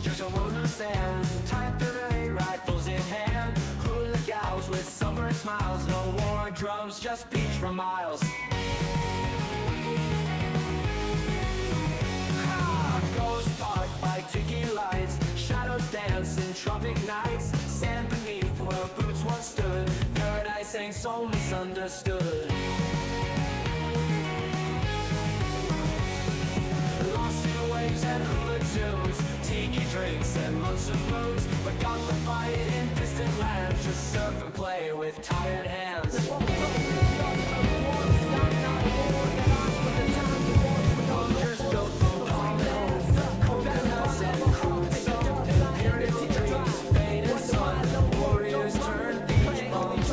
soldiers on wooden sand, typed array, rifles in hand. Hula gals with sunburned smiles, no war drums, just beach for miles. Ghost Park by Tiki lights, shadows dance in tropic nights. Sand beneath where boots once stood, paradise sang so misunderstood. Lost in waves and hula tunes, tiki drinks and months of moons. Forgot the fight in distant lands, just surf and play with tired hands. Bunkers built from palm hills, coconuts and crude soap, impurity dreams, fade and sun. Warriors turn beach bums.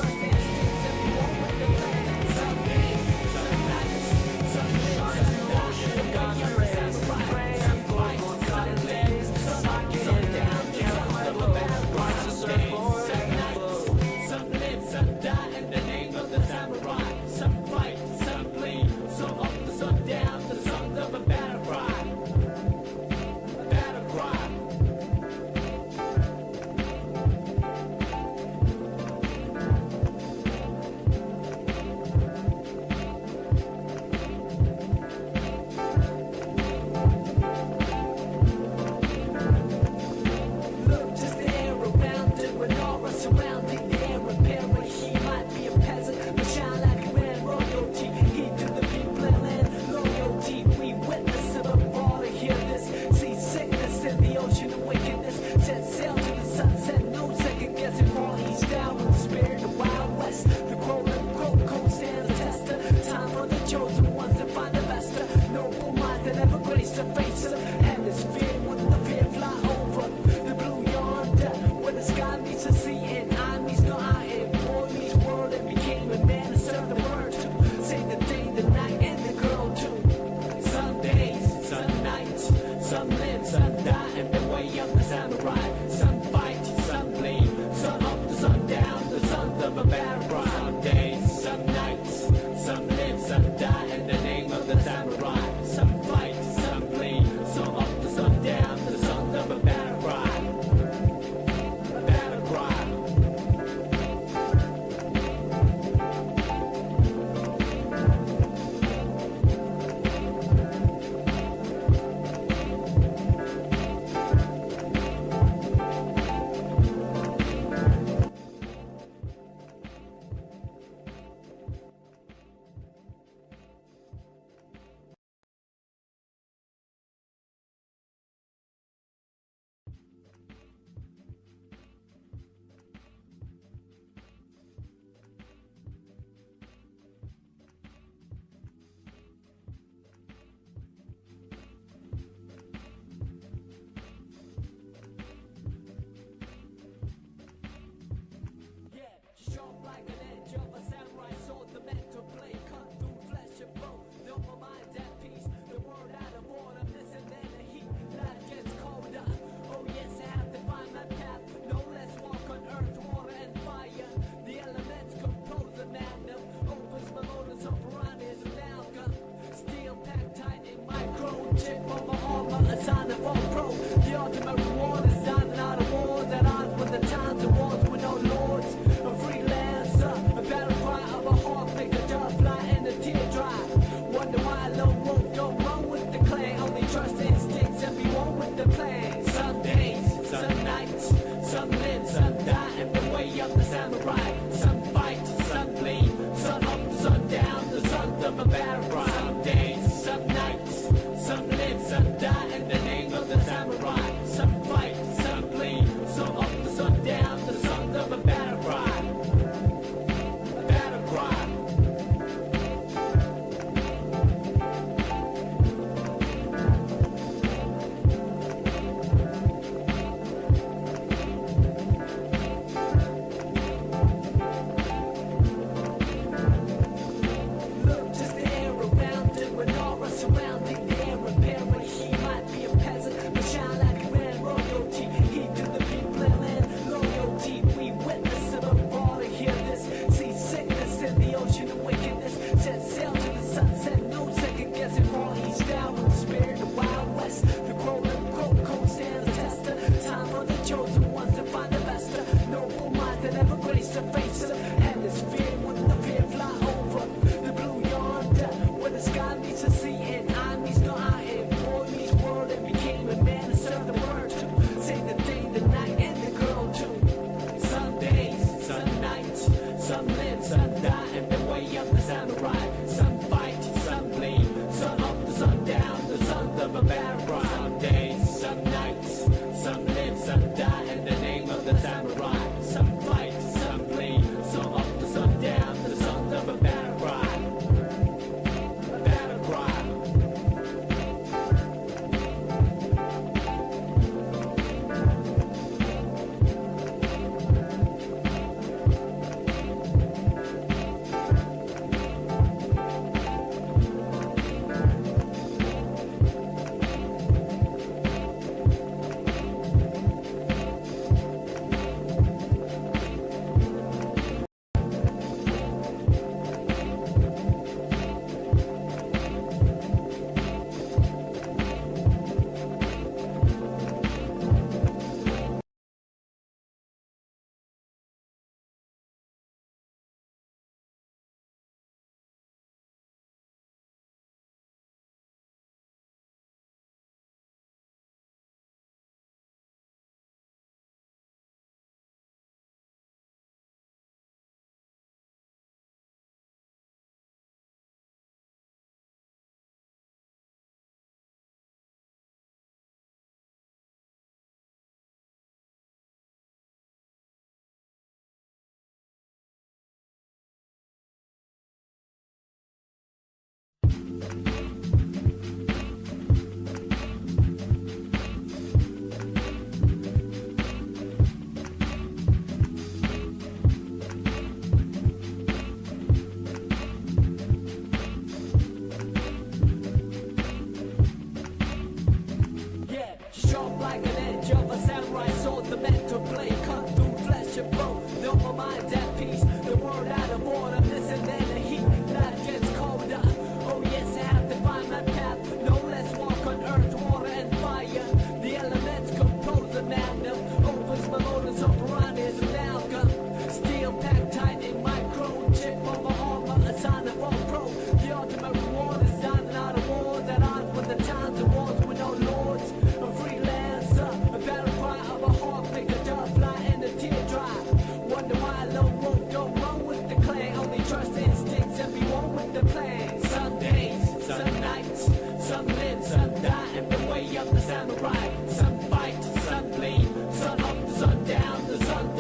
Some live, some die in the name of the samurai.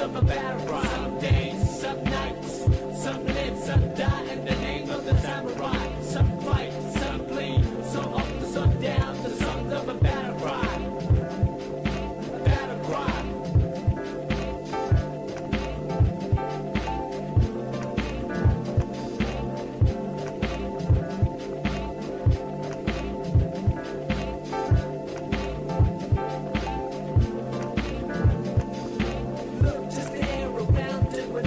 of a battle cry. Some days, some nights, some live, some die in the name of the samurai. Some fight, some bleed, some up, some down, the songs of a battle cry. A battle cry. Look, just stare around and we're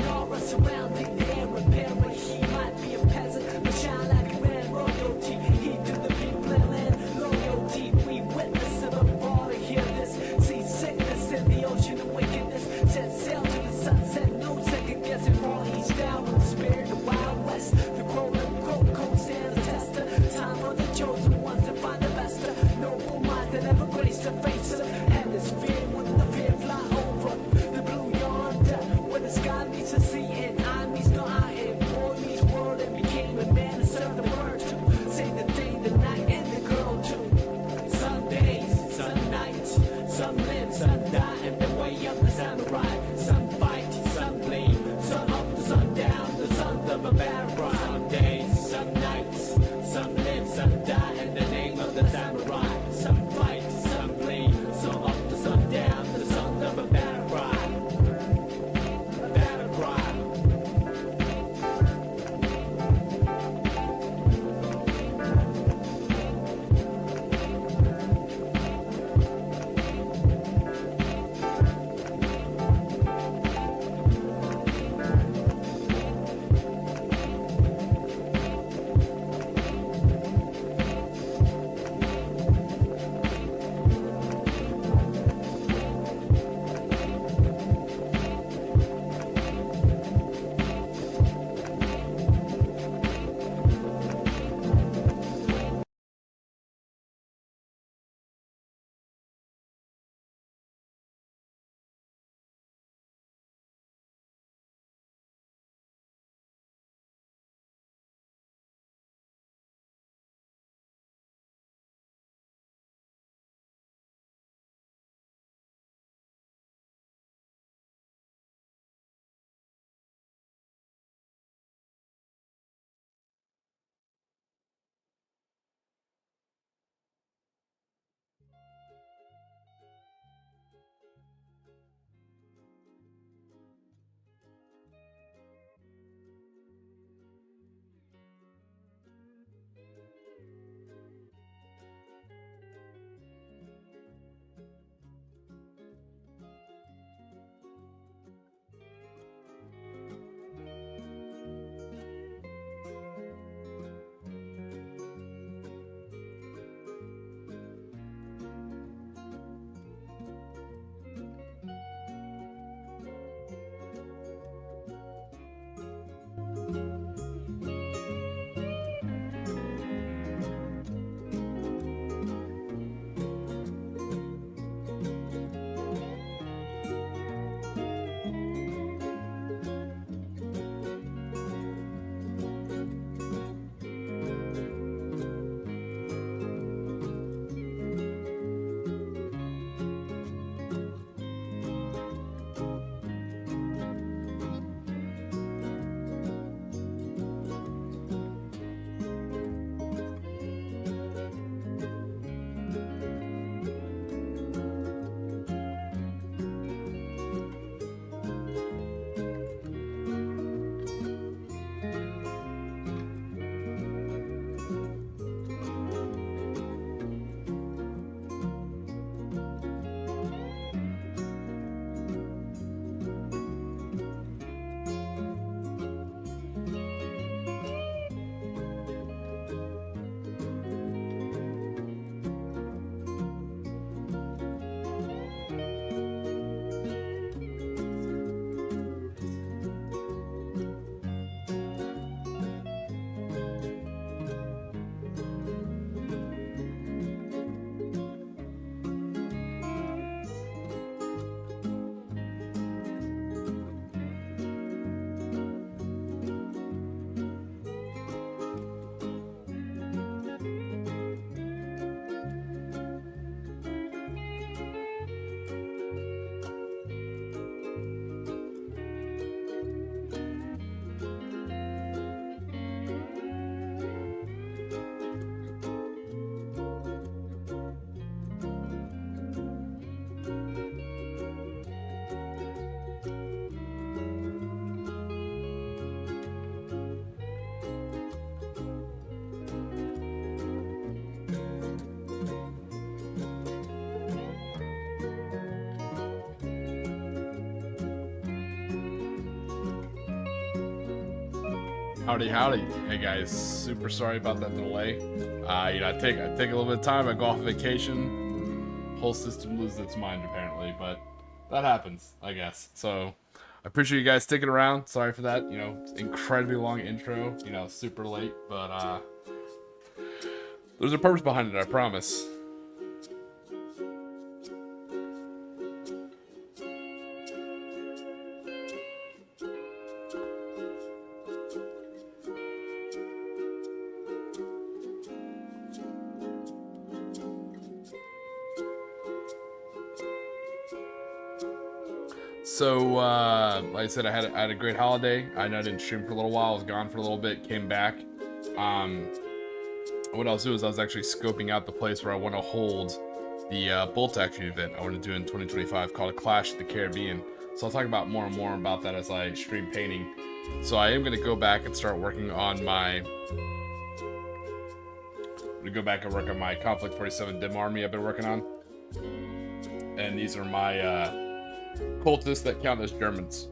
Howdy, howdy. Hey guys, super sorry about that delay. I take a little bit of time. I go off vacation. Whole system loses its mind apparently, but that happens, I guess. So I appreciate you guys sticking around. Sorry for that. Incredibly long intro. Super late, but there's a purpose behind it. I promise. So, like I said, I had a great holiday. I know I didn't stream for a little while. I was gone for a little bit, came back. What I was doing is I was actually scoping out the place where I want to hold the bolt action event I want to do in 2025 called a Clash of the Caribbean. So I'll talk about more and more about that as I stream painting. So I am going to go back and start working on my... work on my Conflict 47 Dim Army I've been working on. And these are my... cultists that count as Germans.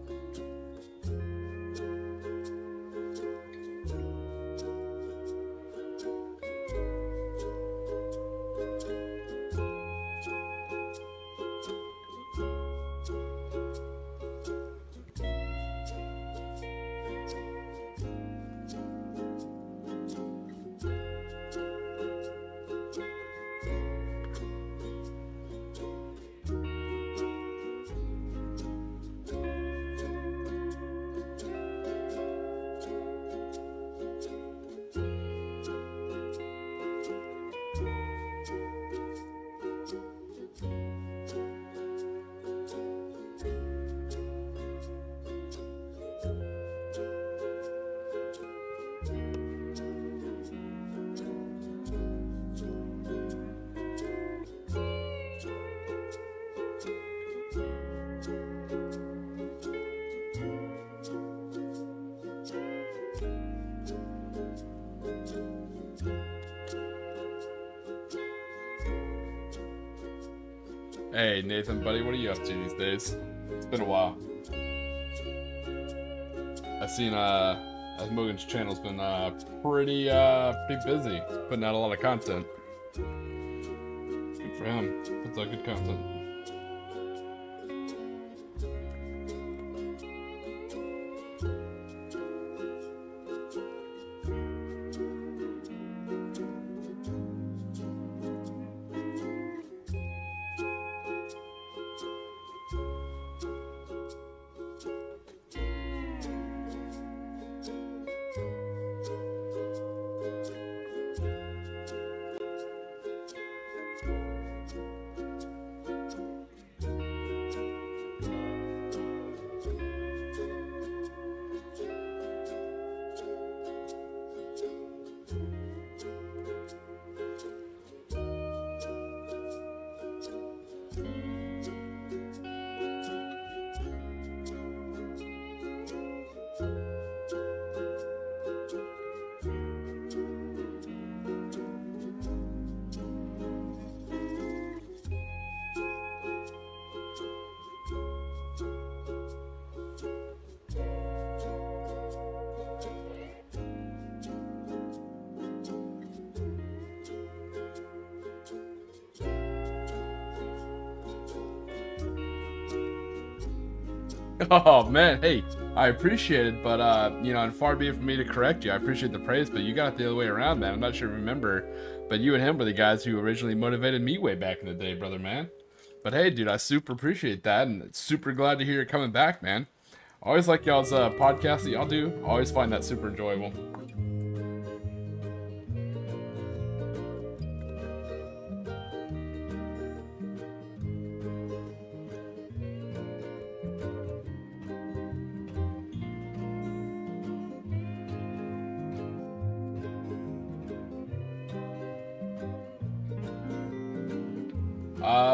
Hey Nathan, buddy, what are you up to these days? It's been a while. I've seen Mogan's channel's been pretty busy. He's putting out a lot of content. Good for him. Puts out good content. Oh man, hey, I appreciate it, but and far be it from me to correct you. I appreciate the praise, but you got it the other way around, man. I'm not sure if you remember, but you and him were the guys who originally motivated me way back in the day, brother, man. But hey, dude, I super appreciate that, and super glad to hear you're coming back, man. I always like y'all's podcast that y'all do. I always find that super enjoyable.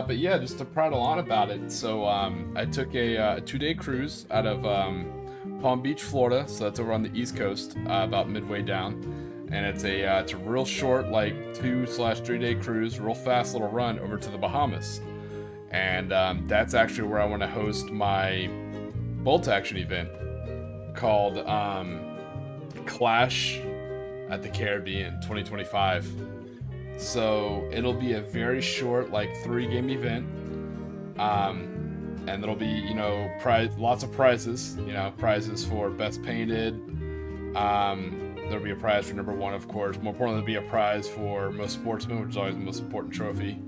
But yeah, just to prattle on about it. So I took a 2-day cruise out of Palm Beach, Florida. So that's over on the East Coast, about midway down. And it's a real short, like 2/3 day cruise, real fast little run over to the Bahamas. And that's actually where I want to host my bolt action event called Clash at the Caribbean 2025. So it'll be a very short, like 3-game event. And there'll be, you know, lots of prizes. You know, prizes for best painted. There'll be a prize for number 1, of course. More importantly, there'll be a prize for most sportsman, which is always the most important trophy.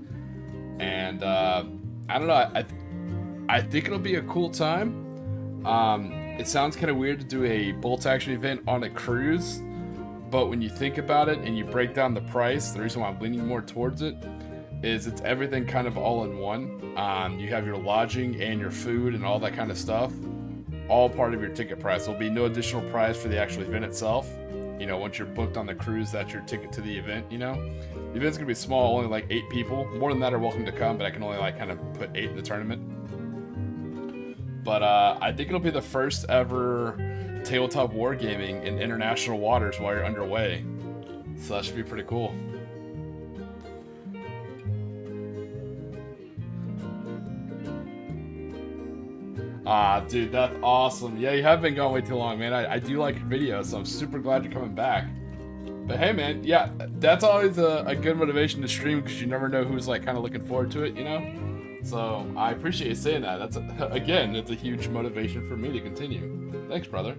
And I don't know. I think it'll be a cool time. It sounds kind of weird to do a bolt action event on a cruise, but when you think about it and you break down the price, the reason why I'm leaning more towards it is it's everything kind of all in one. You have your lodging and your food and all that kind of stuff, all part of your ticket price. There'll be no additional price for the actual event itself. You know, once you're booked on the cruise, that's your ticket to the event, you know. The event's gonna be small, only like 8 people. More than that are welcome to come, but I can only like kind of put 8 in the tournament. But I think it'll be the first ever tabletop wargaming in international waters while you're underway. So that should be pretty cool. Dude, that's awesome. Yeah, you have been gone way too long, man. I do like your videos, so I'm super glad you're coming back. But hey, man, yeah, that's always a good motivation to stream because you never know who's like kind of looking forward to it, you know? So I appreciate you saying that. That's again, it's a huge motivation for me to continue. Thanks, brother.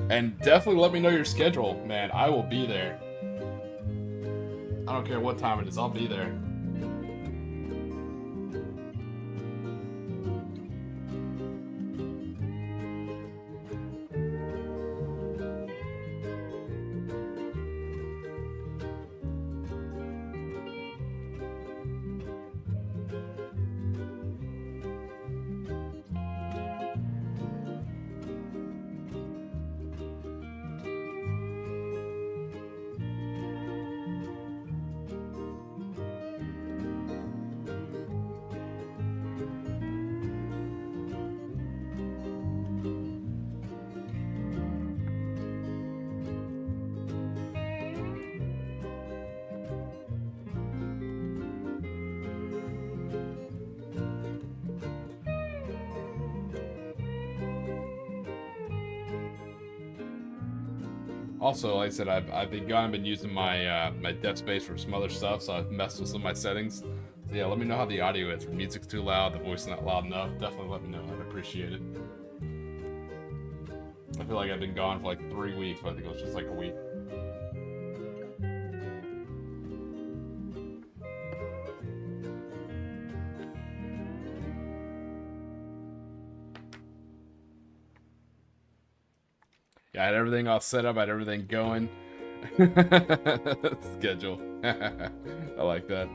And definitely let me know your schedule, man. I will be there. I don't care what time it is, I'll be there. Also, like I said, I've been using my my dev space for some other stuff, so I've messed with some of my settings. So yeah, let me know how the audio is. If the music's too loud, the voice is not loud enough, definitely let me know. I'd appreciate it. I feel like I've been gone for like 3 weeks, but I think it was just like a week. Yeah, I had everything all set up, I had everything going. Schedule. I like that.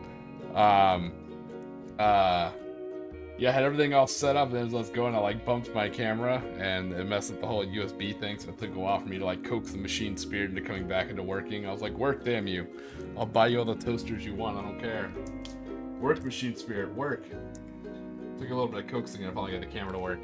Yeah, I had everything all set up, and then as I was going, I like bumped my camera, and it messed up the whole USB thing, so it took a while for me to like coax the machine spirit into coming back into working. I was like, work, damn you. I'll buy you all the toasters you want, I don't care. Work, machine spirit, work. Took a little bit of coaxing, and I finally got the camera to work.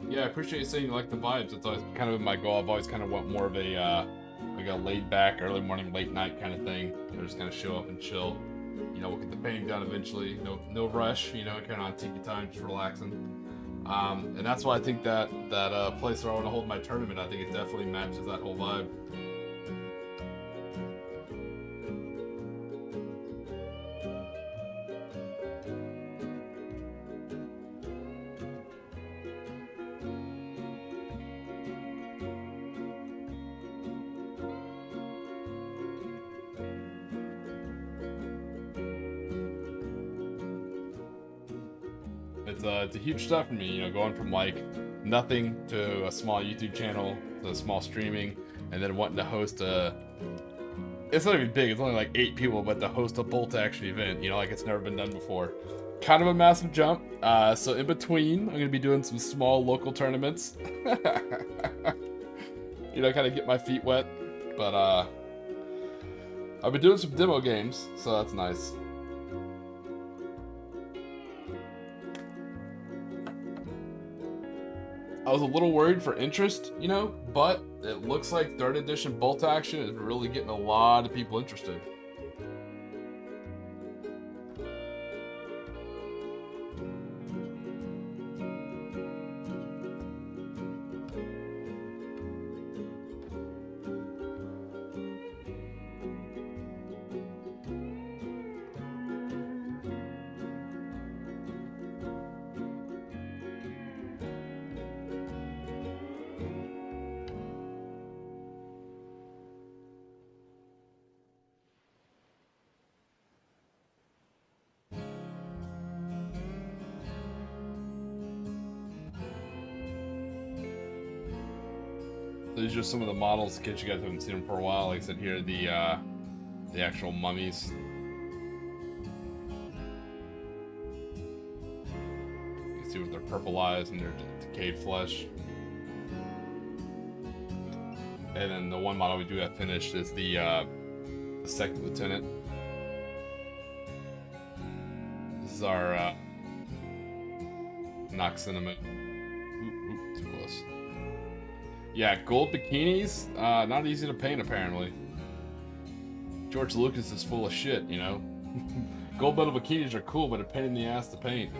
Yeah, I appreciate you saying you like the vibes. It's always kind of been my goal. I've always kind of want more of a like a laid back, early morning, late night kind of thing. You know, just kind of show up and chill. You know, we'll get the painting done eventually. No rush. You know, kind of on Tiki time, just relaxing. And that's why I think that place where I want to hold my tournament, I think it definitely matches that whole vibe. It's a huge step for me, you know, going from like nothing to a small YouTube channel to a small streaming, and then wanting to host it's not even big, it's only like 8 people, but to host a bolt action event, you know, like it's never been done before. Kind of a massive jump. So in between, I'm gonna be doing some small local tournaments. You know, kind of get my feet wet. But I've been doing some demo games, so that's nice. I was a little worried for interest, you know, but it looks like 3rd edition bolt action is really getting a lot of people interested. These are just some of the models, in case you guys haven't seen them for a while. Like I said here, the actual mummies. You can see with their purple eyes and their decayed flesh. And then the one model we do have finished is the 2nd Lieutenant. This is our Nox Cinnamon. Oop, too close. Yeah, gold bikinis, not easy to paint apparently. George Lucas is full of shit, you know. Gold metal bikinis are cool, but a pain in the ass to paint.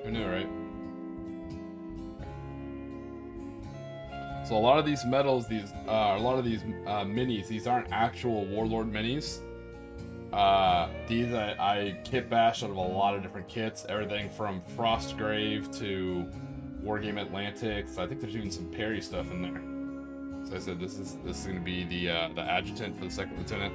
Who knew, right? So a lot of these medals, a lot of these minis, these aren't actual Warlord minis. These I kit bashed out of a lot of different kits, everything from Frostgrave to Wargame Atlantic. So I think there's even some Perry stuff in there. So I said this is going to be the adjutant for the 2nd Lieutenant.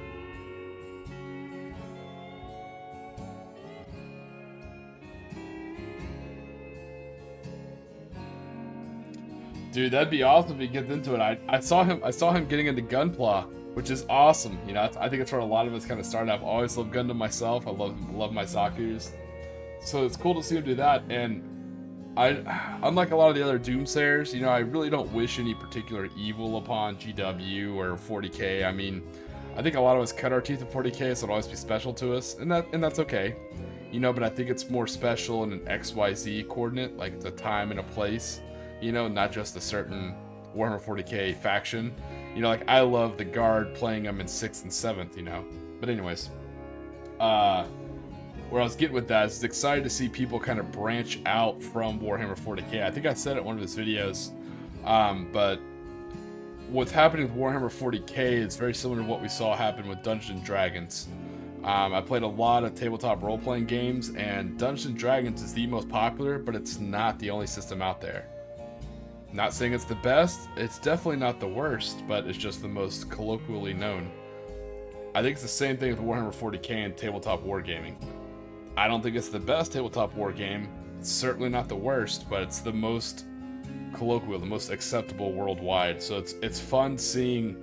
Dude, that'd be awesome if he gets into it. I saw him getting into Gunpla, which is awesome. You know, I think it's where a lot of us kind of started. I've always loved Gundam myself. I love my Zakus. So it's cool to see him do that. And unlike a lot of the other Doomsayers, you know, I really don't wish any particular evil upon GW or 40K. I mean, I think a lot of us cut our teeth at 40K, so it'll always be special to us, and that's okay. You know, but I think it's more special in an XYZ coordinate, like it's a time and a place, you know, not just a certain Warhammer 40K faction. You know, like I love the Guard playing them in 6th and 7th, you know. But anyways, where I was getting with that is excited to see people kind of branch out from Warhammer 40K. I think I said it in one of his videos, but what's happening with Warhammer 40K is very similar to what we saw happen with Dungeons & Dragons. I played a lot of tabletop role-playing games, and Dungeons & Dragons is the most popular, but it's not the only system out there. Not saying it's the best, it's definitely not the worst, but it's just the most colloquially known. I think it's the same thing with Warhammer 40K and tabletop wargaming. I don't think it's the best tabletop war game. It's certainly not the worst, but it's the most colloquial, the most acceptable worldwide. So it's fun seeing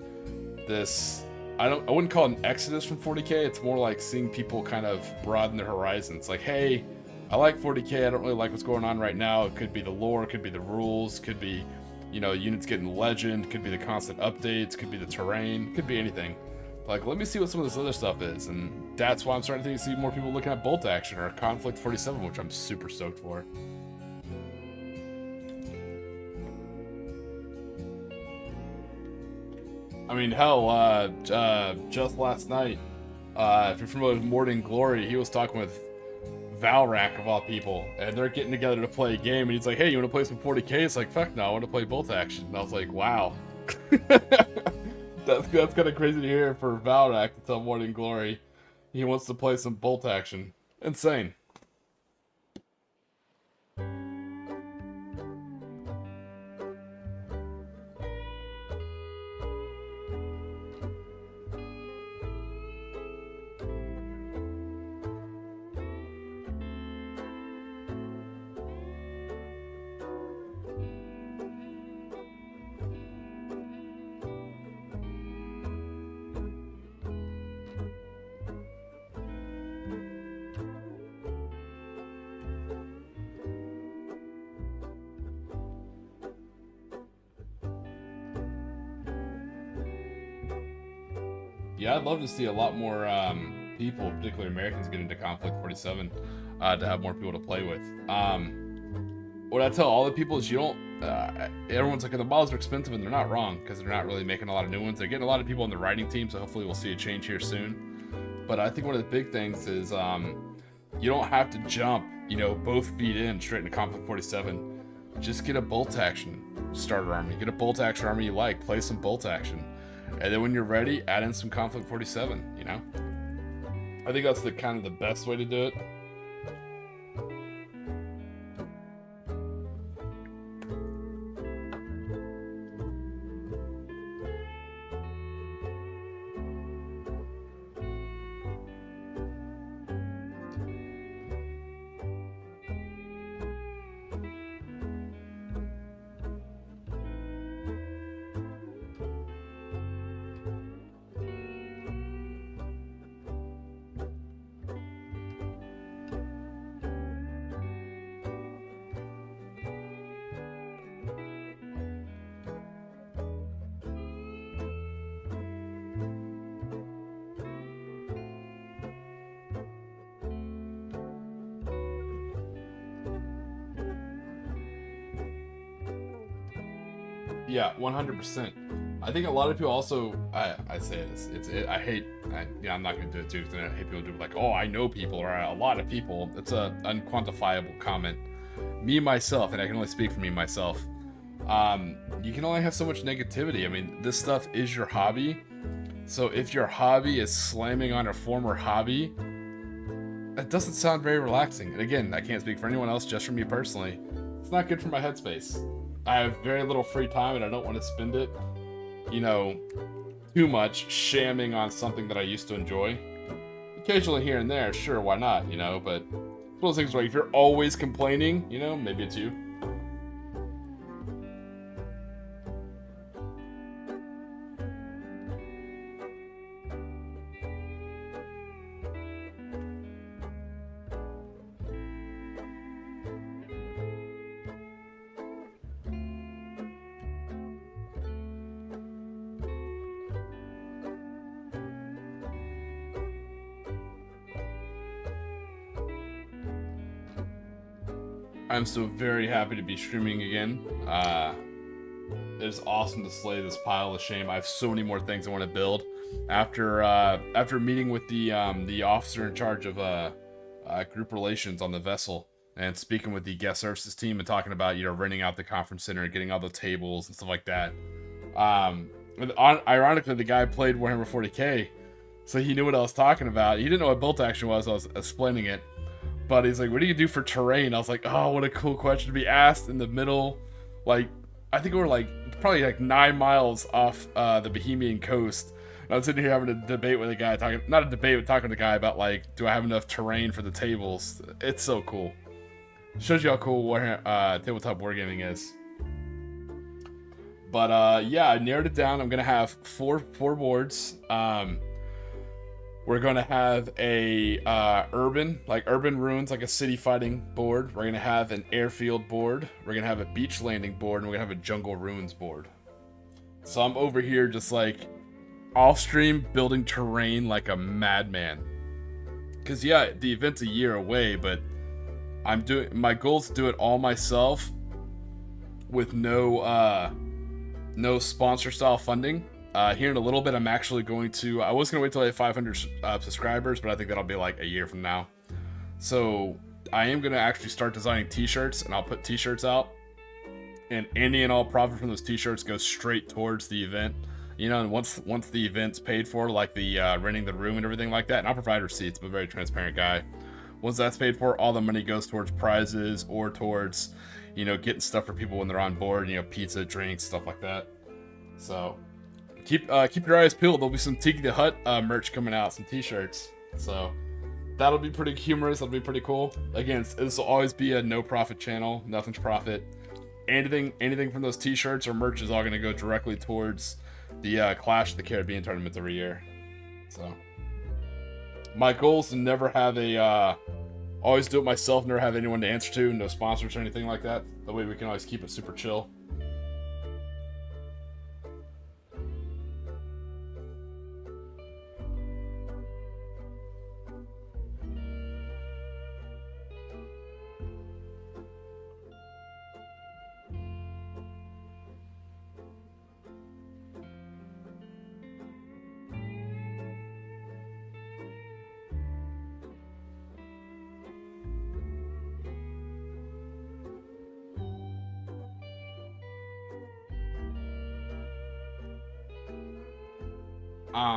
this. I wouldn't call it an exodus from 40K. It's more like seeing people kind of broaden their horizons. Like, hey, I like 40K. I don't really like what's going on right now. It could be the lore, it could be the rules, could be, you know, units getting legend, could be the constant updates, could be the terrain, could be anything. Like, let me see what some of this other stuff is, and that's why I'm starting to see more people looking at Bolt Action or Conflict 47, which I'm super stoked for. I mean, hell, just last night, if you're familiar with Morning Glory, he was talking with Valrak of all people, and they're getting together to play a game, and he's like, hey, you want to play some 40k? It's like, fuck no, I want to play bolt action. And I was like, wow. that's kind of crazy to hear for Valrak to tell Morning Glory he wants to play some bolt action. Insane. Yeah, I'd love to see a lot more people, particularly Americans, get into Conflict 47 to have more people to play with. What I tell all the people is you don't, everyone's like, the models are expensive, and they're not wrong, because they're not really making a lot of new ones. They're getting a lot of people on the writing team, so hopefully we'll see a change here soon. But I think one of the big things is you don't have to jump, both feet in straight into Conflict 47. Just get a bolt action starter army. Get a bolt action army you like. Play some bolt action. And then when you're ready, add in some Conflict 47, I think that's the kind of the best way to do it. Yeah, 100%. I think a lot of people also, I say this, I'm not going to do it too, because I hate people do it like, oh, I know people, or a lot of people. It's a unquantifiable comment. Me, myself, and I can only speak for me, myself, you can only have so much negativity. I mean, this stuff is your hobby, so if your hobby is slamming on a former hobby, that doesn't sound very relaxing. And again, I can't speak for anyone else, just for me personally. It's not good for my headspace. I have very little free time, and I don't want to spend it, too much shamming on something that I used to enjoy. Occasionally here and there, sure, why not, but it's one of those things where if you're always complaining, maybe it's you. I'm so very happy to be streaming again. It is awesome to slay this pile of shame. I have so many more things I want to build. After meeting with the officer in charge of group relations on the vessel, and speaking with the guest services team and talking about renting out the conference center and getting all the tables and stuff like that. Ironically, the guy played Warhammer 40k, so he knew what I was talking about. He didn't know what bolt action was. I was explaining it. But he's like, what do you do for terrain? I was like, oh, what a cool question to be asked in the middle. I think we were probably 9 miles off the Bohemian coast. And I'm sitting here having a debate with a guy, not a debate, but talking to a guy about do I have enough terrain for the tables? It's so cool. Shows you how cool tabletop wargaming is. But yeah, I narrowed it down. I'm gonna have four boards. We're going to have a urban ruins, like a city fighting board. We're going to have an airfield board. We're going to have a beach landing board. And we're going to have a jungle ruins board. So I'm over here just off stream building terrain like a madman. Because yeah, the event's a year away, but my goal is to do it all myself with no sponsor style funding. Here in a little bit, I'm actually going to... I was going to wait till I have 500 subscribers, but I think that'll be a year from now. So I am gonna actually start designing T-shirts, and I'll put T-shirts out, and any and all profit from those T-shirts goes straight towards the event. You know, and once the event's paid for, like the renting the room and everything like that, and I'll provide receipts. I'm a very transparent guy. Once that's paid for, all the money goes towards prizes or towards, you know, getting stuff for people when they're on board. You know, pizza, drinks, stuff like that. So keep your eyes peeled. There'll be some Tiki the Hut merch coming out, some T-shirts. So that'll be pretty humorous. That'll be pretty cool. Again, this will always be a no profit channel. Nothing's profit. Anything from those T-shirts or merch is all going to go directly towards the Clash of the Caribbean tournaments every year. So my goal is to never have always do it myself, never have anyone to answer to, no sponsors or anything like that. That way we can always keep it super chill.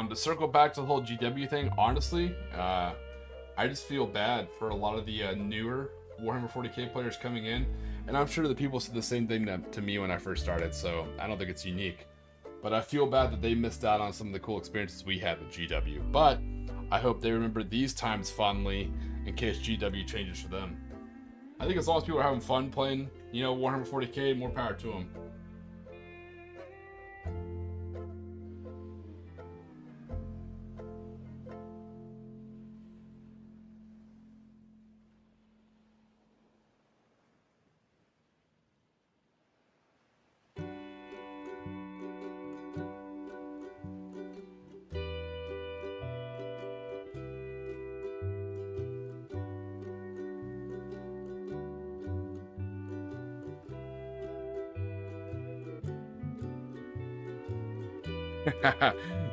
To circle back to the whole GW thing, honestly, I just feel bad for a lot of the newer Warhammer 40k players coming in, and I'm sure the people said the same thing to me when I first started, so I don't think it's unique. But I feel bad that they missed out on some of the cool experiences we had with GW. But I hope they remember these times fondly in case GW changes for them. I think as long as people are having fun playing, you know, Warhammer 40k, more power to them.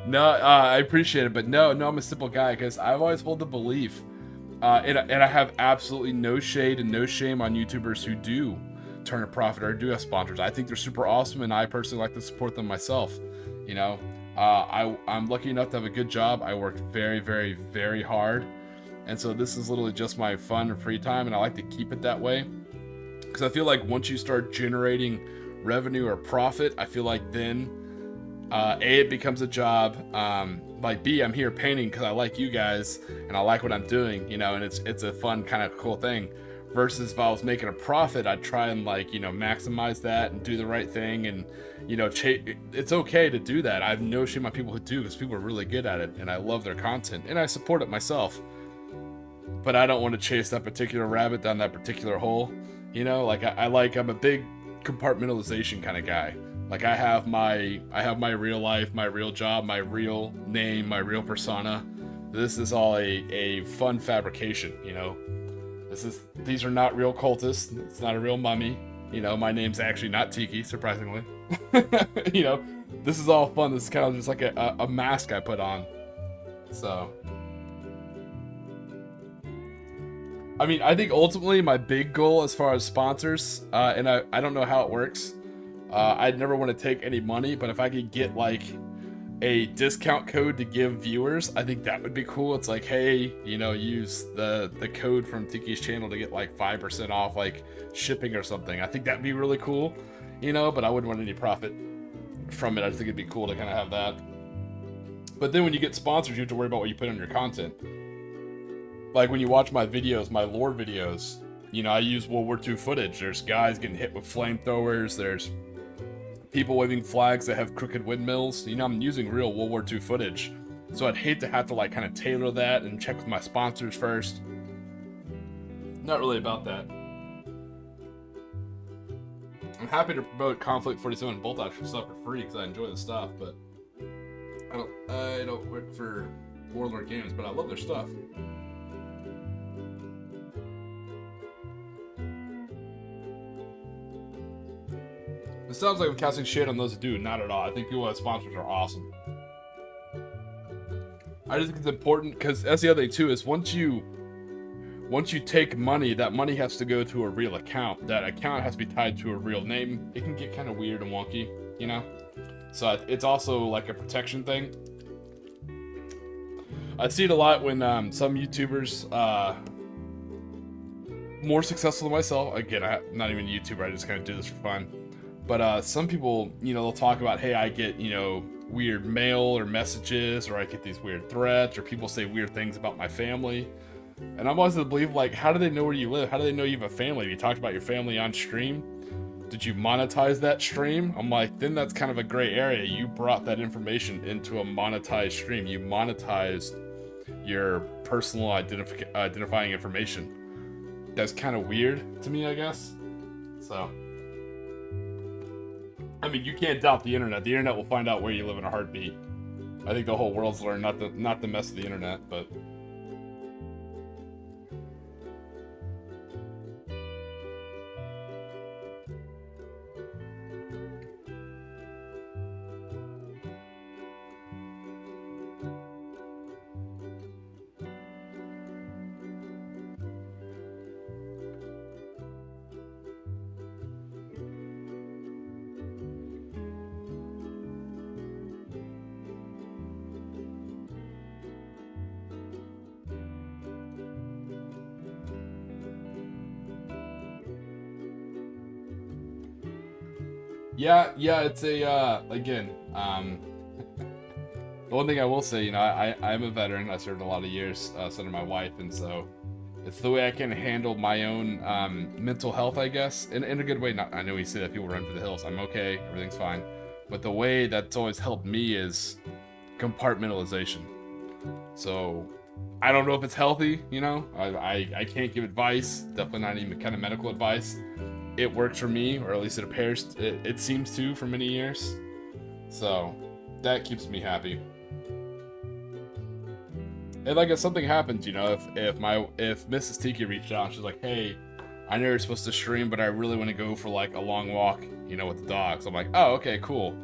No, I appreciate it, but no, I'm a simple guy because I've always held the belief, and I have absolutely no shade and no shame on YouTubers who do turn a profit or do have sponsors. I think they're super awesome, and I personally like to support them myself. You know, I'm lucky enough to have a good job. I work very, very, very hard, and so this is literally just my fun and free time, and I like to keep it that way because I feel like once you start generating revenue or profit, I feel like then A, it becomes a job, like B, I'm here painting because I like you guys and I like what I'm doing, you know, and it's a fun kind of cool thing. Versus if I was making a profit, I'd try and, like, you know, maximize that and do the right thing, and, you know, it's okay to do that. I have no shame on people who do, because people are really good at it and I love their content and I support it myself. But I don't want to chase that particular rabbit down that particular hole, you know. Like I'm a big compartmentalization kind of guy. Like I have my real life, my real job, my real name, my real persona. This is all a fun fabrication, you know. These are not real cultists. It's not a real mummy. You know, my name's actually not Tiki, surprisingly. You know, this is all fun. This is kind of just like a mask I put on. So, I mean, I think ultimately my big goal as far as sponsors, and I don't know how it works. I'd never want to take any money, but if I could get like a discount code to give viewers, I think that would be cool. It's like, hey, you know, use the code from Tiki's channel to get like 5% off like shipping or something. I think that'd be really cool, you know, but I wouldn't want any profit from it. I just think it'd be cool to kind of have that. But then when you get sponsors, you have to worry about what you put on your content. Like when you watch my videos, my lore videos, you know, I use World War II footage. There's guys getting hit with flamethrowers. There's people waving flags that have crooked windmills. You know, I'm using real World War II footage. So I'd hate to have to like kind of tailor that and check with my sponsors first. Not really about that. I'm happy to promote Conflict 47 bolt action stuff for free because I enjoy the stuff, but I don't work for Warlord Games, but I love their stuff. It sounds like I'm casting shade on those that do. Not at all. I think people who have sponsors are awesome. I just think it's important because that's the other thing too, is once you once you take money, that money has to go to a real account. That account has to be tied to a real name. It can get kind of weird and wonky, you know? So it's also like a protection thing. I see it a lot when some YouTubers, more successful than myself, again, I'm not even a YouTuber, I just kind of do this for fun. But some people, they'll talk about, hey, I get, weird mail or messages, or I get these weird threats, or people say weird things about my family. And I'm always to believe, like, how do they know where you live? How do they know you have a family? Have you talked about your family on stream? Did you monetize that stream? I'm like, then that's kind of a gray area. You brought that information into a monetized stream. You monetized your personal identifying information. That's kind of weird to me, I guess. So, I mean, you can't doubt the internet. The internet will find out where you live in a heartbeat. I think the whole world's learned not to mess with the internet, but... Yeah, it's a, again, the one thing I will say, I'm a veteran. I served a lot of years, so did my wife, and so it's the way I can handle my own mental health, I guess, in a good way. I know you say that people run for the hills. I'm okay, everything's fine. But the way that's always helped me is compartmentalization. So, I don't know if it's healthy, I can't give advice, definitely not even kind of medical advice. It works for me, or at least it appears, it seems to for many years. So, that keeps me happy. And like if something happens, if Mrs. Tiki reached out and she's like, hey, I know you're supposed to stream, but I really want to go for like a long walk, with the dogs. I'm like, oh, okay, cool.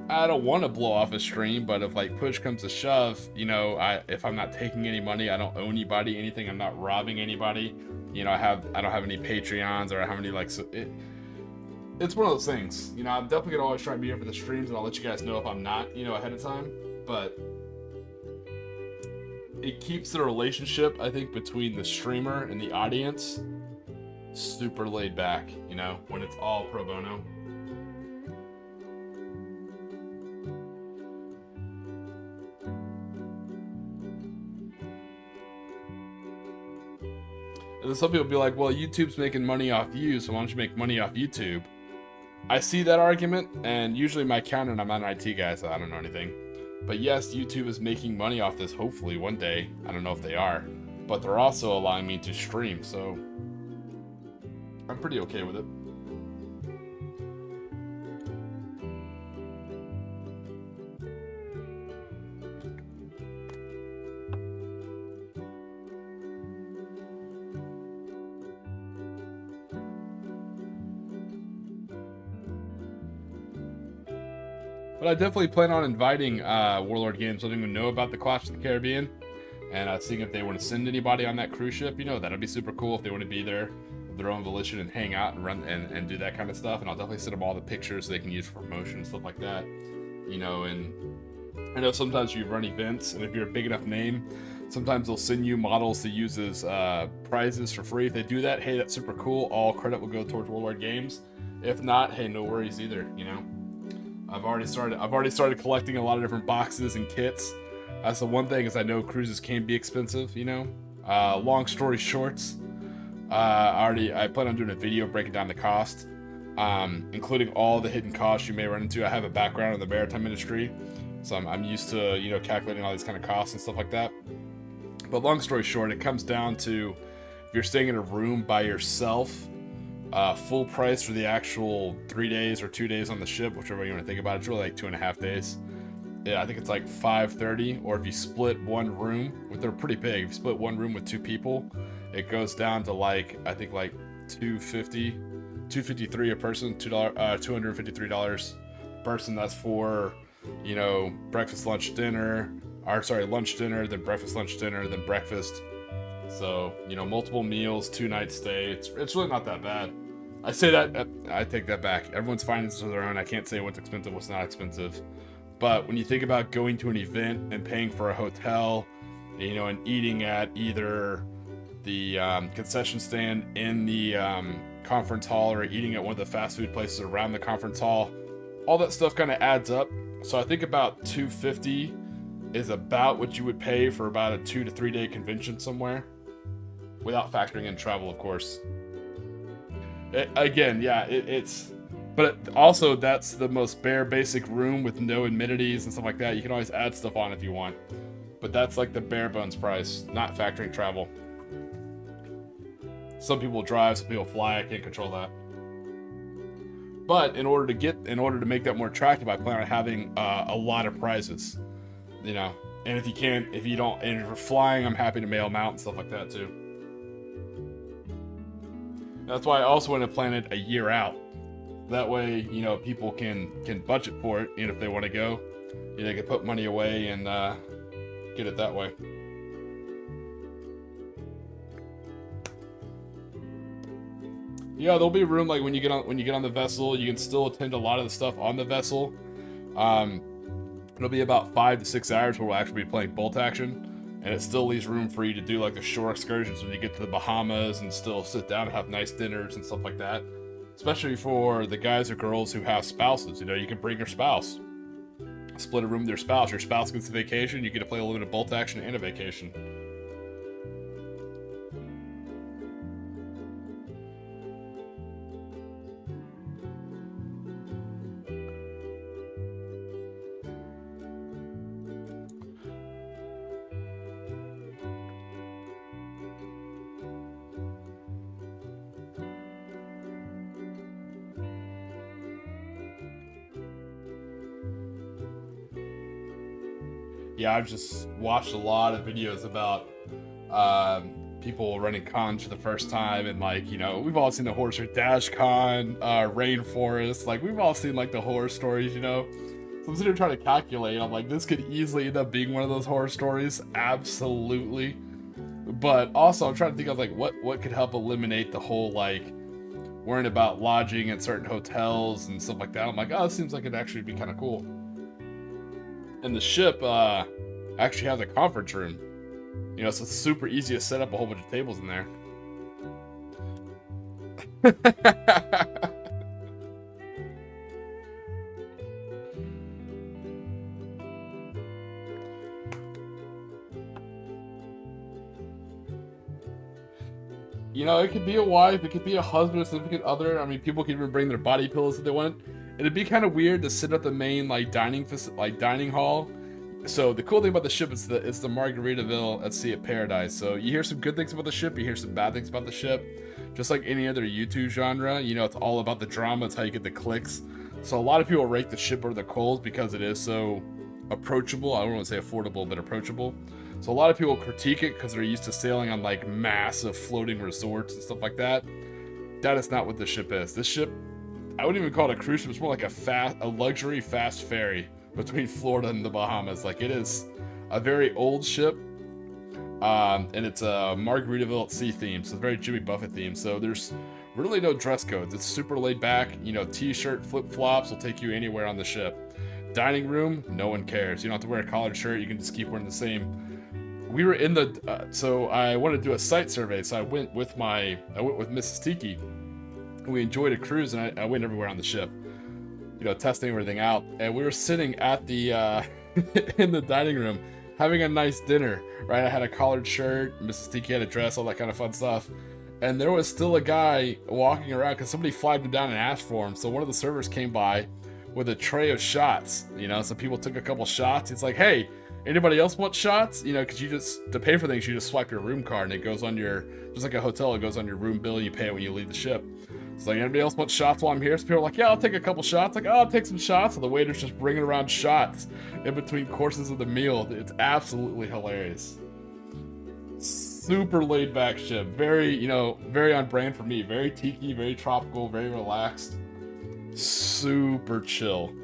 I don't want to blow off a stream, but if like push comes to shove, if I'm not taking any money, I don't owe anybody anything, I'm not robbing anybody. I don't have any Patreons, or I have any it's one of those things. I'm definitely gonna always try to be here for the streams, and I'll let you guys know if I'm not, ahead of time. But it keeps the relationship, I think, between the streamer and the audience super laid back, when it's all pro bono. And then some people be like, well, YouTube's making money off you, so why don't you make money off YouTube? I see that argument, and usually my counter, and I'm not an IT guy, so I don't know anything. But yes, YouTube is making money off this, hopefully, one day. I don't know if they are. But they're also allowing me to stream, so I'm pretty okay with it. But I definitely plan on inviting Warlord Games, letting them know about the Clash of the Caribbean, and seeing if they want to send anybody on that cruise ship. That'd be super cool if they want to be there of their own volition and hang out and run and do that kind of stuff. And I'll definitely send them all the pictures so they can use for promotion and stuff like that. And I know sometimes you run events, and if you're a big enough name, sometimes they'll send you models to use as prizes for free. If they do that, hey, that's super cool. All credit will go towards Warlord Games. If not, hey, no worries either. I've already started collecting a lot of different boxes and kits. That's the one thing, is I know cruises can be expensive, long story shorts, I plan on doing a video breaking down the cost, including all the hidden costs you may run into. I have a background in the maritime industry, so I'm used to, calculating all these kind of costs and stuff like that. But long story short, it comes down to, if you're staying in a room by yourself, full price for the actual 3 days or 2 days on the ship, whichever you want to think about it. It's really like 2.5 days. Yeah, I think it's like $530. Or if you split one room, they're pretty big. If you split one room with 2 people, it goes down to like, I think like $253 a person, $253 a person. That's for, lunch, dinner, then breakfast, lunch, dinner, then breakfast, So, you know, multiple meals, 2 night stay. It's really not that bad. I say that, I take that back. Everyone's finances are their own. I can't say what's expensive, what's not expensive. But when you think about going to an event and paying for a hotel, you know, and eating at either the concession stand in the conference hall or eating at one of the fast food places around the conference hall, all that stuff kind of adds up. So I think about $250 is about what you would pay for about a 2 to 3 day convention somewhere, without factoring in travel, of course. But also that's the most bare basic room with no amenities and stuff like that. You can always add stuff on if you want, but that's like the bare bones price, not factoring travel. Some people drive, some people fly. I can't control that. But in order to make that more attractive, I plan on having a lot of prizes, you know. And if you're flying, I'm happy to mail them out and stuff like that too. That's why I also want to plan it a year out. That way, you know, people can budget for it, and if they want to go, you know, they can put money away and get it that way. Yeah, there'll be room like when you get on the vessel, you can still attend a lot of the stuff on the vessel. It'll be about 5 to 6 hours where we'll actually be playing bolt action, and it still leaves room for you to do like the shore excursions when you get to the Bahamas and still sit down and have nice dinners and stuff like that. Especially for the guys or girls who have spouses, you know, you can bring your spouse, split a room with your spouse. Your spouse gets a vacation, you get to play a little bit of bolt action and a vacation. Yeah, I've just watched a lot of videos about people running cons for the first time, and like, you know, we've all seen the horror story, Dash Con, Rainforest, like we've all seen like the horror stories, you know. So I'm sitting here trying to calculate, I'm like, this could easily end up being one of those horror stories, absolutely. But also I'm trying to think of like what could help eliminate the whole like worrying about lodging at certain hotels and stuff like that. I'm like, oh, it seems like it'd actually be kind of cool. And the ship actually has a conference room. You know, so it's super easy to set up a whole bunch of tables in there. You know, it could be a wife, it could be a husband, a significant other. I mean, people can even bring their body pillows if they want. It'd be kind of weird to sit at the main dining hall. So the cool thing about the ship is it's the Margaritaville at Sea of Paradise. So you hear some good things about the ship, you hear some bad things about the ship. Just like any other YouTube genre, you know, it's all about the drama. It's how you get the clicks. So a lot of people rate the ship over the coals because it is so approachable. I don't want to say affordable, but approachable. So a lot of people critique it because they're used to sailing on like massive floating resorts and stuff like that. That is not what this ship is. This ship, I wouldn't even call it a cruise ship. It's more like a luxury fast ferry between Florida and the Bahamas. Like, it is a very old ship, and it's a Margaritaville at Sea theme, so it's very Jimmy Buffett theme. So there's really no dress codes. It's super laid back. You know, t-shirt, flip-flops will take you anywhere on the ship. Dining room, no one cares. You don't have to wear a collared shirt. You can just keep wearing the same. We were in the so I wanted to do a site survey, so I went with Mrs. Tiki. We enjoyed a cruise, and I went everywhere on the ship, you know, testing everything out. And we were sitting at the in the dining room having a nice dinner, right? I had a collared shirt, Mrs. Tiki had a dress, all that kind of fun stuff. And there was still a guy walking around because somebody flagged him down and asked for him. So one of the servers came by with a tray of shots, you know, so people took a couple shots. It's like, hey, anybody else want shots? You know, because to pay for things, you just swipe your room card and it goes on just like a hotel, it goes on your room bill and you pay it when you leave the ship. It's like, anybody else want shots while I'm here? So people are like, yeah, I'll take a couple shots. Like, oh, I'll take some shots. And the waiter's just bringing around shots in between courses of the meal. It's absolutely hilarious. Super laid back ship. Very, you know, very on brand for me. Very tiki, very tropical, very relaxed. Super chill.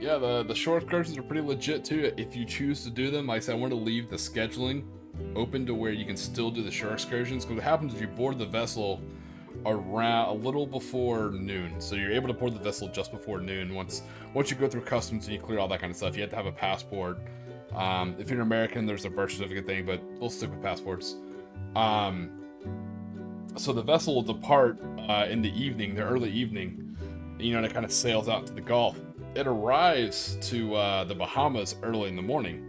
Yeah, the shore excursions are pretty legit too. If you choose to do them, like I said, I want to leave the scheduling open to where you can still do the shore excursions. Because what happens is you board the vessel around a little before noon, so you're able to board the vessel just before noon. Once you go through customs and you clear all that kind of stuff, you have to have a passport. If you're an American, there's a birth certificate thing, but we'll stick with passports. So the vessel will depart in the evening, the early evening, and it kind of sails out to the Gulf. It arrives to the Bahamas early in the morning,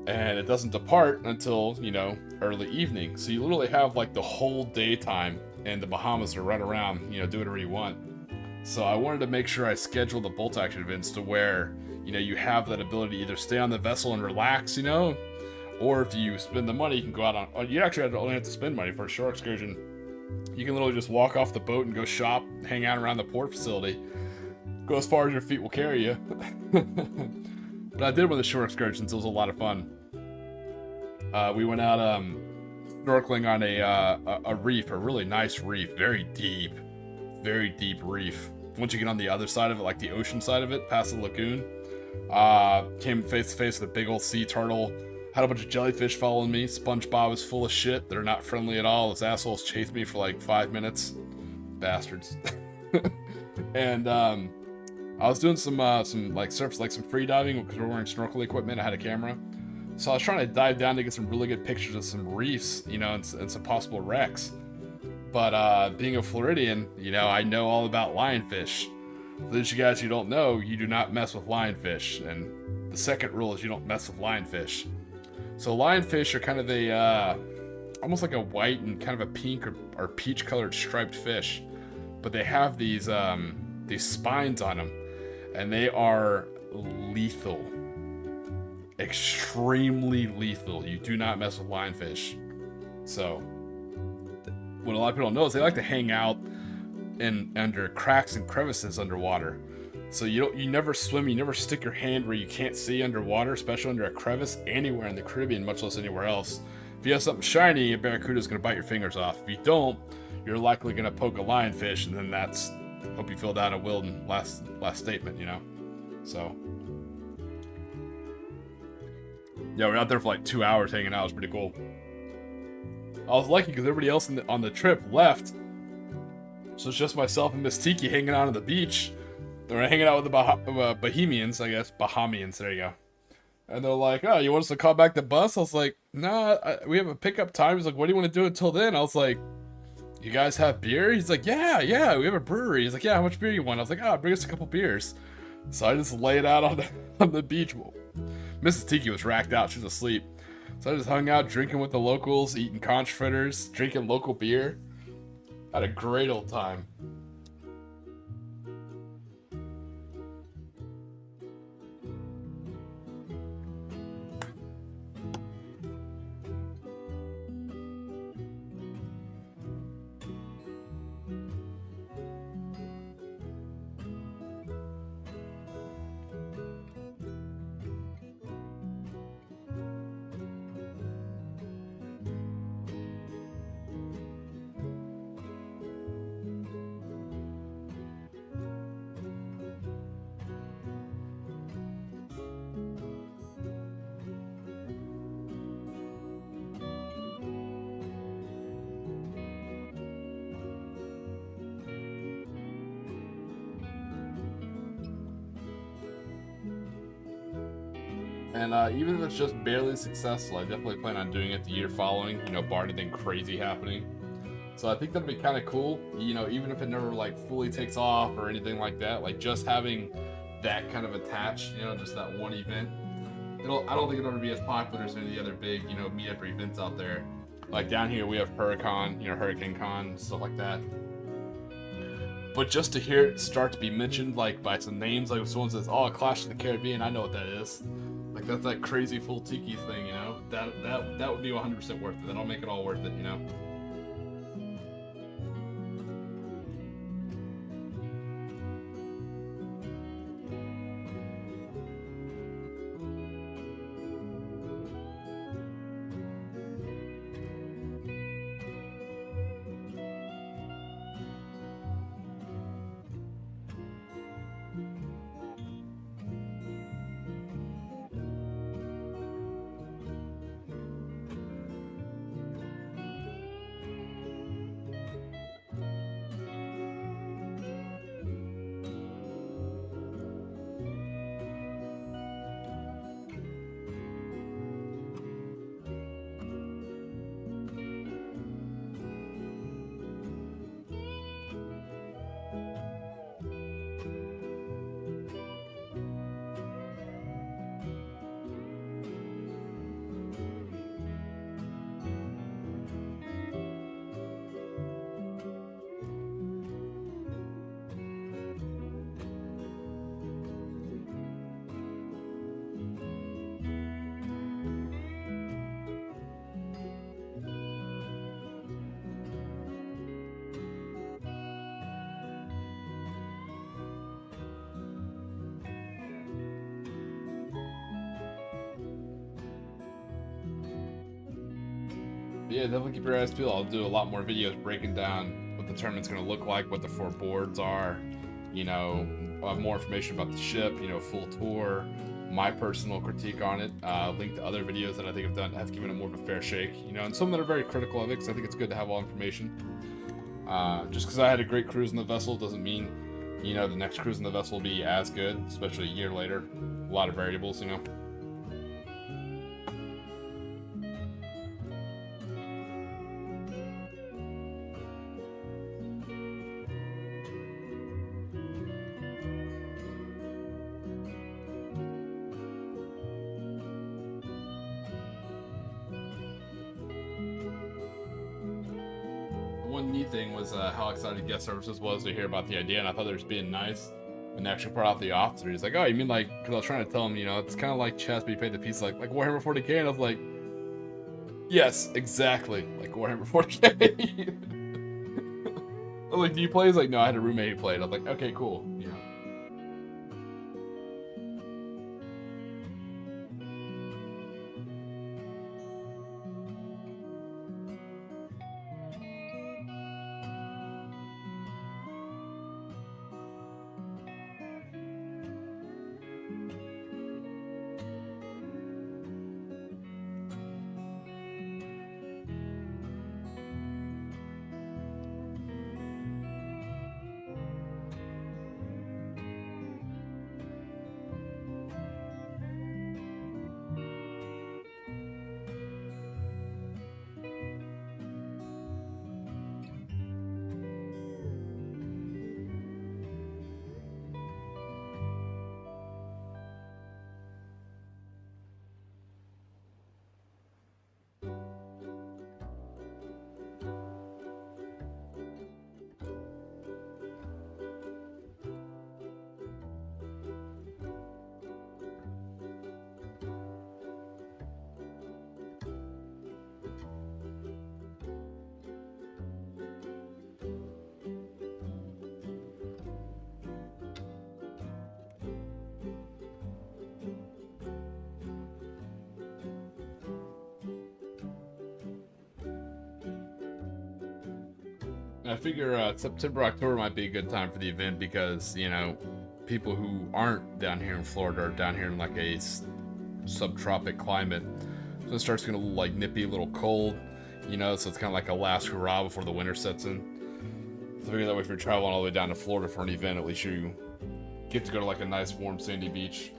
and it doesn't depart until early evening. So you literally have like the whole daytime in the Bahamas to run around, do whatever you want. So I wanted to make sure I scheduled the bolt action events to where you have that ability to either stay on the vessel and relax, or if you spend the money, you can go out on. You actually only have to spend money for a shore excursion. You can literally just walk off the boat and go shop, hang out around the port facility. Go as far as your feet will carry you. But I did one of the shore excursions. It was a lot of fun. We went out snorkeling on a reef, a really nice reef, very deep reef. Once you get on the other side of it, like the ocean side of it, past the lagoon, came face to face with a big old sea turtle. Had a bunch of jellyfish following me. SpongeBob was full of shit. They're not friendly at all. Those assholes chased me for like 5 minutes. Bastards. And I was doing some like surf, like some free diving because we're wearing snorkel equipment. I had a camera, so I was trying to dive down to get some really good pictures of some reefs, and some possible wrecks. But being a Floridian, I know all about lionfish. For those of you guys who don't know, you do not mess with lionfish, and the second rule is you don't mess with lionfish. So lionfish are kind of a almost like a white and kind of a pink or peach colored striped fish, but they have these spines on them. And they are lethal. Extremely lethal. You do not mess with lionfish. So, what a lot of people don't know is they like to hang out under cracks and crevices underwater. So you never swim, you never stick your hand where you can't see underwater, especially under a crevice, anywhere in the Caribbean, much less anywhere else. If you have something shiny, a barracuda is going to bite your fingers off. If you don't, you're likely going to poke a lionfish, and then that's... Hope you filled out a Wilden last statement, So, yeah, we're out there for like 2 hours hanging out. It was pretty cool. I was lucky because everybody else on the trip left, so it's just myself and Miss Tiki hanging out on the beach. They're hanging out with the Bahamians, I guess. Bahamians, there you go. And they're like, "Oh, you want us to call back the bus?" I was like, "Nah, we have a pickup time." He's like, "What do you want to do until then?" I was like, "You guys have beer?" He's like, yeah, we have a brewery. He's like, "Yeah, how much beer you want?" I was like, bring us a couple beers. So I just laid out on the beach. Mrs. Tiki was racked out. She was asleep. So I just hung out, drinking with the locals, eating conch fritters, drinking local beer. Had a great old time. And even if it's just barely successful, I definitely plan on doing it the year following, bar anything crazy happening. So I think that'll be kind of cool, even if it never like fully takes off or anything like that, like just having that kind of attached, just that one event. I don't think it'll ever be as popular as any of the other big, meetup or events out there. Like down here we have Hurricane Con, stuff like that. But just to hear it start to be mentioned like by some names, like if someone says, "Oh, Clash of the Caribbean," I know what that is. Like that's that crazy full tiki thing, That would be 100% worth it. That'll make it all worth it, yeah, definitely keep your eyes peeled. I'll do a lot more videos breaking down what the tournament's going to look like, what the 4 boards are. You know, I'll have more information about the ship. You know, full tour, my personal critique on it. Link to other videos that I think have given it more of a fair shake. You know, and some that are very critical of it, because I think it's good to have all information. Just because I had a great cruise in the vessel doesn't mean, you know, the next cruise in the vessel will be as good, especially a year later. A lot of variables, you know. One neat thing was how excited guest services was to hear about the idea, and I thought they were just being nice. And actually brought out the officer. He's like, "Oh, you mean like?" Because I was trying to tell him, you know, it's kind of like chess, but you paid the piece like Warhammer 40K. And I was like, "Yes, exactly, like Warhammer 40K." I was like, "Do you play?" He's like, "No, I had a roommate who played." I was like, "Okay, cool." You know. I figure September, October might be a good time for the event because, you know, people who aren't down here in Florida are down here in like a subtropic climate. So it starts getting like nippy, a little cold, you know, so it's kind of like a last hurrah before the winter sets in. So I figure that way if you're traveling all the way down to Florida for an event, at least you get to go to like a nice, warm, sandy beach.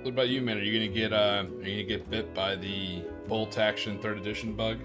What about you, man? Are you gonna get bit by the bolt action 3rd edition bug?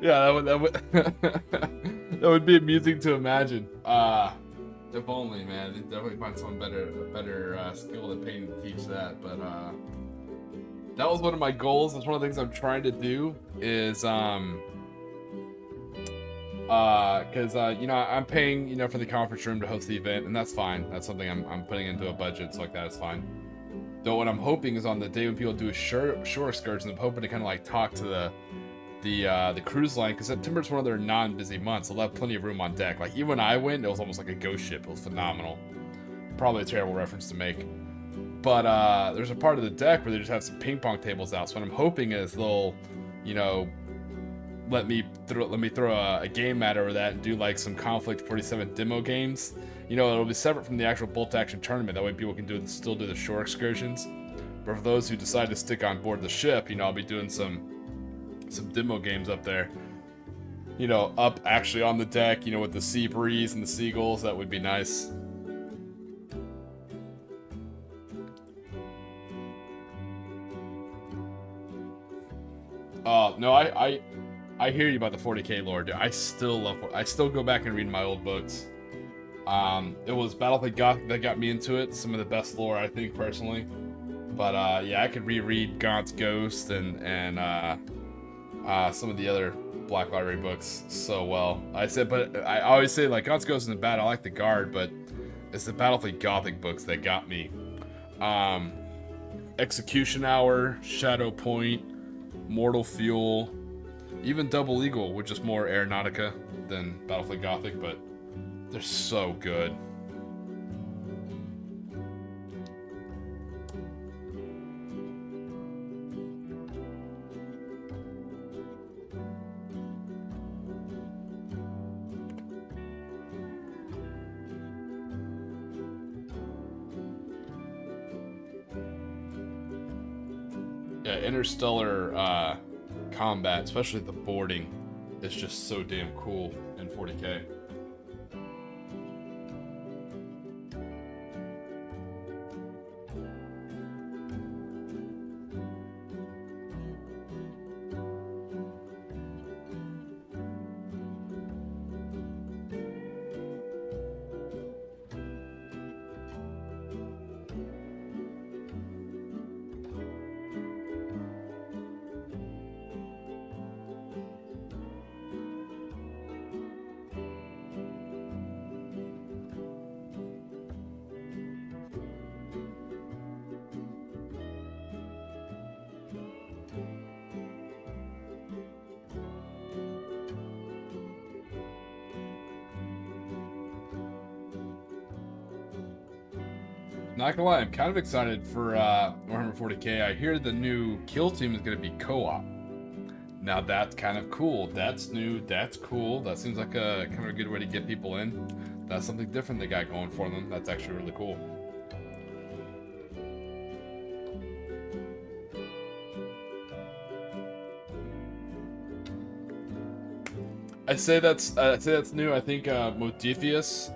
Yeah, that would that would be amusing to imagine. If only, man. They'd definitely find someone better skill to paint and teach that. But that was one of my goals. That's one of the things I'm trying to do. Is because you know, I'm paying, you know, for the conference room to host the event, and that's fine. That's something I'm putting into a budget, so like that is fine. Though what I'm hoping is on the day when people do a shore excursion, I'm hoping to kind of like talk to the cruise line, because September's one of their non-busy months. They'll have plenty of room on deck. Like even when I went, it was almost like a ghost ship. It was phenomenal. Probably a terrible reference to make, but there's a part of the deck where they just have some ping pong tables out. So what I'm hoping is they'll, you know, let me throw a game mat over that and do like some Conflict 47 demo games. You know, it'll be separate from the actual bolt action tournament. That way people can still do the shore excursions. But for those who decide to stick on board the ship, you know, I'll be doing some demo games up there. You know, up actually on the deck, you know, with the sea breeze and the seagulls. That would be nice. No, I hear you about the 40k lore, dude. I still go back and read my old books. It was Battlefield Gothic that got me into it. Some of the best lore, I think, personally. But yeah, I could reread Gaunt's Ghost and some of the other Black Library books so well. But I always say, like, Gaunt's Ghost isn't bad. I like the Guard, but it's the Battlefield Gothic books that got me. Execution Hour, Shadow Point, Mortal Fuel, even Double Eagle, which is more Aeronautica than Battlefield Gothic, but they're so good. Yeah, interstellar combat, especially the boarding, is just so damn cool in 40k. Not gonna lie, I'm kind of excited for Warhammer 40k. I hear the new kill team is gonna be co-op. Now that's kind of cool. That's new. That's cool. That seems like a kind of a good way to get people in. That's something different they got going for them. That's actually really cool. I say that's new. I think Modifius.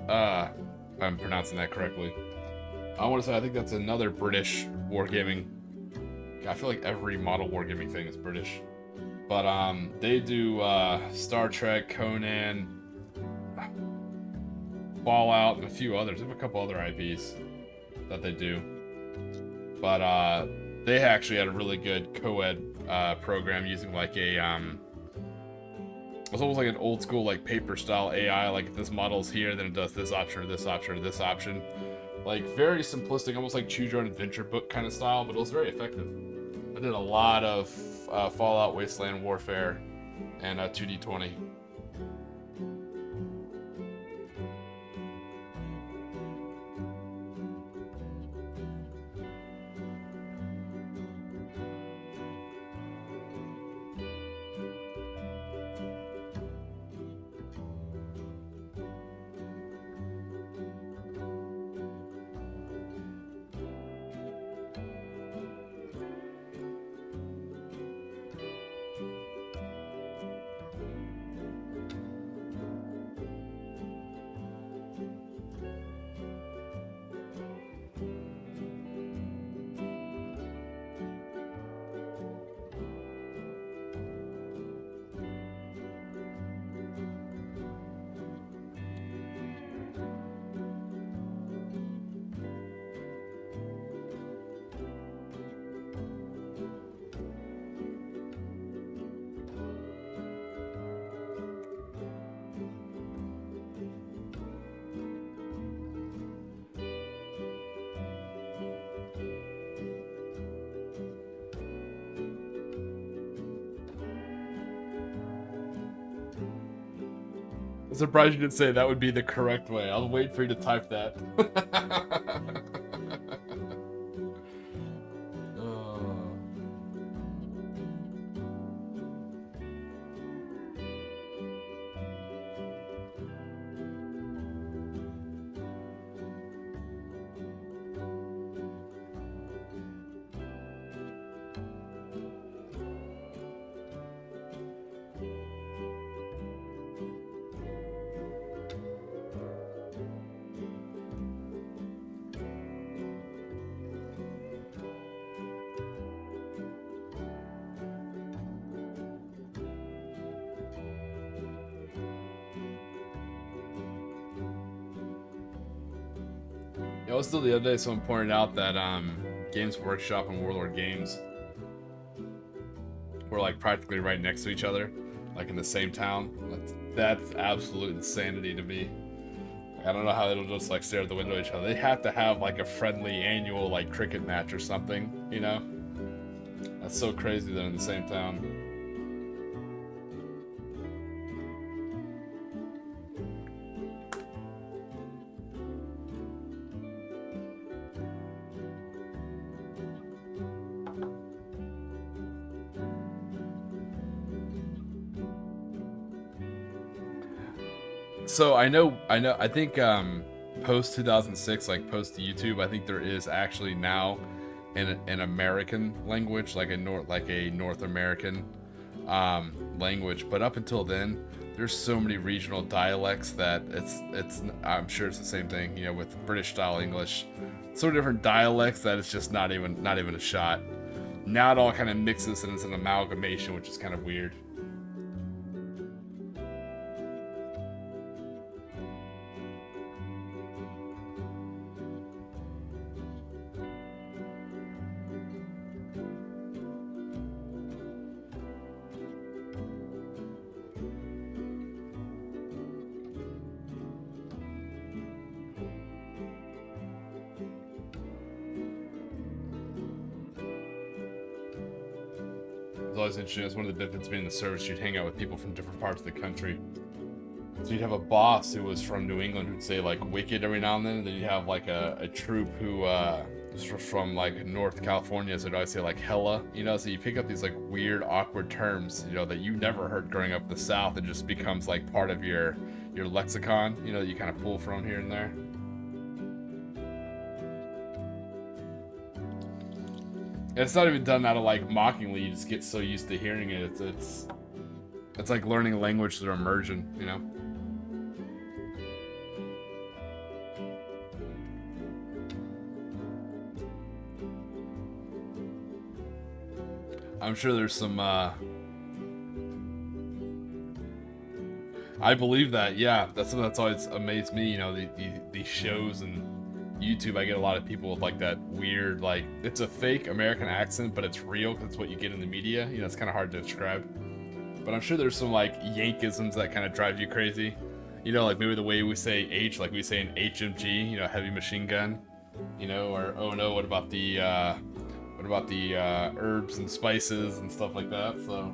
I'm pronouncing that correctly. I want to say I think that's another British wargaming. I feel like every model wargaming thing is British, but they do Star Trek, Conan, Fallout, and a few others. They have a couple other IPs that they do, but they actually had a really good co-ed program using like a it's almost like an old school like paper style AI. Like if this model's here, then it does this option or this option or this option. Like very simplistic, almost like choose your own adventure book kind of style, but it was very effective. I did a lot of Fallout, Wasteland Warfare, and 2D20. surprised you didn't say that would be the correct way. I'll wait for you to type that. Yeah, it was still the other day someone pointed out that Games Workshop and Warlord Games were like practically right next to each other, like in the same town. That's absolute insanity to me. I don't know how it'll just like stare at the window at each other. They have to have like a friendly annual like cricket match or something, you know? That's so crazy they're in the same town. So I think post 2006, like post YouTube, I think there is actually now an American language, like a North American language. But up until then, there's so many regional dialects that it's I'm sure it's the same thing, you know, with British style English. So different dialects that it's just not even a shot. Now it all kind of mixes and it's an amalgamation, which is kind of weird. It's always interesting. That's one of the benefits of being in the service. You'd hang out with people from different parts of the country. So you'd have a boss who was from New England who'd say like "wicked" every now and then. And then you'd have like a troop who was from like North California, so they'd always say like "hella," you know. So you pick up these like weird, awkward terms, you know, that you never heard growing up in the South. It just becomes like part of your lexicon, you know, that you kind of pull from here and there. And it's not even done out of like mockingly. You just get so used to hearing it. It's like learning a language through immersion, you know. I'm sure there's some. I believe that. Yeah, that's something that's always amazed me. You know, these shows and YouTube, I get a lot of people with like that weird, like, it's a fake American accent, but it's real because it's what you get in the media. You know, it's kind of hard to describe. But I'm sure there's some like Yankisms that kind of drive you crazy. You know, like maybe the way we say H, like we say an HMG, you know, heavy machine gun. You know, or oh no, what about the herbs and spices and stuff like that? So.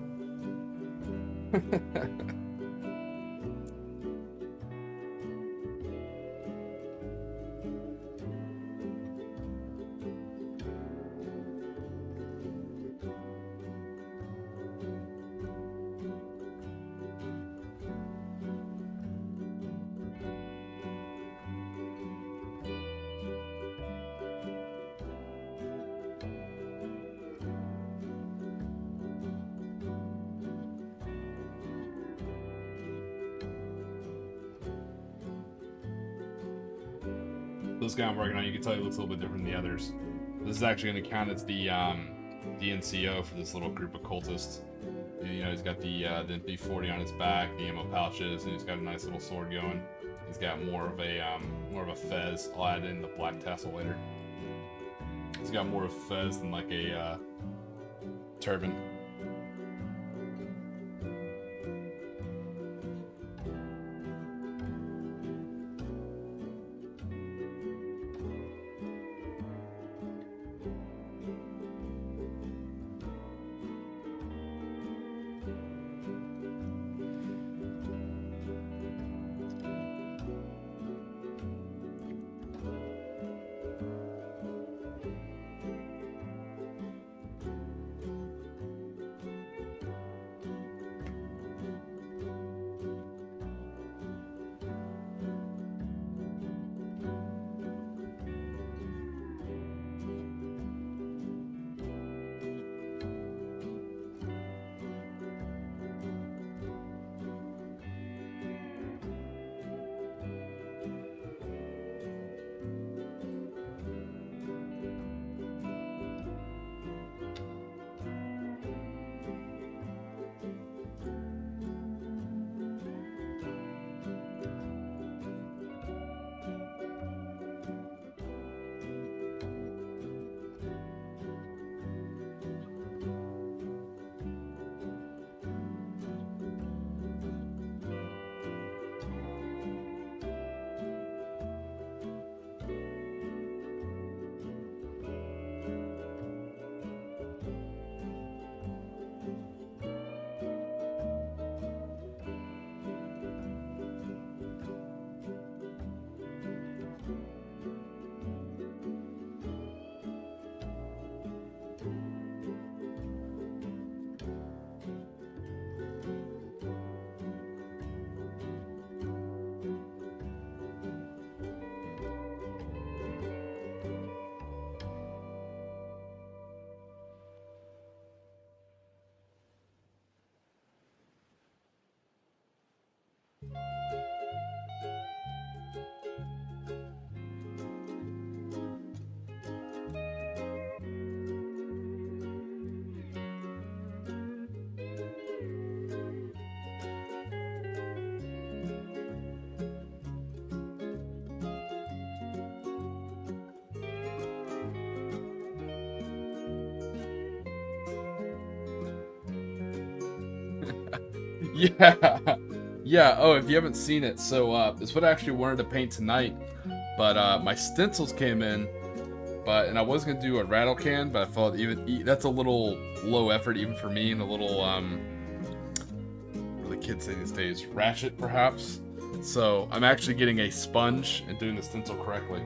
This guy I'm working on, you can tell he looks a little bit different than the others. This is actually going to count as the NCO for this little group of cultists. You know, he's got the MP40 on his back, the ammo pouches, and he's got a nice little sword going. He's got more of a fez. I'll add in the black tassel later. He's got more of a fez than like a turban. Yeah. Yeah, oh, if you haven't seen it, so it's what I actually wanted to paint tonight, but my stencils came in, and I was gonna do a rattle can, but I felt that's a little low effort even for me, and a little what do the kids say these days, ratchet perhaps. So I'm actually getting a sponge and doing the stencil correctly.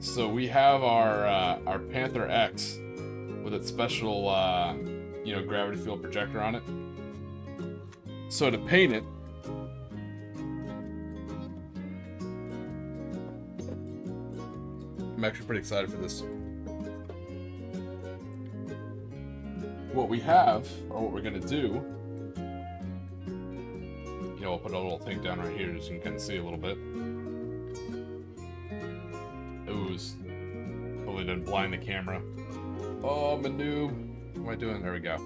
So we have our Panther X with its special, gravity field projector on it. So to paint it, I'm actually pretty excited for this. What we have, or what we're gonna do, I'll put a little thing down right here just so you can kind of see a little bit. Ooze. Hopefully didn't blind the camera. Oh, I'm a noob. What am I doing? There we go.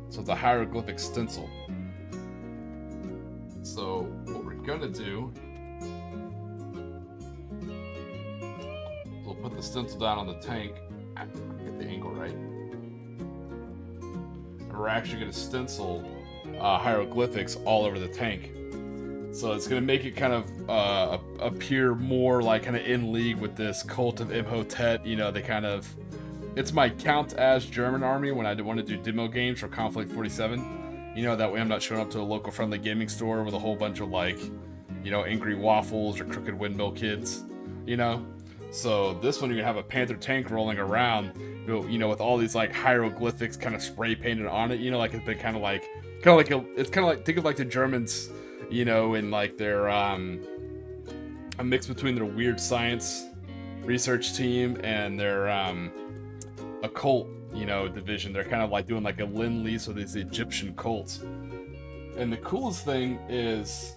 So it's a hieroglyphic stencil. So what we're gonna do, we'll put the stencil down on the tank. Get the angle right. And we're actually gonna stencil hieroglyphics all over the tank. So it's gonna make it kind of appear more like kind of in league with this cult of Imhotep. They kind of, it's my count as German army when I want to do demo games for Conflict 47. That way I'm not showing up to a local friendly gaming store with a whole bunch of angry waffles or crooked windmill kids. So this one you're gonna have a Panther tank rolling around, with all these hieroglyphics kind of spray painted on it. It's been think of the Germans, in their a mix between their weird science research team and their occult, division. They're kind of doing a Lend-Lease with these Egyptian cults. And the coolest thing is,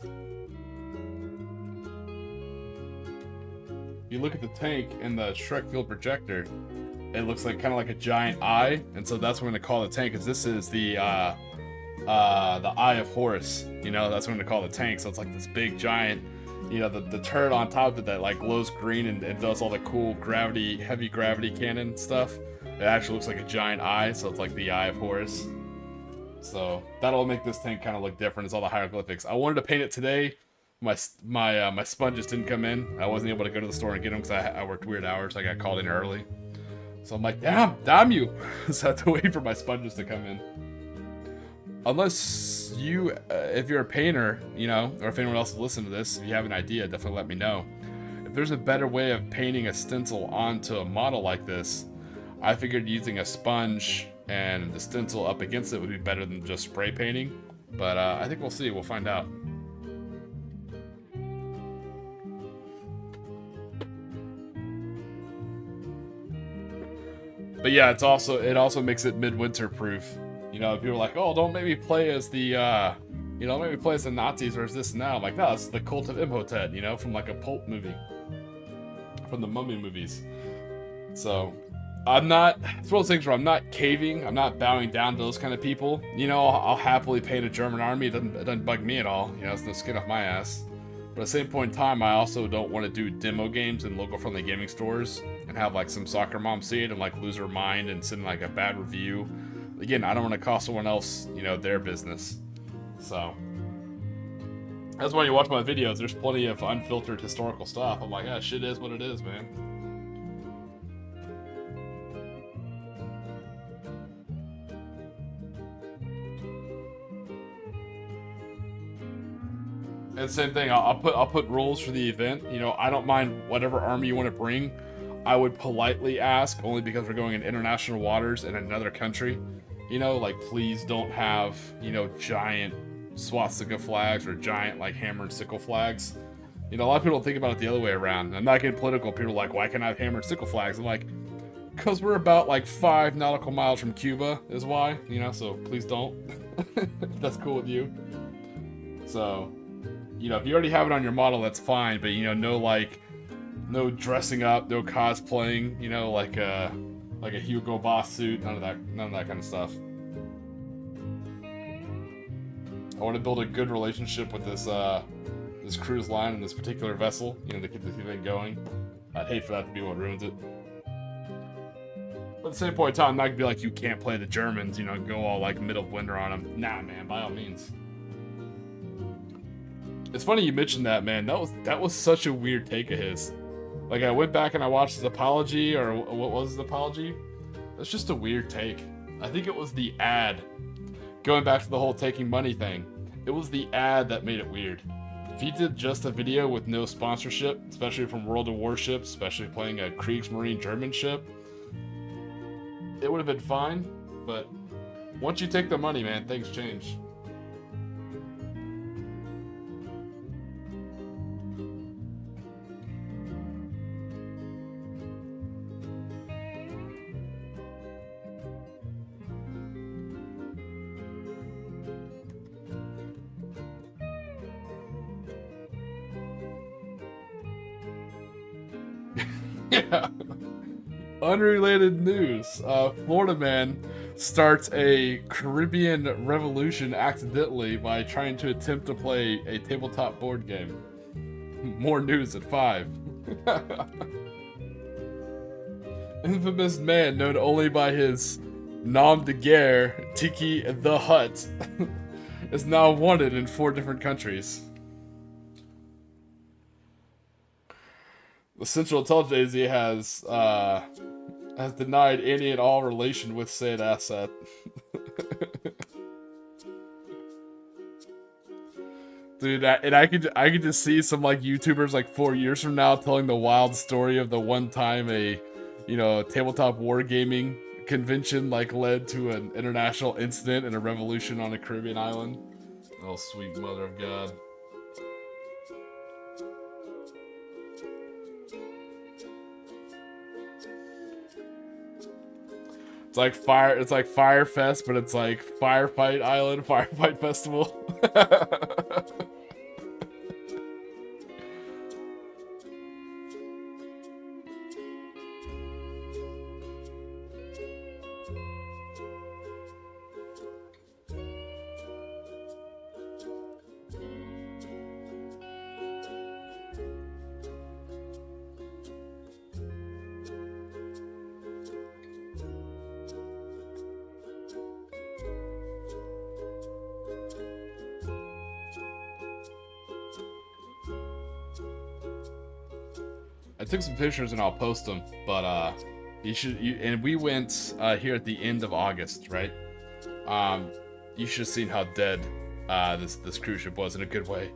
you look at the tank and the Shrek field projector, it looks kind of like a giant eye, and so that's what we're gonna call the tank, because this is the Eye of Horus. That's what I'm gonna call the tank. So it's this big giant, the turret on top of it that glows green and does all the cool heavy gravity cannon stuff. It actually looks like a giant eye, so it's the Eye of Horus. So that'll make this tank kind of look different. It's all the hieroglyphics. I wanted to paint it today. My sponges didn't come in. I wasn't able to go to the store and get them because I worked weird hours. I got called in early. So I'm like, damn you. So I have to wait for my sponges to come in. Unless you, if you're a painter, or if anyone else is listening to this, if you have an idea, definitely let me know. If there's a better way of painting a stencil onto a model like this, I figured using a sponge and the stencil up against it would be better than just spray painting. But I think we'll see. We'll find out. But yeah, it also makes it midwinter proof. People are like, oh, don't make me play as the don't make me play as the Nazis or as this and that. I'm like, no, it's the cult of Imhotep, from a pulp movie, from the Mummy movies. So it's one of those things where I'm not caving, I'm not bowing down to those kind of people. I'll happily paint a German army. It doesn't bug me at all. It's no skin off my ass. But at the same point in time, I also don't want to do demo games in local friendly gaming stores and have some soccer mom see it and lose her mind and send a bad review. Again, I don't want to cost someone else, their business. So that's why you watch my videos. There's plenty of unfiltered historical stuff. I'm like, shit is what it is, man. And same thing, I'll put rules for the event. I don't mind whatever army you want to bring. I would politely ask, only because we're going in international waters in another country. Please don't have, giant swastika flags or giant, hammer and sickle flags. A lot of people don't think about it the other way around. I'm not getting political. People are like, why can't I have hammer and sickle flags? I'm like, because we're about, 5 nautical miles from Cuba is why, so please don't. If that's cool with you. So, if you already have it on your model, that's fine. But, no dressing up, no cosplaying, like a Hugo Boss suit, none of that kind of stuff. I want to build a good relationship with this cruise line and this particular vessel, to keep the thing going. I'd hate for that to be what ruins it. But at the same point in time, I'm not gonna be like, you can't play the Germans, you know, go all like middle of winter on them. Nah, man, by all means. It's funny you mentioned that, man. That was such a weird take of his. Like, I went back and I watched his apology, or what was his apology? That's just a weird take. I think it was the ad. Going back to the whole taking money thing. It was the ad that made it weird. If he did just a video with no sponsorship, especially from World of Warships, especially playing a Kriegsmarine German ship, it would have been fine, but once you take the money, man, things change. Yeah. Unrelated news. Florida man starts a Caribbean revolution accidentally by trying to attempt to play a tabletop board game. More news at 5. Infamous man known only by his nom de guerre, Tiki the Hut, is now wanted in 4 different countries. The Central Intelligence Agency has denied any and all relation with said asset. Dude, I could just see some like YouTubers like 4 years from now telling the wild story of the one time a, you know, tabletop wargaming convention like led to an international incident and a revolution on a Caribbean island. Oh, sweet mother of God. It's like Fire Fest, but it's like Firefight Island, Firefight Festival. I took some pictures and I'll post them, but and we went here at the end of August, right? You should have seen how dead this cruise ship was in a good way.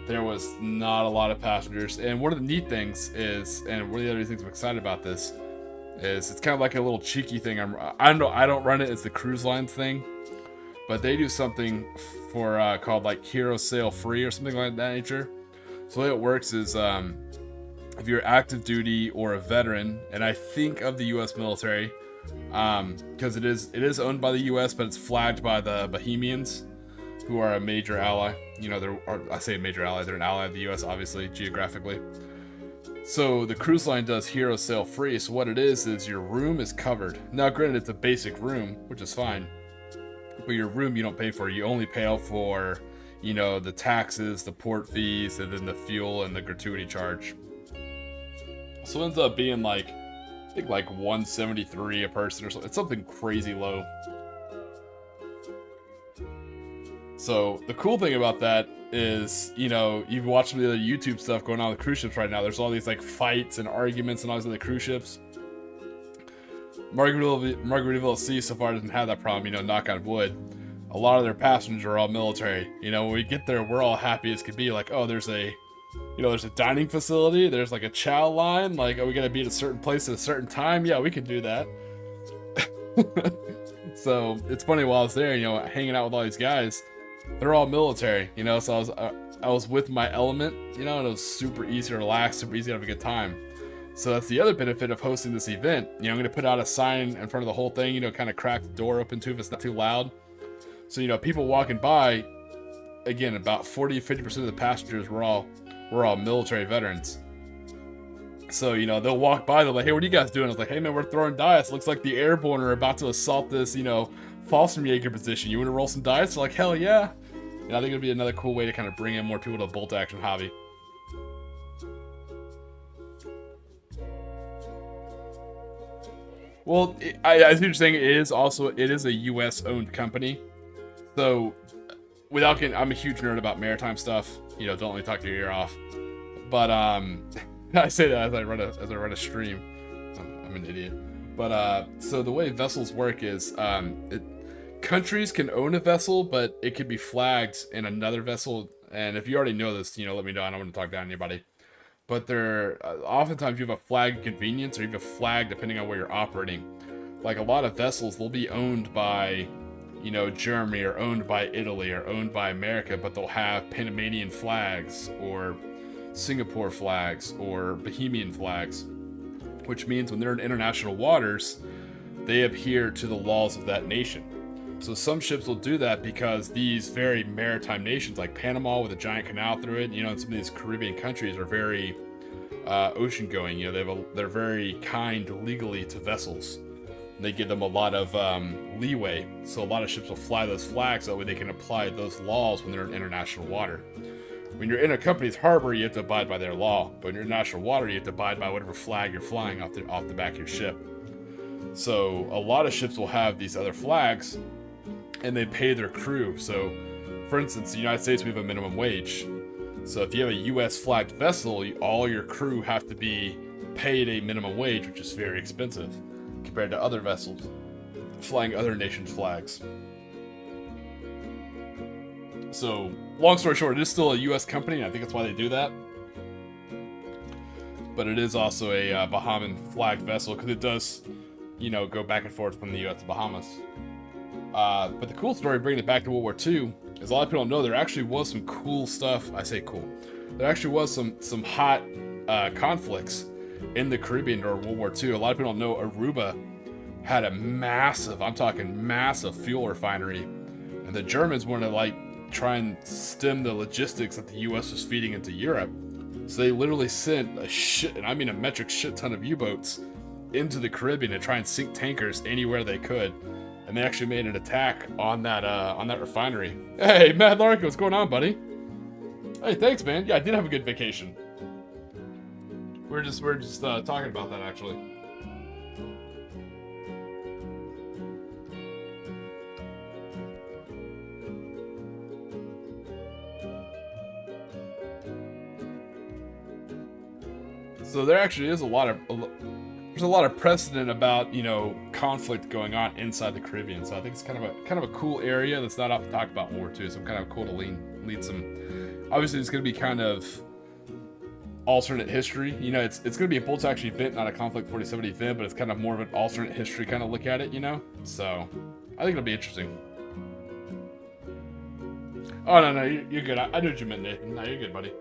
There was not a lot of passengers, and one of the neat things is, and one of the other things I'm excited about this is, it's kind of like a little cheeky thing. I don't run it as the cruise lines thing, but they do something for called like Hero Sail Free or something like that nature. So the way it works is, if you're active duty or a veteran, and I think of the U.S. military, because it is owned by the U.S., but it's flagged by the Bohemians, who are a major ally. You know, I say a major ally, they're an ally of the U.S., obviously, geographically. So the cruise line does Hero Sail Free, so what it is your room is covered. Now, granted, it's a basic room, which is fine, but your room you don't pay for. You only pay out for, you know, the taxes, the port fees, and then the fuel and the gratuity charge. So it ends up being like, I think like $173 a person or something. It's something crazy low. So the cool thing about that is, you know, you've watched some of the other YouTube stuff going on with cruise ships right now. There's all these like fights and arguments and all these other cruise ships. Margaritaville Sea so far doesn't have that problem, you know, knock on wood. A lot of their passengers are all military. You know, when we get there, we're all happy as could be. Like, oh, there's a dining facility, there's like a chow line, like, are we gonna be at a certain place at a certain time? Yeah, we can do that. So it's funny, while I was there, you know, hanging out with all these guys, they're all military, you know, so I was with my element, you know, and it was super easy to relax, super easy to have a good time. So that's the other benefit of hosting this event. You know, I'm gonna put out a sign in front of the whole thing, you know, kind of crack the door open too if it's not too loud. So, you know, people walking by, again, about 40-50% of the passengers were all military veterans. So, you know, they'll walk by, they're like, hey, what are you guys doing? I was like, hey man, we're throwing dice. Looks like the airborne are about to assault this, you know, Fallschirmjäger position. You want to roll some dice? They're like, hell yeah. And I think it'd be another cool way to kind of bring in more people to the bolt action hobby. Well, I see what you're saying. It is a U.S. owned company. So, without getting, I'm a huge nerd about maritime stuff. You know, don't let me talk your ear off. But I say that as I run a stream. I'm an idiot. But so the way vessels work is countries can own a vessel, but it could be flagged in another vessel. And if you already know this, you know, let me know. I don't want to talk down to anybody. But there, oftentimes you have a flag of convenience, or you have a flag depending on where you're operating. Like a lot of vessels, they'll be owned by, you know, Germany, or owned by Italy, or owned by America, but they'll have Panamanian flags, or Singapore flags, or Bahamian flags, which means when they're in international waters, they adhere to the laws of that nation. So some ships will do that because these very maritime nations, like Panama with a giant canal through it, you know, and some of these Caribbean countries are very ocean going. You know, they're very kind legally to vessels. They give them a lot of leeway. So a lot of ships will fly those flags that way they can apply those laws when they're in international water. When you're in a company's harbor, you have to abide by their law. But in international water, you have to abide by whatever flag you're flying off the back of your ship. So a lot of ships will have these other flags, and they pay their crew. So, for instance, the United States, we have a minimum wage. So if you have a U.S. flagged vessel, all your crew have to be paid a minimum wage, which is very expensive compared to other vessels flying other nations' flags. So, long story short, it is still a U.S. company, and I think that's why they do that. But it is also a Bahamian flagged vessel, because it does, you know, go back and forth from the U.S. to Bahamas. But the cool story, bringing it back to World War II, is a lot of people don't know there actually was some cool stuff. I say cool. There actually was some hot conflicts in the Caribbean during World War II. A lot of people don't know Aruba had a massive, I'm talking massive fuel refinery. And the Germans wanted to like try and stem the logistics that the US was feeding into Europe. So they literally sent a metric shit ton of U-boats into the Caribbean to try and sink tankers anywhere they could. And they actually made an attack on that refinery. Hey, Matt Larkin, what's going on, buddy? Hey, thanks, man. Yeah, I did have a good vacation. We're just talking about that, actually. So there actually is a lot of precedent about, you know, conflict going on inside the Caribbean. So I think it's kind of a cool area that's not often talked about in War II. So I'm kind of cool to lead some. Obviously, it's going to be kind of alternate history. You know, it's going to be a bolt action event, not a Conflict 47 event, but it's kind of more of an alternate history kind of look at it. You know, so I think it'll be interesting. Oh no, you're good. I knew what you meant, Nathan. No, you're good, buddy.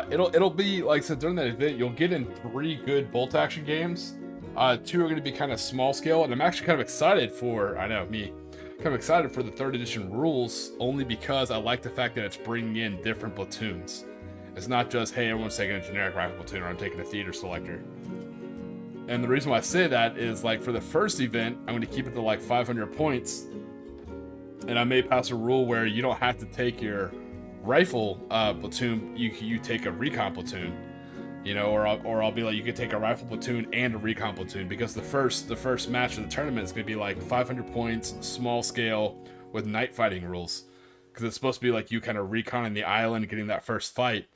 It'll be, like I said, during that event, you'll get in 3 good bolt action games. 2 are going to be kind of small scale, and I'm actually kind of excited for, I know, me, kind of excited for the 3rd edition rules, only because I like the fact that it's bringing in different platoons. It's not just, hey, everyone's taking a generic rifle platoon, or I'm taking a theater selector. And the reason why I say that is, like, for the first event, I'm going to keep it to, like, 500 points, and I may pass a rule where you don't have to take your rifle platoon, you take a recon platoon, you know, or I'll be like, you could take a rifle platoon and a recon platoon, because the first match of the tournament is going to be like 500 points, small scale, with night fighting rules, because it's supposed to be like you kind of reconning the island, getting that first fight.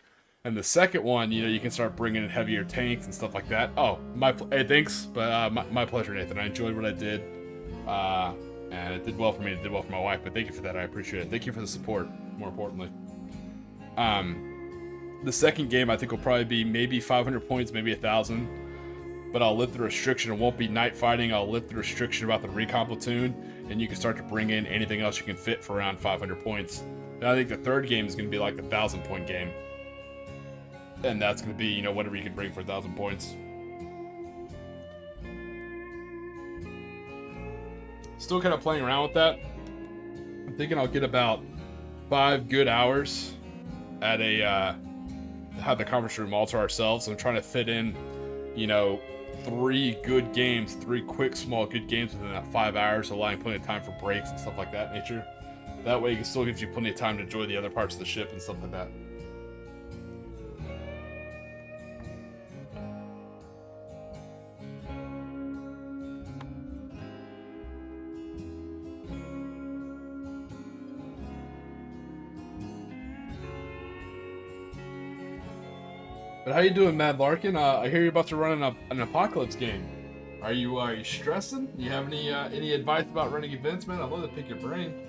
And the second one, you know, you can start bringing in heavier tanks and stuff like that. Oh, hey, thanks, but my pleasure, Nathan. I enjoyed what I did, and it did well for me. It did well for my wife, but thank you for that. I appreciate it. Thank you for the support, more importantly. The second game I think will probably be maybe 500 points, maybe 1,000, but I'll lift the restriction. It won't be night fighting. I'll lift the restriction about the recon platoon, and you can start to bring in anything else you can fit for around 500 points. And I think the third game is going to be like the 1,000-point game, and that's going to be, you know, whatever you can bring for 1,000 points. Still kind of playing around with that. I'm thinking I'll get about 5 good hours at have the conference room all to ourselves. I'm trying to fit in, you know, 3 good games, 3 quick, small, good games within that 5 hours, allowing plenty of time for breaks and stuff like that nature. That way, it still gives you plenty of time to enjoy the other parts of the ship and stuff like that. But how you doing, Mad Larkin? I hear you're about to run an apocalypse game. Are you stressing? You have any advice about running events, man? I'd love to pick your brain.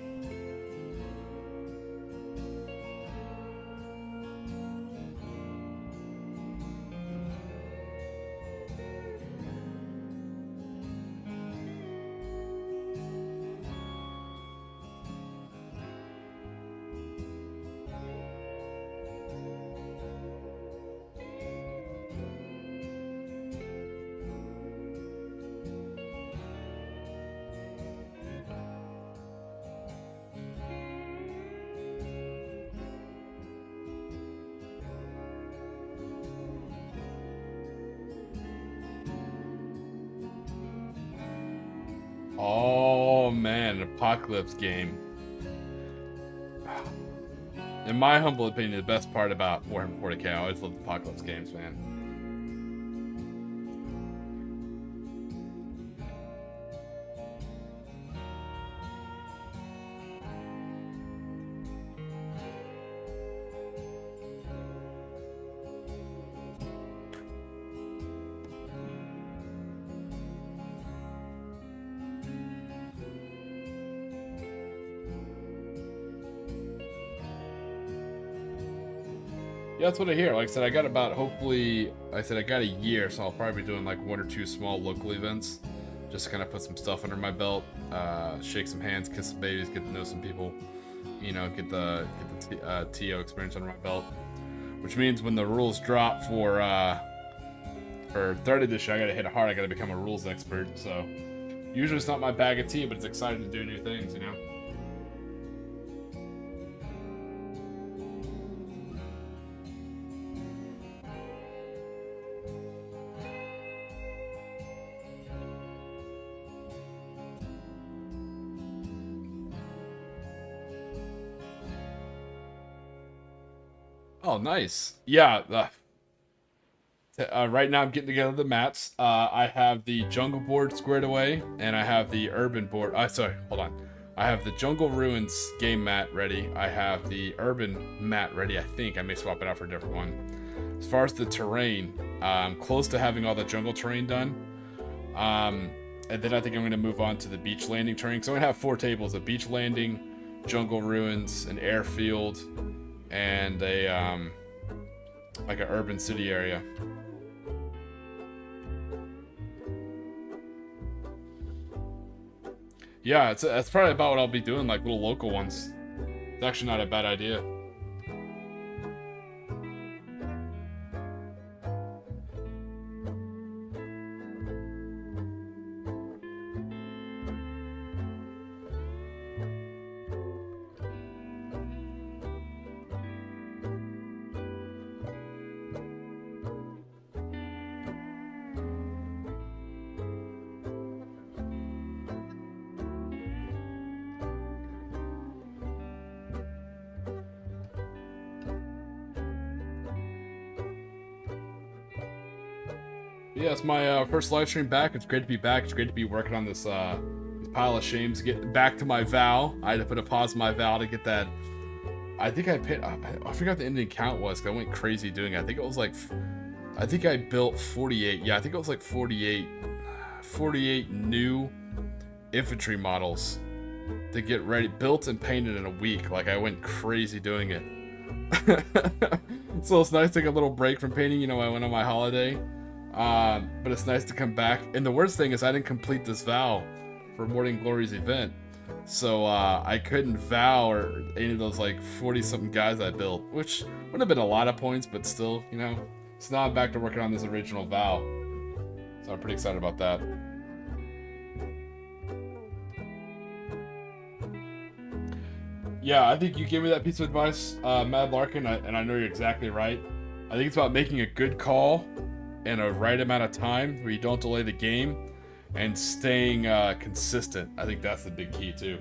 Oh man, an apocalypse game. In my humble opinion, the best part about Warhammer 40k, I always loved apocalypse games, man. Yeah, that's what I hear. Like I said, I got about, I got a year, so I'll probably be doing like 1 or 2 small local events. Just to kind of put some stuff under my belt, shake some hands, kiss some babies, get to know some people, you know, get the TO experience under my belt. Which means when the rules drop for 3rd edition, I gotta hit it hard, I gotta become a rules expert, so usually it's not my bag of tea, but it's exciting to do new things, you know? Oh, nice. Yeah. Right now I'm getting together the maps. I have the jungle board squared away, and I have the urban board. Sorry, hold on. I have the jungle ruins game mat ready. I have the urban mat ready. I think I may swap it out for a different one. As far as the terrain, I'm close to having all the jungle terrain done. And then I think I'm going to move on to the beach landing terrain. So I'm going to have 4 tables: a beach landing, jungle ruins, an airfield, and a like an urban city area. Yeah, that's probably about what I'll be doing, like little local ones. It's actually not a bad idea. Yeah, it's my first live stream back. It's great to be back. It's great to be working on this pile of shames. Get back to my vow. I had to put a pause on my vow to get that. I think I forgot what the ending count was, because I went crazy doing it. I think it was like, I think I built 48. Yeah, I think it was like 48 new infantry models to get ready, built and painted in a week. Like, I went crazy doing it. So it's nice to take a little break from painting. You know, I went on my holiday. But it's nice to come back. And the worst thing is I didn't complete this vow for Morning Glory's event. So I couldn't vow or any of those like 40-something guys I built, which would have been a lot of points, but still, you know. So now I'm back to working on this original vow. So I'm pretty excited about that. Yeah, I think you gave me that piece of advice, Mad Larkin, and I know you're exactly right. I think it's about making a good call in a right amount of time where you don't delay the game, and staying consistent. I think that's the big key too.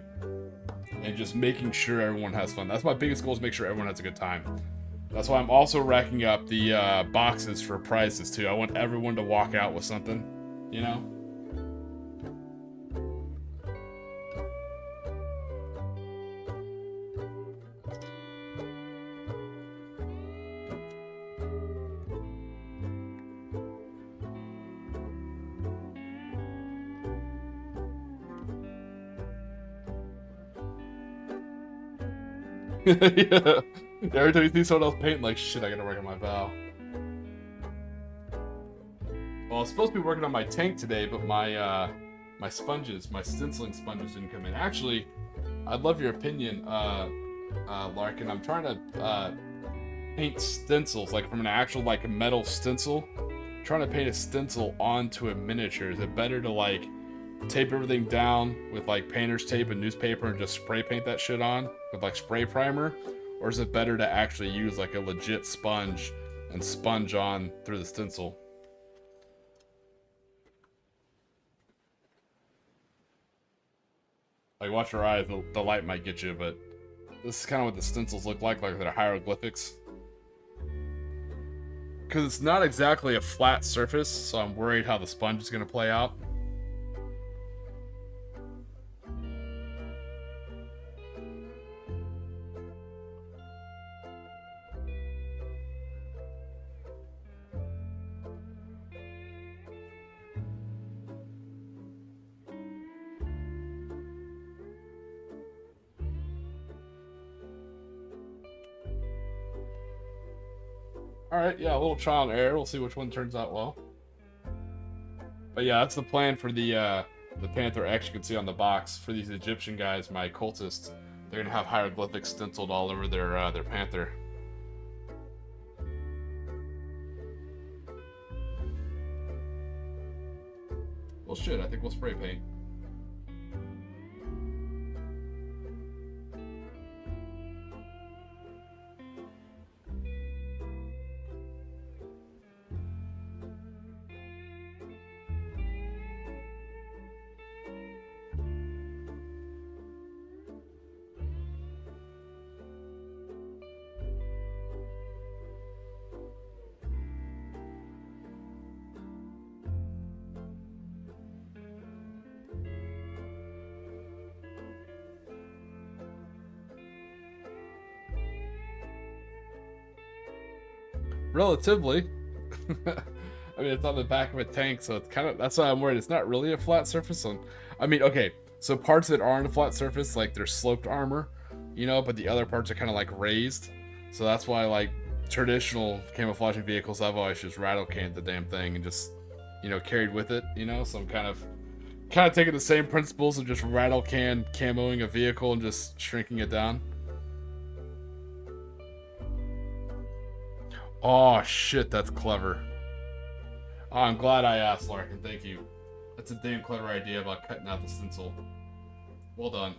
And just making sure everyone has fun. That's my biggest goal, is make sure everyone has a good time. That's why I'm also racking up the boxes for prizes too. I want everyone to walk out with something, you know? Yeah. Every time you see someone else painting, like, shit, I gotta work on my vow. Well, I was supposed to be working on my tank today, but my my sponges, my stenciling sponges didn't come in. Actually, I'd love your opinion, Larkin. I'm trying to paint stencils, like from an actual like metal stencil. I'm trying to paint a stencil onto a miniature. Is it better to like tape everything down with like painter's tape and newspaper and just spray paint that shit on with like spray primer? Or is it better to actually use like a legit sponge and sponge on through the stencil? Like, watch your eyes, the light might get you, but this is kind of what the stencils look like they're hieroglyphics. Because it's not exactly a flat surface, so I'm worried how the sponge is going to play out. Alright, yeah, a little trial and error. We'll see which one turns out well. But yeah, that's the plan for the Panther X you can see on the box. For these Egyptian guys, my cultists, they're gonna have hieroglyphics stenciled all over their panther. Well shit, I think we'll spray paint. Relatively. I mean, it's on the back of a tank, so it's kind of, that's why I'm worried. It's not really a flat surface. I mean, okay, so parts that are on a flat surface, like they're sloped armor, you know, but the other parts are kind of like raised. So that's why, like, traditional camouflaging vehicles, I've always just rattle canned the damn thing and just, you know, carried with it, you know. So I'm kind of taking the same principles of just rattle can camoing a vehicle and just shrinking it down. Oh shit, that's clever. Oh, I'm glad I asked, Larkin. Thank you. That's a damn clever idea about cutting out the stencil. Well done.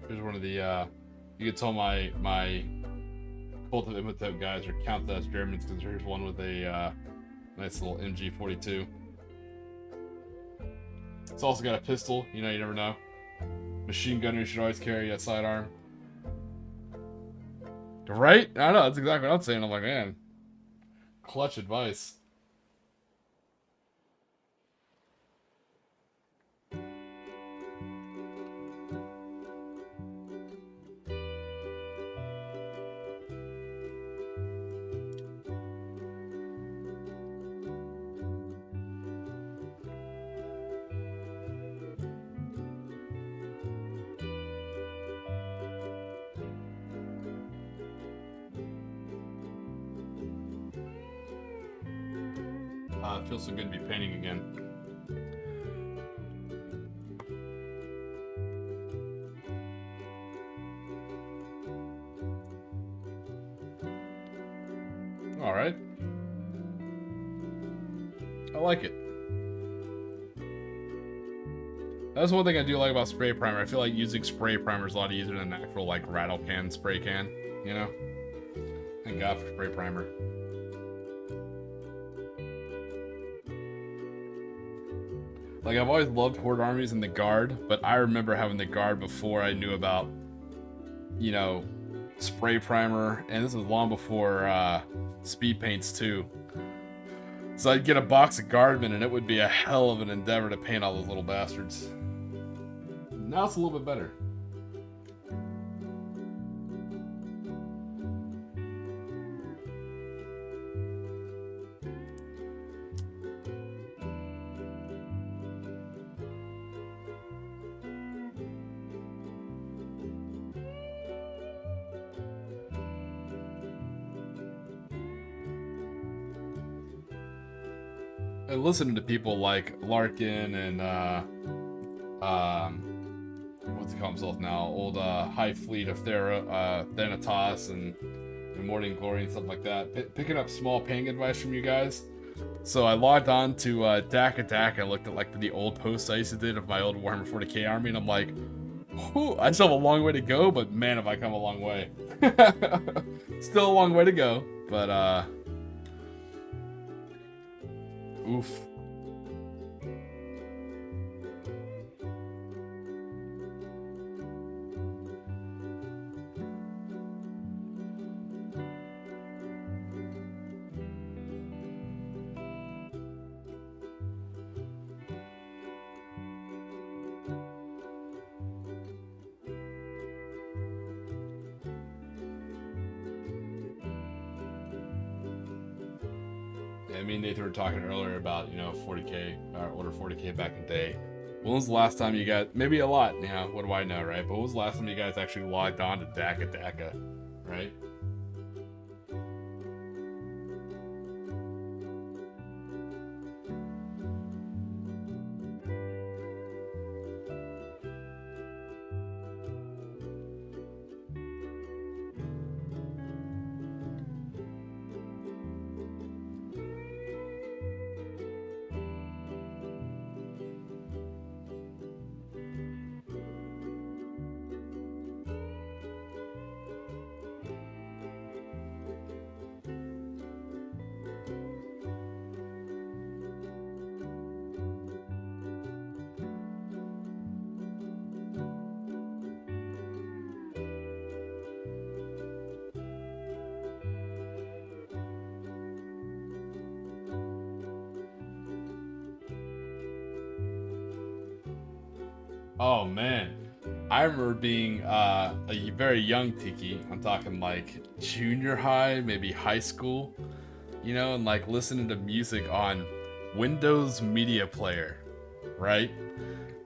Here's one of the, you can tell my cult of Imhotep guys are count as Germans, because here's one with a nice little MG42. It's also got a pistol, you know, you never know. Machine gunner should always carry a sidearm. Right? I know, that's exactly what I'm saying. I'm like, man, clutch advice. it feels so good to be painting again. All right. I like it. That's one thing I do like about spray primer. I feel like using spray primer is a lot easier than an actual like rattle can spray can, you know? Thank God for spray primer. Like, I've always loved Horde armies and the Guard, but I remember having the Guard before I knew about, you know, spray primer, and this was long before speed paints too. So I'd get a box of Guardmen, and it would be a hell of an endeavor to paint all those little bastards. Now it's a little bit better. And listening to people like Larkin and what's he call himself now? Old High Fleet of Thanatos and Morning Glory and stuff like that. Picking up small painting advice from you guys. So I logged on to Daka. I looked at like the old posts I used to do of my old Warhammer 40k army, and I'm like, whew, I still have a long way to go, but man, have I come a long way. Still a long way to go, but oof. I mean, Nathan, we were talking earlier about, you know, 40k, or older 40k back in the day. When was the last time you guys, maybe a lot, you know, what do I know, right? But when was the last time you guys actually logged on to Daka, right? Oh man, I remember being a very young Tiki. I'm talking like junior high, maybe high school, you know, and like listening to music on Windows Media Player, right?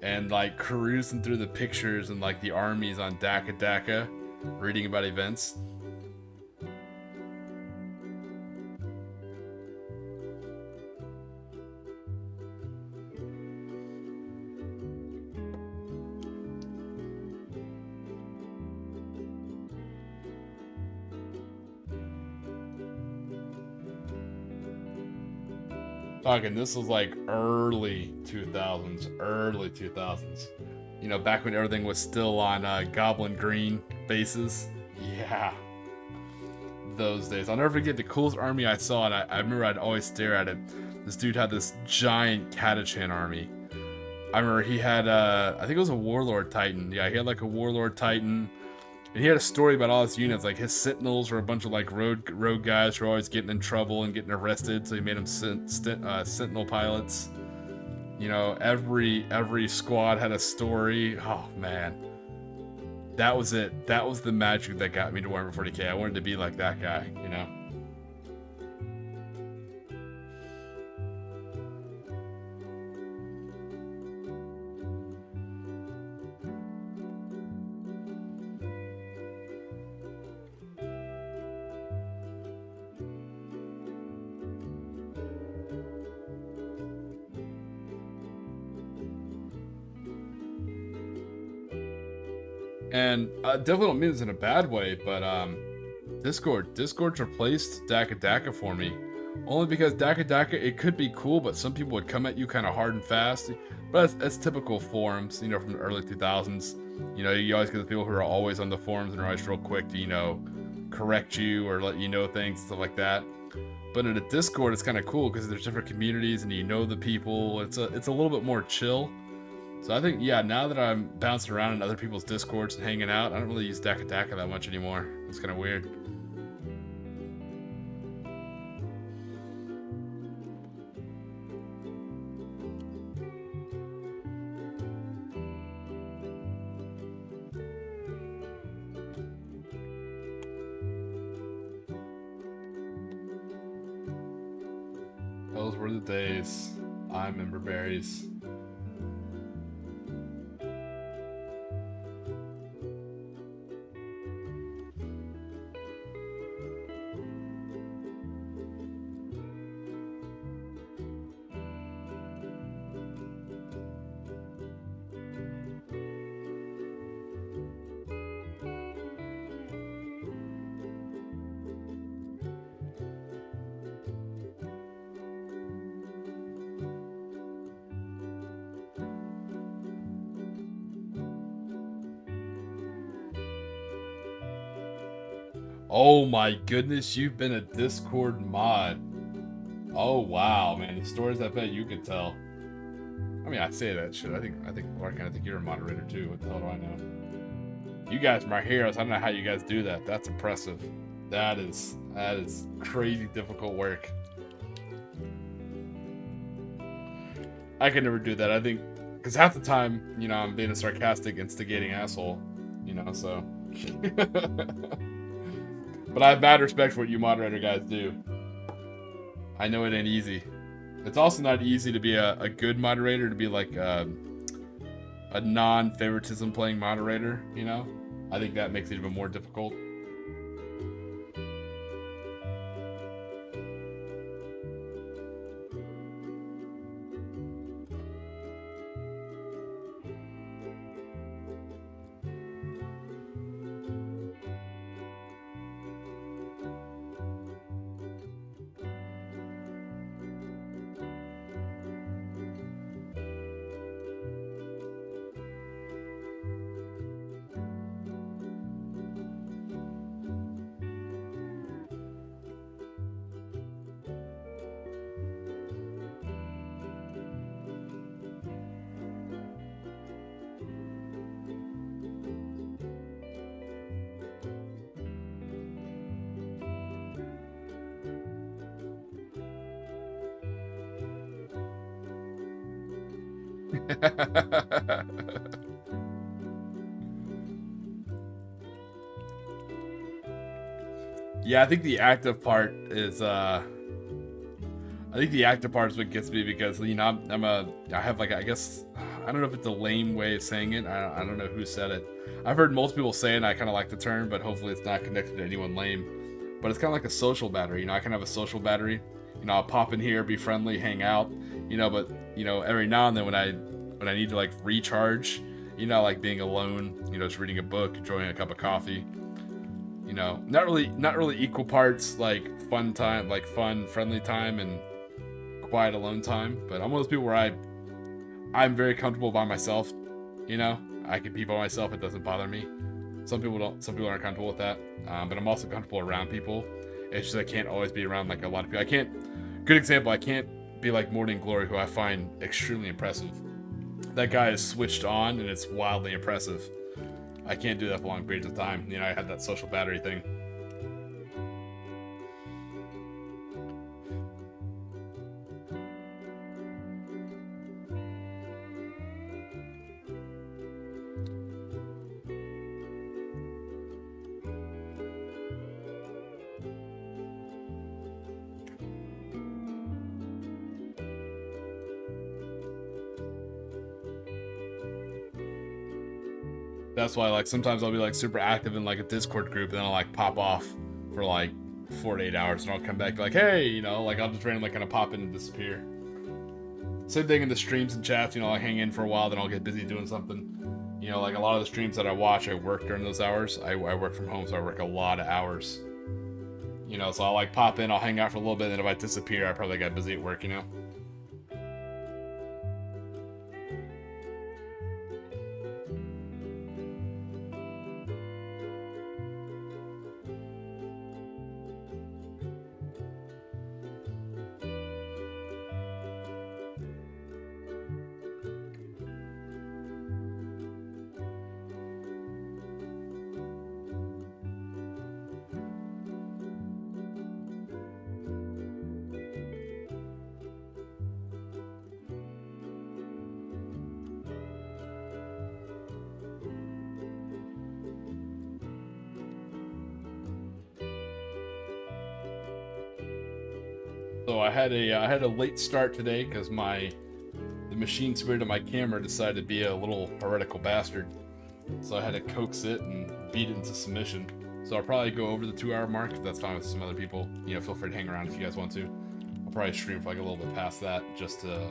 And like cruising through the pictures and like the armies on Daka, reading about events. Talking, this was like early 2000s. You know, back when everything was still on Goblin Green bases. Yeah. Those days. I'll never forget the coolest army I saw, and I remember I'd always stare at it. This dude had this giant Catachan army. I remember he had, I think it was a Warlord Titan. Yeah, he had like a Warlord Titan. And he had a story about all his units, like his Sentinels were a bunch of like rogue guys who were always getting in trouble and getting arrested, so he made them Sentinel pilots. You know, every squad had a story. Oh man, that was it. That was the magic that got me to Warhammer 40k. I wanted to be like that guy, you know. And I definitely don't mean this in a bad way, but Discord's replaced Daka Daka for me. Only because Daka Daka, it could be cool, but some people would come at you kind of hard and fast. But that's typical forums, you know, from the early 2000s. You know, you always get the people who are always on the forums and are always real quick to, you know, correct you or let you know things, stuff like that. But in a Discord, it's kind of cool because there's different communities and you know the people. It's a little bit more chill. So I think, yeah, now that I'm bouncing around in other people's Discords and hanging out, I don't really use Daka Daka that much anymore. It's kind of weird. Those were the days. I remember berries. Oh my goodness, you've been a Discord mod. Oh wow, man, the stories I bet you could tell. I mean, I say that shit. I think Lark, I think you're a moderator too. What the hell do I know? You guys are my heroes. I don't know how you guys do that. That's impressive. That is crazy difficult work. I could never do that. I think because half the time, you know, I'm being a sarcastic, instigating asshole. You know, so. But I have mad respect for what you moderator guys do. I know it ain't easy. It's also not easy to be a good moderator, to be like a non-favoritism playing moderator, you know? I think that makes it even more difficult. Yeah, I think the active part is what gets me, because, you know, I have like, I guess, I don't know if it's a lame way of saying it. I don't know who said it. I've heard most people say it, and I kind of like the term, but hopefully it's not connected to anyone lame. But it's kind of like a social battery. You know, I can have a social battery. You know, I'll pop in here, be friendly, hang out. You know, but, you know, every now and then when I need to like recharge, you know, like being alone, you know, just reading a book, enjoying a cup of coffee. You know, not really equal parts like fun time, like fun, friendly time and quiet alone time. But I'm one of those people where I'm very comfortable by myself. You know, I can be by myself. It doesn't bother me. Some people don't. Some people aren't comfortable with that. But I'm also comfortable around people. It's just I can't always be around like a lot of people. I can't. Good example. I can't be like Morning Glory, who I find extremely impressive. That guy is switched on, and it's wildly impressive. I can't do that for long periods of time. You know, I had that social battery thing. That's why, like, sometimes I'll be like super active in like a Discord group, and then I'll like pop off for like 4 to 8 hours, and I'll come back like, hey, you know, like I'll just randomly kind of pop in and disappear. Same thing in the streams and chats, you know, I hang in for a while, then I'll get busy doing something. You know, like a lot of the streams that I watch, I work during those hours. I work from home, so I work a lot of hours. You know, so I'll like pop in, I'll hang out for a little bit, and if I disappear, I probably got busy at work, you know? So I had a late start today because the machine spirit of my camera decided to be a little heretical bastard. So I had to coax it and beat it into submission. So I'll probably go over the 2-hour mark if that's fine with some other people. You know, feel free to hang around if you guys want to. I'll probably stream for like a little bit past that just to,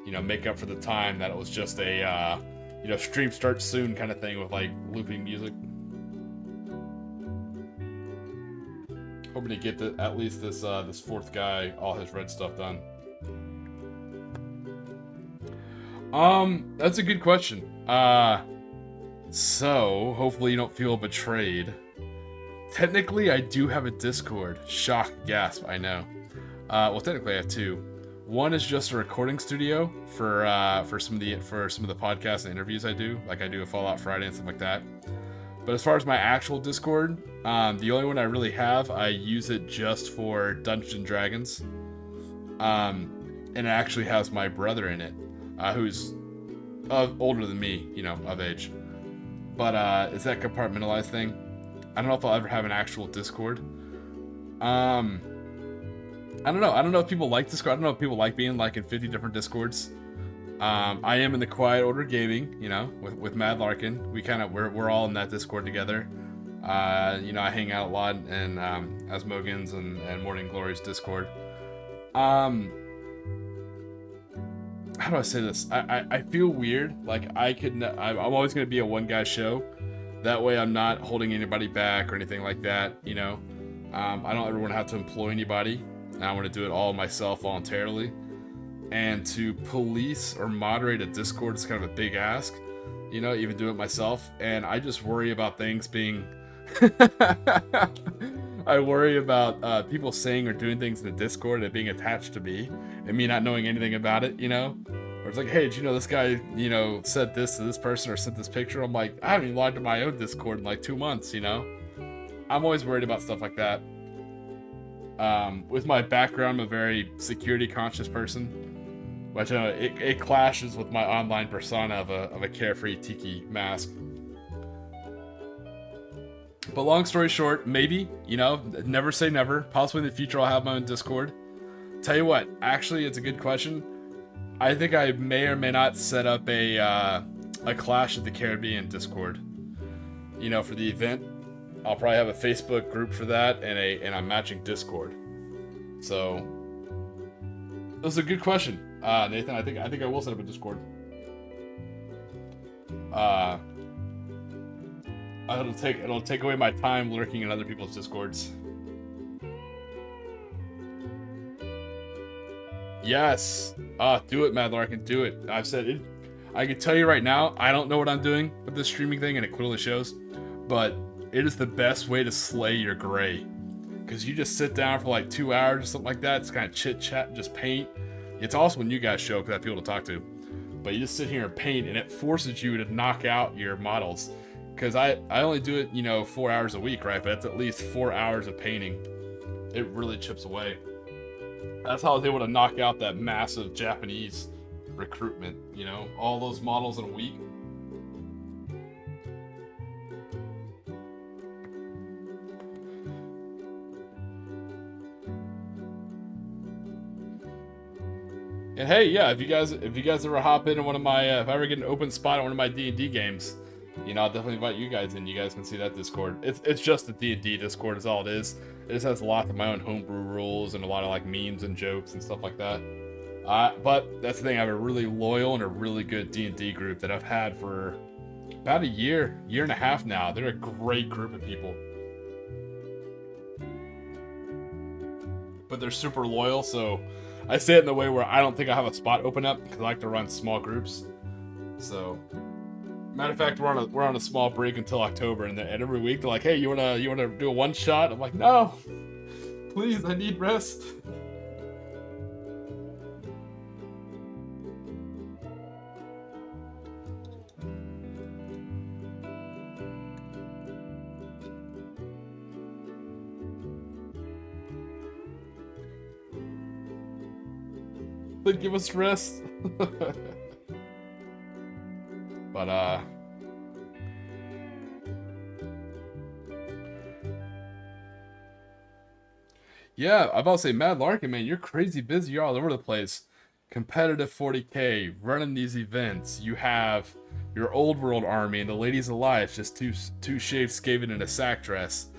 you know, make up for the time that it was just a, you know, stream starts soon kind of thing with like looping music. Hoping to get at least this this fourth guy all his red stuff done. That's a good question. So hopefully you don't feel betrayed. Technically, I do have a Discord. Shock, gasp, I know. Well, technically, I have two. One is just a recording studio for some of the podcasts and interviews I do. Like I do a Fallout Friday and stuff like that. But as far as my actual Discord, the only one I really have, I use it just for Dungeons and Dragons. And it actually has my brother in it, who's older than me, you know, of age. But it's that compartmentalized thing. I don't know if I'll ever have an actual Discord. I don't know. I don't know if people like Discord. I don't know if people like being like in 50 different Discords. I am in the Quiet Order Gaming, you know, with Mad Larkin. We're all in that Discord together. You know, I hang out a lot in Asmogan's and Morning Glory's Discord. How do I say this? I feel weird. Like I'm always gonna be a one guy show. That way I'm not holding anybody back or anything like that. You know, I don't ever want to have to employ anybody. I want to do it all myself voluntarily. And to police or moderate a Discord is kind of a big ask, you know, even do it myself. And I just worry about things being, I worry about people saying or doing things in the Discord and being attached to me and me not knowing anything about it, you know? Or it's like, hey, did you know this guy, you know, said this to this person or sent this picture? I'm like, I haven't even logged into my own Discord in like 2 months, you know? I'm always worried about stuff like that. With my background, I'm a very security conscious person. Which it clashes with my online persona of a carefree Tiki mask. But long story short, maybe, you know, never say never. Possibly in the future I'll have my own Discord. Tell you what, actually, it's a good question. I think I may or may not set up a Clash of the Caribbean Discord. You know, for the event, I'll probably have a Facebook group for that and a matching Discord. So, that's a good question. Nathan, I think I will set up a Discord. It'll take away my time lurking in other people's Discords. Yes. Do it, Mad Larkin, do it. I've said it. I can tell you right now, I don't know what I'm doing with this streaming thing, and it clearly shows. But it is the best way to slay your gray, because you just sit down for like 2 hours or something like that. It's kind of chit chat, and just paint. It's awesome when you guys show because I have people to talk to. But you just sit here and paint, and it forces you to knock out your models. Because I only do it, you know, 4 hours a week, right? But it's at least 4 hours of painting. It really chips away. That's how I was able to knock out that massive Japanese recruitment, you know? All those models in a week. And hey, yeah, if you guys ever hop into one of my, if I ever get an open spot on one of my D&D games, you know, I'll definitely invite you guys in. You guys can see that Discord. It's just a D&D Discord is all it is. It just has a lot of my own homebrew rules and a lot of like memes and jokes and stuff like that. But that's the thing. I have a really loyal and a really good D&D group that I've had for about a year and a half now. They're a great group of people. But they're super loyal, so I say it in the way where I don't think I have a spot open up because I like to run small groups. So, matter of fact, we're on a small break until October, and every week they're like, "Hey, you wanna do a one shot?" I'm like, "No, please, I need rest." But give us rest. But yeah, I'm about to say, Mad Larkin, man, you're crazy busy. You're all over the place. Competitive 40K, running these events. You have your old world army and the Ladies Alliance, just two shaved Skaven in a sack dress.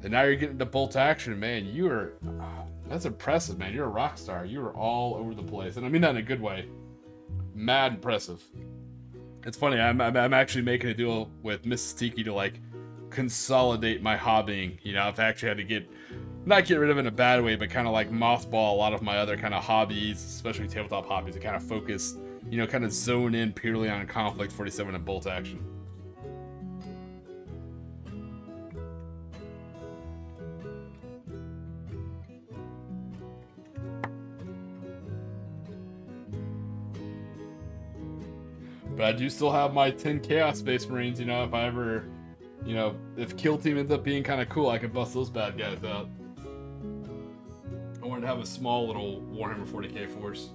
And now you're getting to bolt action, man. You are, that's impressive, man. You're a rock star. You are all over the place. And I mean that in a good way. Mad impressive. It's funny, I'm actually making a deal with Mrs. Tiki to, like, consolidate my hobbying. You know, I've actually had to not get rid of it in a bad way, but kind of like mothball a lot of my other kind of hobbies, especially tabletop hobbies, to kind of focus, you know, kind of zone in purely on Conflict 47 and bolt action. But I do still have my 10 Chaos Space Marines, you know, if I ever, you know, if Kill Team ends up being kind of cool, I can bust those bad guys out. I wanted to have a small little Warhammer 40K force.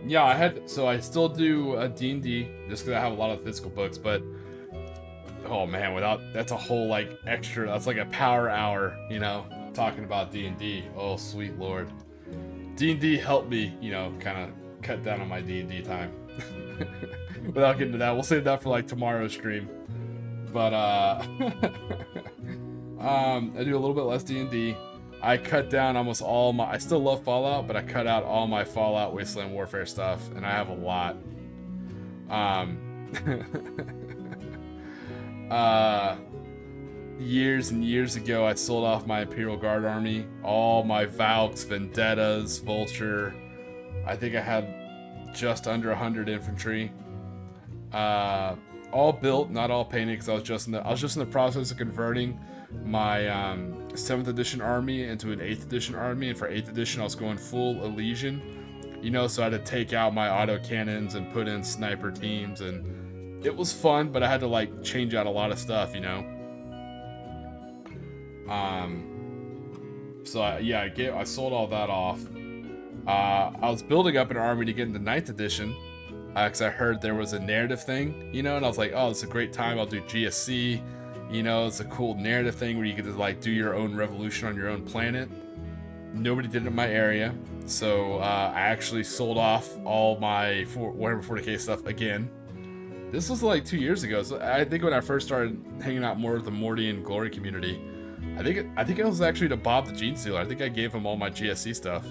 Yeah, I still do a D&D, just because I have a lot of physical books, but, oh man, that's a whole, like, extra, that's like a power hour, you know, talking about D&D. Oh, sweet lord. D&D helped me, you know, kind of cut down on my D&D time. Without getting to that, we'll save that for, like, tomorrow's stream. But, I do a little bit less D&D. I cut down almost all my... I still love Fallout, but I cut out all my Fallout Wasteland Warfare stuff, and I have a lot. Years and years ago, I sold off my Imperial Guard army, all my Valks, Vendettas, Vulture. I think I had just under 100 infantry. All built, not all painted, because I was just in the process of converting my 7th edition army into an 8th edition army, and for 8th edition I was going full Elysian, you know, so I had to take out my auto cannons and put in sniper teams, and it was fun, but I had to, like, change out a lot of stuff, you know. So I sold all that off. I was building up an army to get into 9th edition, because I heard there was a narrative thing, you know, and I was like, oh, it's a great time, I'll do GSC. You know, it's a cool narrative thing where you get to, like, do your own revolution on your own planet. Nobody did it in my area, so I actually sold off all my Warhammer 40K stuff again. This was like 2 years ago, so I think when I first started hanging out more with the Morty and Glory community, I think it was actually to Bob the Gene Stealer. I think I gave him all my GSC stuff.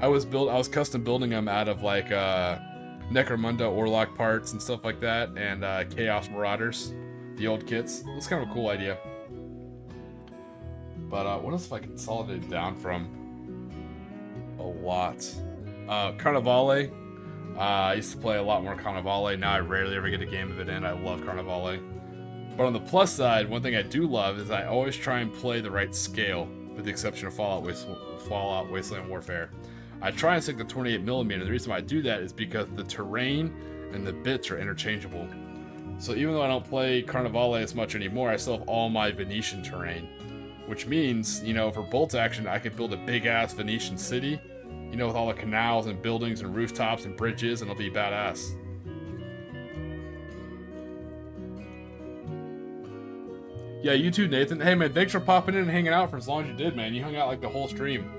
I was custom building them out of, like, Necromunda Orlok parts and stuff like that, and Chaos Marauders. The old kits. It was kind of a cool idea. But what else have I consolidated down from? A lot. Carnivale. I used to play a lot more Carnivale. Now I rarely ever get a game of it in. I love Carnivale. But on the plus side, one thing I do love is I always try and play the right scale, with the exception of Fallout Wasteland Warfare. I try and stick to 28mm. The reason why I do that is because the terrain and the bits are interchangeable. So even though I don't play Carnivale as much anymore, I still have all my Venetian terrain. Which means, you know, for bolt action, I could build a big-ass Venetian city, you know, with all the canals and buildings and rooftops and bridges, and it'll be badass. Yeah, you too, Nathan. Hey, man, thanks for popping in and hanging out for as long as you did, man. You hung out, like, the whole stream.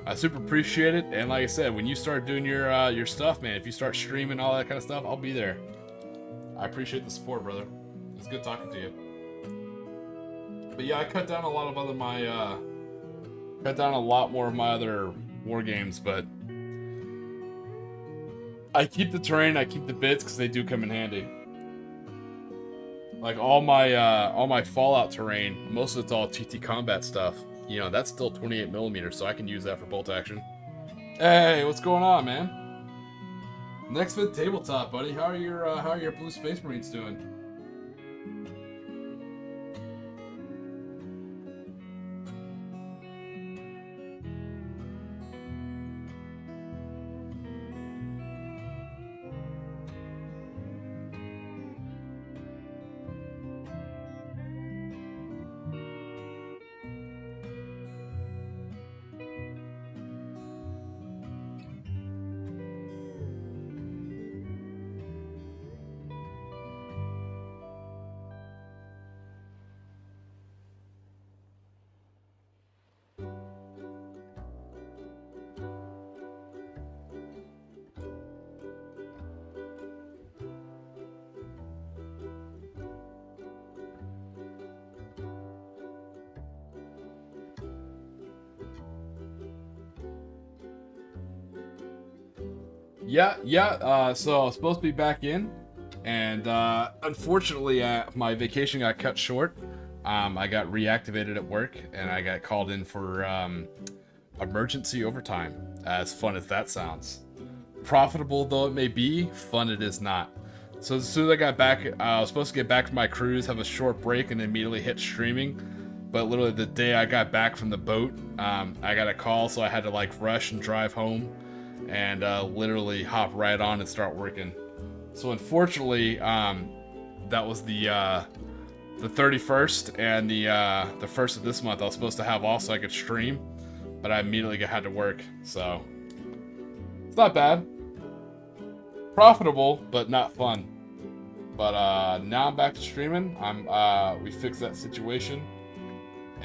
I super appreciate it. And like I said, when you start doing your stuff, man, if you start streaming all that kind of stuff, I'll be there. I appreciate the support, brother. It's good talking to you. But yeah, I cut down a lot of cut down a lot more of my other war games, but I keep the terrain, I keep the bits because they do come in handy. Like all my Fallout terrain, most of it's all TT combat stuff. You know, that's still 28mm, so I can use that for bolt action. Hey, what's going on, man? Next vid tabletop, buddy. How are your Blue Space Marines doing? Yeah. So I was supposed to be back in, and unfortunately, my vacation got cut short. I got reactivated at work, and I got called in for emergency overtime. As fun as that sounds, profitable though it may be, fun it is not. So as soon as I got back, I was supposed to get back from my cruise, have a short break, and immediately hit streaming. But literally the day I got back from the boat, I got a call, so I had to like rush and drive home. And literally hop right on and start working. So unfortunately, that was the 31st and the first of this month I was supposed to have off so I could stream, but I immediately had to work. So it's not bad, profitable but not fun. But now I'm back to streaming. We fixed that situation,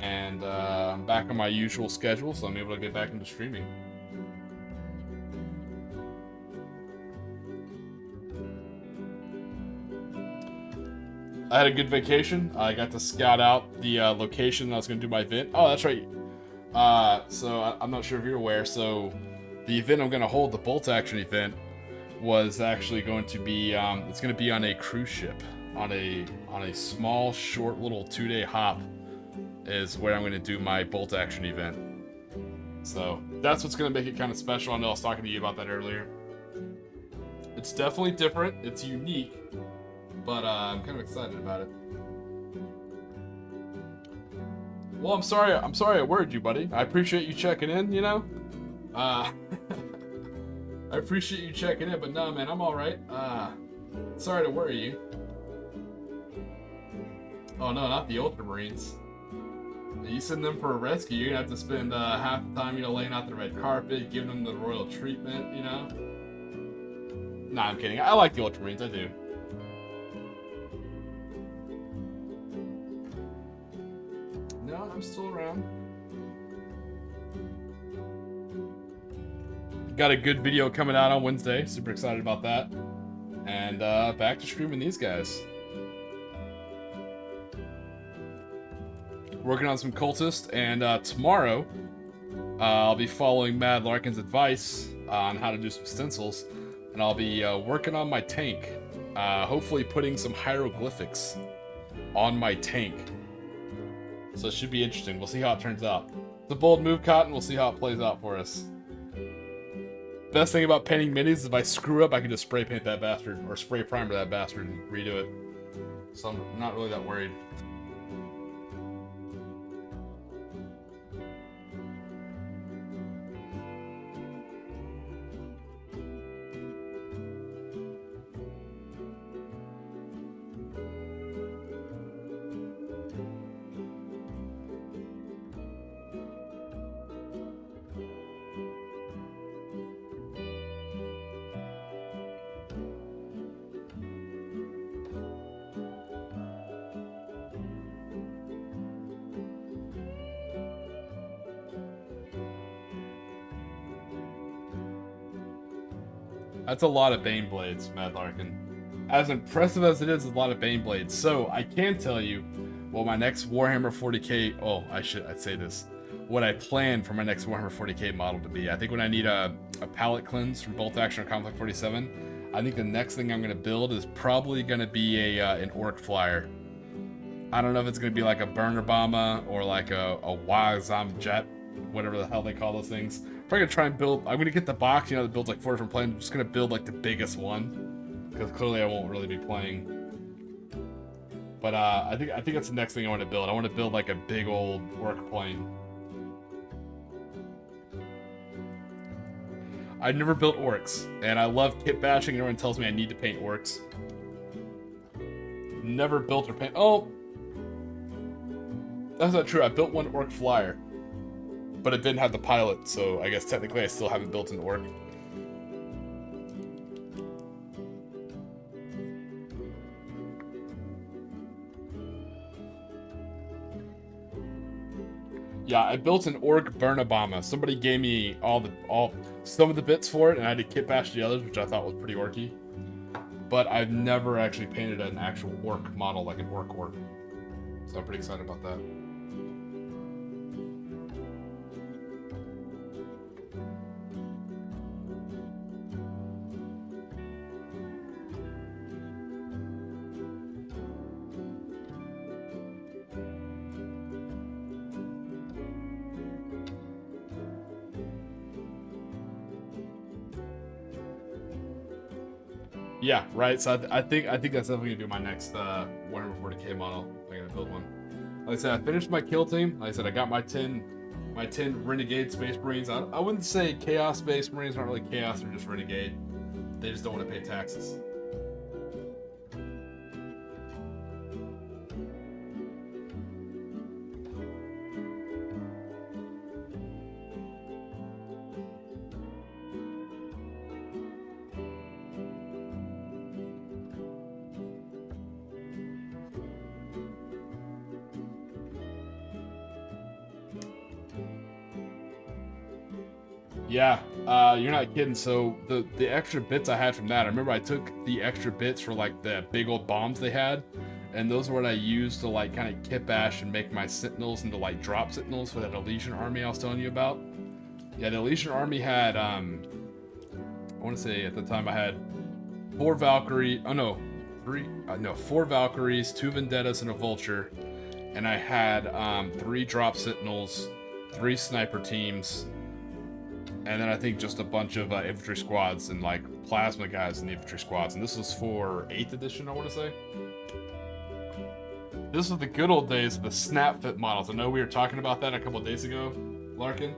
and I'm back on my usual schedule, so I'm able to get back into streaming. I had a good vacation. I got to scout out the location I was going to do my event. Oh, that's right. So I'm not sure if you're aware. So the event I'm going to hold, the bolt action event, was actually going to be. It's going to be on a cruise ship, on a small, short, little 2-day hop, is where I'm going to do my bolt action event. So that's what's going to make it kind of special. I know I was talking to you about that earlier. It's definitely different. It's unique. But I'm kind of excited about it. Well, I'm sorry I worried you, buddy. I appreciate you checking in, you know? I appreciate you checking in, but no, man, I'm alright. Sorry to worry you. Oh no, not the Ultramarines. You send them for a rescue, you're gonna have to spend half the time, you know, laying out the red carpet, giving them the royal treatment, you know? Nah, I'm kidding. I like the Ultramarines, I do. No, I'm still around. Got a good video coming out on Wednesday. Super excited about that. And back to streaming these guys. Working on some cultist, and tomorrow I'll be following Mad Larkin's advice on how to do some stencils, and I'll be working on my tank. Hopefully putting some hieroglyphics on my tank. So it should be interesting. We'll see how it turns out. It's a bold move, Cotton. We'll see how it plays out for us. Best thing about painting minis is if I screw up, I can just spray paint that bastard, or spray primer that bastard and redo it. So I'm not really that worried. That's a lot of Bane Blades, Mad Larkin. As impressive as it is, a lot of Bane Blades. So, I can tell you what my next Warhammer 40k... Oh, I'd say this. What I plan for my next Warhammer 40k model to be. I think when I need a palette cleanse from Bolt Action or Conflict 47, I think the next thing I'm going to build is probably going to be an Orc Flyer. I don't know if it's going to be like a Burner Bomber or like a Wazam Jet, whatever the hell they call those things. I'm going to try and build... I'm going to get the box, that builds like 4 different planes. I'm just going to build like the biggest one, because clearly I won't really be playing. But I think that's the next thing I want to build. I want to build like a big old Orc plane. I've never built orcs, and I love kit bashing. Everyone tells me I need to paint orcs. Never built or paint. Oh, that's not true. I built one Orc Flyer, but it didn't have the pilot, so I guess technically I still haven't built an orc. Yeah, I built an Orc Burnabama. Somebody gave me some of the bits for it, and I had to kit bash the others, which I thought was pretty orky. But I've never actually painted an actual orc model, like an orc. So I'm pretty excited about that. Yeah, right. So I think that's definitely gonna be my next Warhammer 40k model. I'm gonna build one. Like I said, I finished my kill team. Like I said, I got my 10 Renegade Space Marines. I wouldn't say Chaos Space Marines. Not really Chaos. They're just Renegade. They just don't want to pay taxes. Yeah, you're not kidding. So the extra bits I had from that, I remember I took the extra bits for like the big old bombs they had, and those are what I used to like kind of kit bash and make my Sentinels into like drop Sentinels for that Elysian army I was telling you about. Yeah, the Elysian army had I want to say at the time I had 4 Valkyries, 4 Valkyries, 2 Vendettas, and a Vulture, and I had 3 drop Sentinels, 3 sniper teams. And then I think just a bunch of infantry squads and like plasma guys in the infantry squads. And this was for 8th edition, I want to say. This was the good old days of the snap fit models. I know we were talking about that a couple of days ago, Larkin.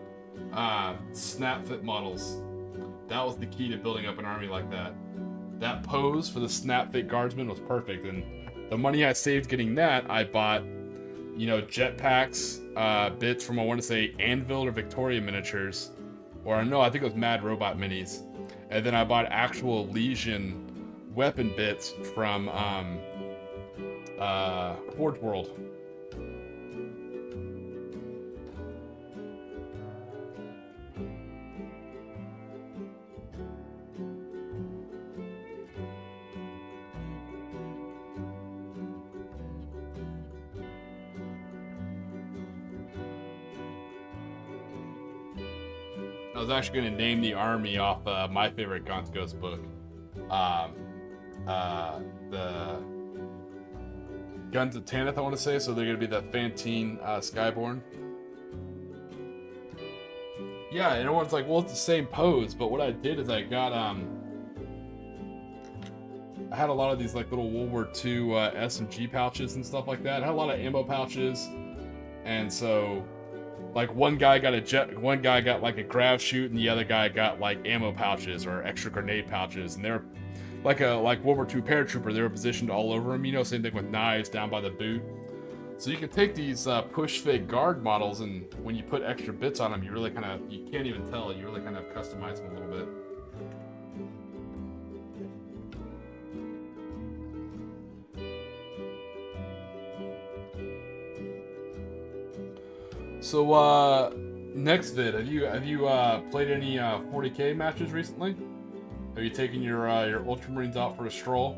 Snap fit models. That was the key to building up an army like that. That pose for the snap fit guardsman was perfect. And the money I saved getting that, I bought, jetpacks, bits from, I want to say, Anvil or Victoria miniatures. Or no, I think it was Mad Robot minis. And then I bought actual Legion weapon bits from Forge World. I was actually going to name the army off my favorite Gaunt's Ghost book. The Guns of Tanith, I want to say. So they're going to be the Fantine Skyborn. Yeah, and everyone's like, well, it's the same pose. But what I did is I got, I had a lot of these like little World War II SMG pouches and stuff like that. I had a lot of ammo pouches. And so... like one guy got like a grav chute, and the other guy got like ammo pouches or extra grenade pouches, and they're like World War II paratrooper. They were positioned all over them, same thing with knives down by the boot. So you can take these push fit guard models, and when you put extra bits on them, you really you can't even tell. You really kind of customize them a little bit. So, next vid, have you played any 40k matches recently? Have you taken your Ultramarines out for a stroll?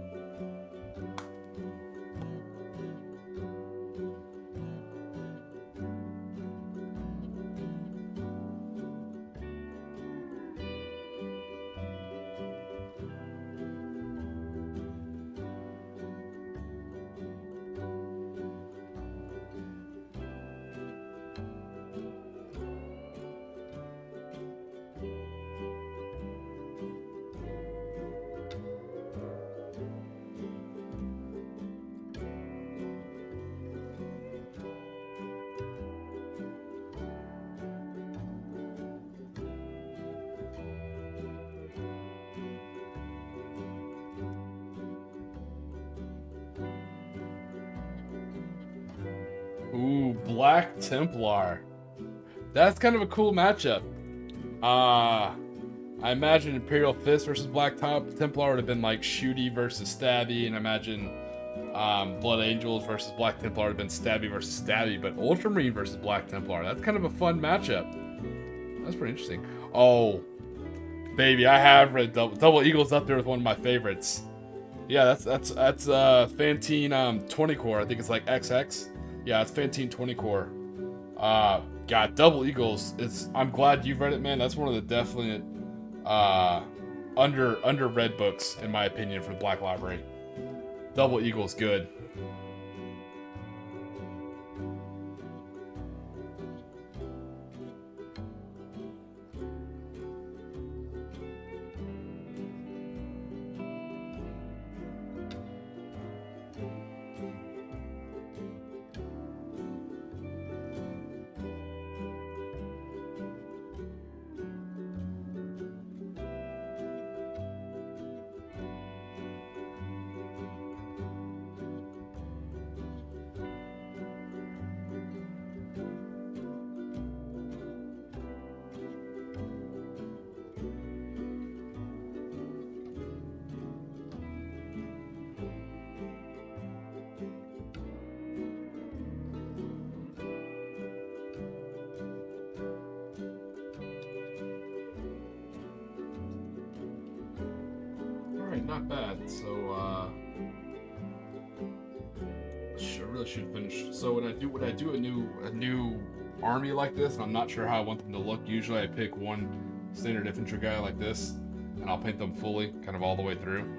Ooh, Black Templar. That's kind of a cool matchup. I imagine Imperial Fist versus Black Templar would have been like Shooty versus Stabby, and I imagine Blood Angels versus Black Templar would have been Stabby versus Stabby, but Ultramarine versus Black Templar, that's kind of a fun matchup. That's pretty interesting. Oh, baby, I have read Double Eagle's up there with one of my favorites. Yeah, that's Fantine 20 core. I think it's like XX. Yeah, it's Fantine 20 core. God, Double Eagles. I'm glad you've read it, man. That's one of the definite under-read books, in my opinion, for the Black Library. Double Eagle's good. Not bad. So I really should finish. So when I do a new army like this, and I'm not sure how I want them to look, usually I pick one standard infantry guy like this, and I'll paint them fully, kind of all the way through.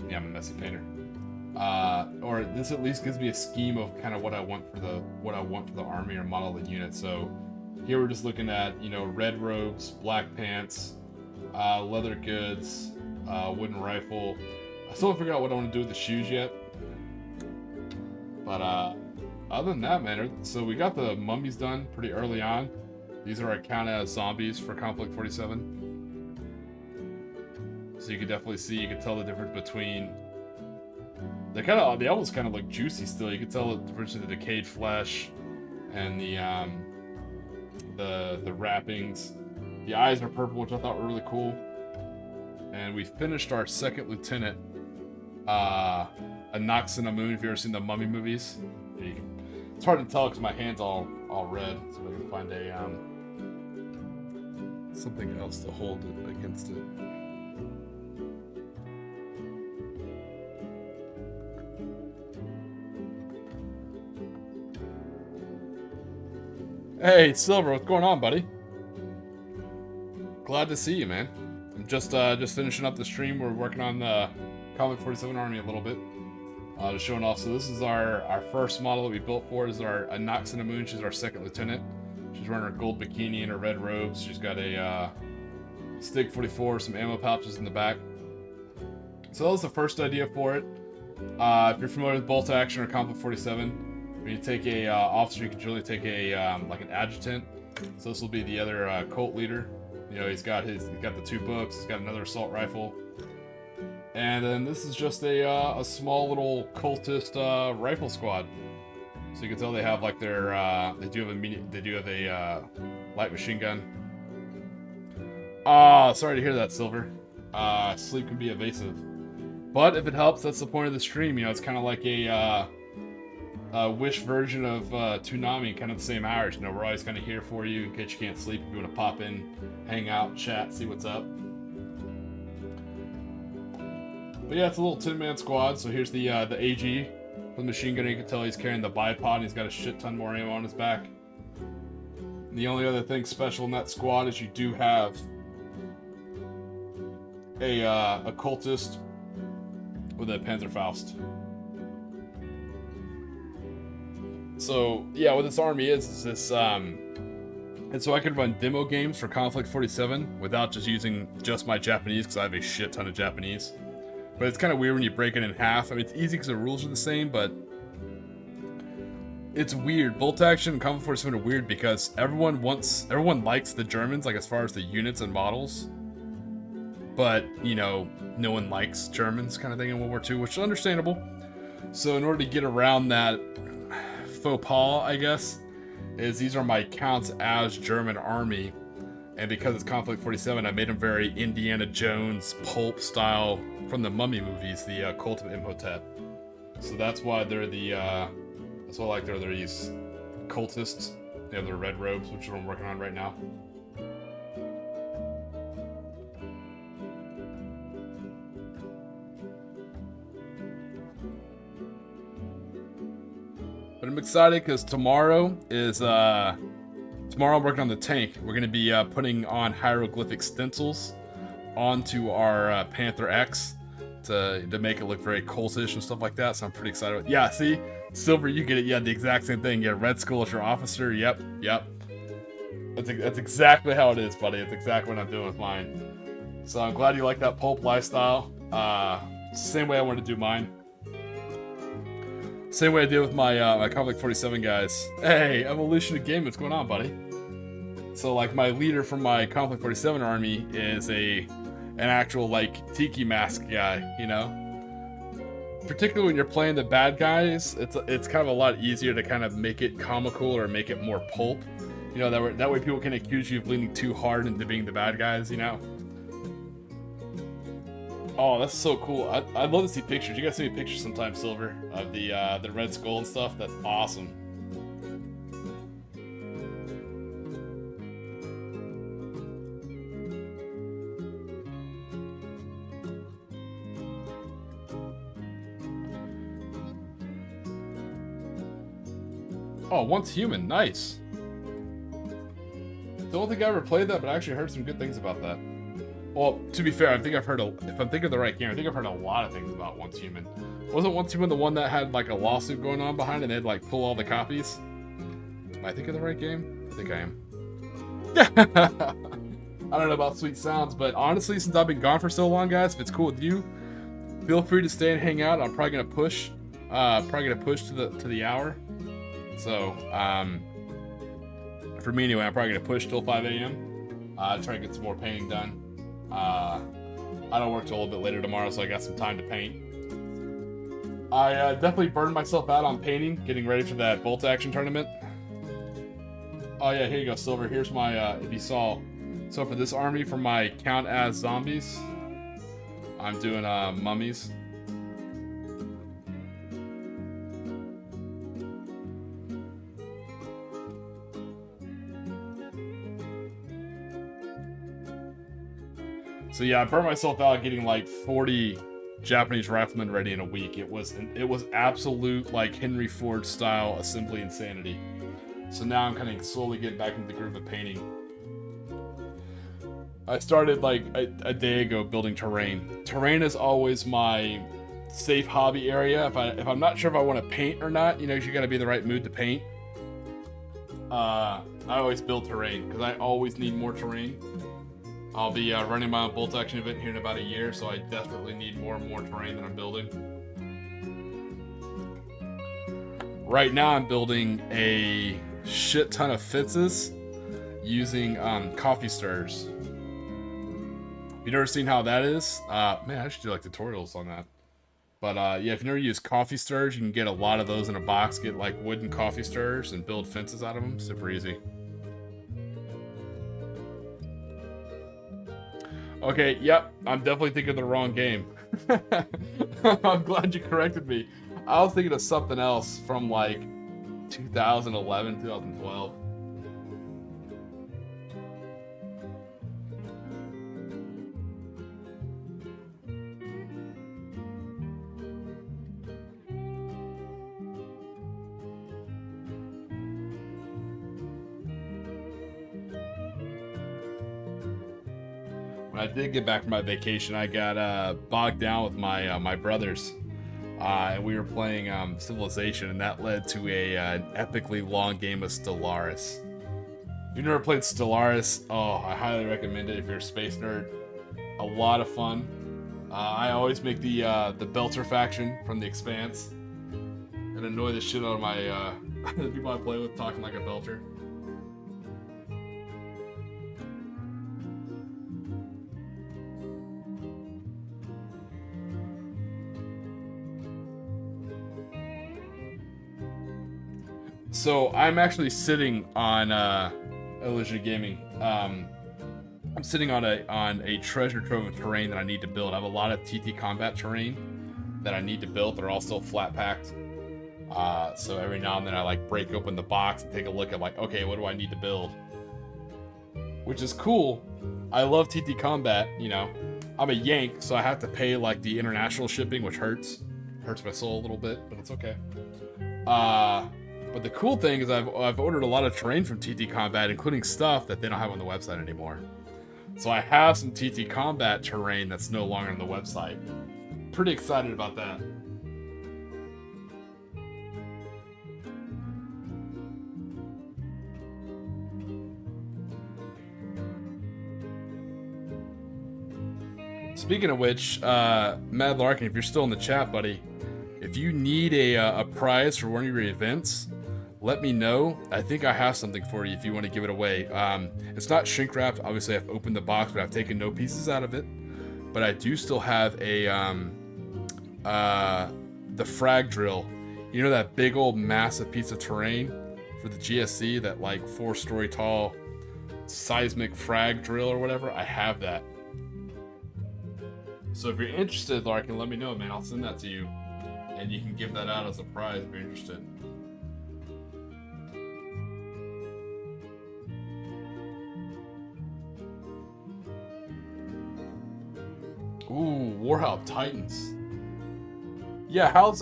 Yeah, I'm a messy painter. Or this at least gives me a scheme of kind of what I want for the army or model the unit. So here we're just looking at, you know, red robes, black pants, leather goods, wooden rifle. I still haven't figured out what I want to do with the shoes yet. But other than that, man, so we got the mummies done pretty early on. These are counted as zombies for Conflict 47. So you can definitely see, you can tell the difference between. They almost kind of look juicy still. You can tell the difference in the decayed flesh and the wrappings. The eyes are purple, which I thought were really cool. And we finished our second lieutenant, A Nox in a Moon. If you've ever seen the Mummy movies, it's hard to tell because my hand's all red. So we can find a something else to hold it against it. Hey, Silver, what's going on, buddy? Glad to see you, man. I'm just finishing up the stream. We're working on the Conflict 47 army a little bit. Just showing off. So this is our first model that we built for. Is our A Nox in a Moon. She's our second lieutenant. She's wearing her gold bikini and her red robes. She's got a Stig 44, some ammo pouches in the back. So that was the first idea for it. If you're familiar with bolt action or Conflict 47, when you take a officer, you can generally take a like an adjutant. So this will be the other cult leader. You know, he's got the 2 books. He's got another assault rifle, and then this is just a small little cultist rifle squad. So you can tell they have like their they do have a light machine gun. Sorry to hear that, Silver. Sleep can be evasive, but if it helps, that's the point of the stream. You know, it's kind of like a Wish version of Toonami, kind of the same hours. You know, we're always kind of here for you in case you can't sleep. If you want to pop in, hang out, chat, see what's up. But yeah, it's a little 10-man squad. So here's the AG. The machine gunner, you can tell he's carrying the bipod and he's got a shit ton more ammo on his back. And the only other thing special in that squad is you do have a cultist with a Panzerfaust. So yeah, what this army is this and so I can run demo games for Conflict 47 without just using just my Japanese, because I have a shit ton of Japanese. But it's kind of weird when you break it in half. I mean, it's easy because the rules are the same, but it's weird. Bolt action and Conflict 47 are weird because everyone likes the Germans, like as far as the units and models. But, you know, no one likes Germans kind of thing in World War II, which is understandable. So in order to get around that faux pas, I guess, is these are my counts as German army. And because it's Conflict 47, I made them very Indiana Jones pulp style from the Mummy movies, the Cult of Imhotep. So that's why they're the, that's why I like they're these cultists. They have their red robes, which is what I'm working on right now. But I'm excited because tomorrow I'm working on the tank. We're going to be putting on hieroglyphic stencils onto our Panther X to make it look very cultish and stuff like that. So I'm pretty excited. Yeah, see? Silver, you get it. Yeah, the exact same thing. Yeah, Red Skull is your officer. Yep. That's exactly how it is, buddy. It's exactly what I'm doing with mine. So I'm glad you like that pulp lifestyle. Same way I want to do mine. Same way I did with my my Conflict 47 guys. Hey, Evolution of Game, what's going on, buddy? So like my leader from my Conflict 47 army is an actual like Tiki mask guy, you know? Particularly when you're playing the bad guys, it's kind of a lot easier to kind of make it comical or make it more pulp. You know, that way people can accuse you of leaning too hard into being the bad guys, you know? Oh, that's so cool. I'd love to see pictures. You guys see me pictures sometime, Silver, of the Red Skull and stuff. That's awesome. Oh, Once Human. Nice. Don't think I ever played that, but I actually heard some good things about that. Well, to be fair, I think I've heard, if I'm thinking of the right game, I think I've heard a lot of things about Once Human. Wasn't Once Human the one that had like a lawsuit going on behind it and they'd like pull all the copies? Am I thinking of the right game? I think I am. I don't know about Sweet Sounds, but honestly, since I've been gone for so long, guys, if it's cool with you, feel free to stay and hang out. I'm probably gonna push to the hour. So, for me anyway, I'm probably gonna push till 5 a.m. Try to get some more painting done. I don't work till a little bit later tomorrow, so I got some time to paint. I definitely burned myself out on painting, getting ready for that bolt action tournament. Oh yeah, here you go, Silver. Here's my, if you saw, so for this army, for my count as zombies, I'm doing mummies. So yeah, I burned myself out getting like 40 Japanese riflemen ready in a week. It was absolute like Henry Ford style assembly insanity. So now I'm kind of slowly getting back into the groove of painting. I started like a day ago building terrain. Terrain is always my safe hobby area. If I'm not sure if I want to paint or not, you know, you got to be in the right mood to paint. I always build terrain because I always need more terrain. I'll be running my own bolt action event here in about a year, so I desperately need more and more terrain that I'm building. Right now I'm building a shit ton of fences using coffee stirrers. If you've never seen how that is, man, I should do like tutorials on that. But yeah, if you never use coffee stirrers, you can get a lot of those in a box, get like wooden coffee stirrers and build fences out of them. Super easy. Okay, yep, I'm definitely thinking of the wrong game. I'm glad you corrected me. I was thinking of something else from like 2011, 2012. I did get back from my vacation. I got bogged down with my my brothers, and we were playing Civilization, and that led to an epically long game of Stellaris. If you've never played Stellaris, oh, I highly recommend it if you're a space nerd. A lot of fun. I always make the Belter faction from The Expanse and annoy the shit out of my the people I play with talking like a Belter. So I'm actually sitting on Illusion Gaming. I'm sitting on a treasure trove of terrain that I need to build. I have a lot of TT combat terrain that I need to build. They're all still flat packed. So every now and then I like break open the box and take a look at like, okay, what do I need to build? Which is cool. I love TT combat, you know. I'm a Yank, so I have to pay like the international shipping, which hurts my soul a little bit, but it's okay. But the cool thing is I've ordered a lot of terrain from TT Combat, including stuff that they don't have on the website anymore. So I have some TT Combat terrain that's no longer on the website. Pretty excited about that. Speaking of which, Mad Larkin, if you're still in the chat, buddy, if you need a prize for one of your events, let me know. I think I have something for you if you want to give it away. It's not shrink wrapped. Obviously, I've opened the box, but I've taken no pieces out of it. But I do still have a the frag drill. You know that big old massive piece of terrain for the GSC, that like 4-story tall seismic frag drill or whatever? I have that. So if you're interested, Larkin, let me know, man. I'll send that to you, and you can give that out as a prize if you're interested. Ooh, Warhound Titans. Yeah, how's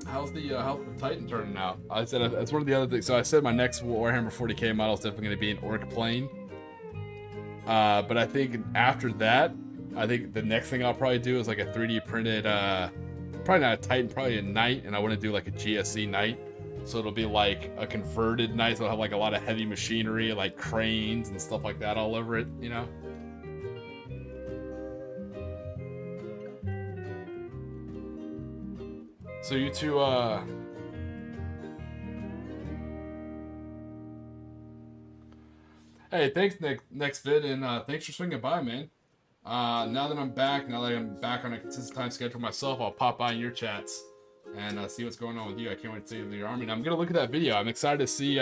how's the Titan turning out? I said that's one of the other things. So I said my next Warhammer 40k model is definitely going to be an Orc plane. But I think after that, I think the next thing I'll probably do is like a 3D printed, probably not a Titan, probably a Knight, and I want to do like a GSC Knight. So it'll be like a converted Knight, so it'll have like a lot of heavy machinery, like cranes and stuff like that all over it, you know? So you two, hey, thanks, Nick, next vid, and thanks for swinging by, man. Now that I'm back on a consistent time schedule myself, I'll pop by in your chats and see what's going on with you. I can't wait to see your army. And I'm gonna look at that video. I'm excited to see.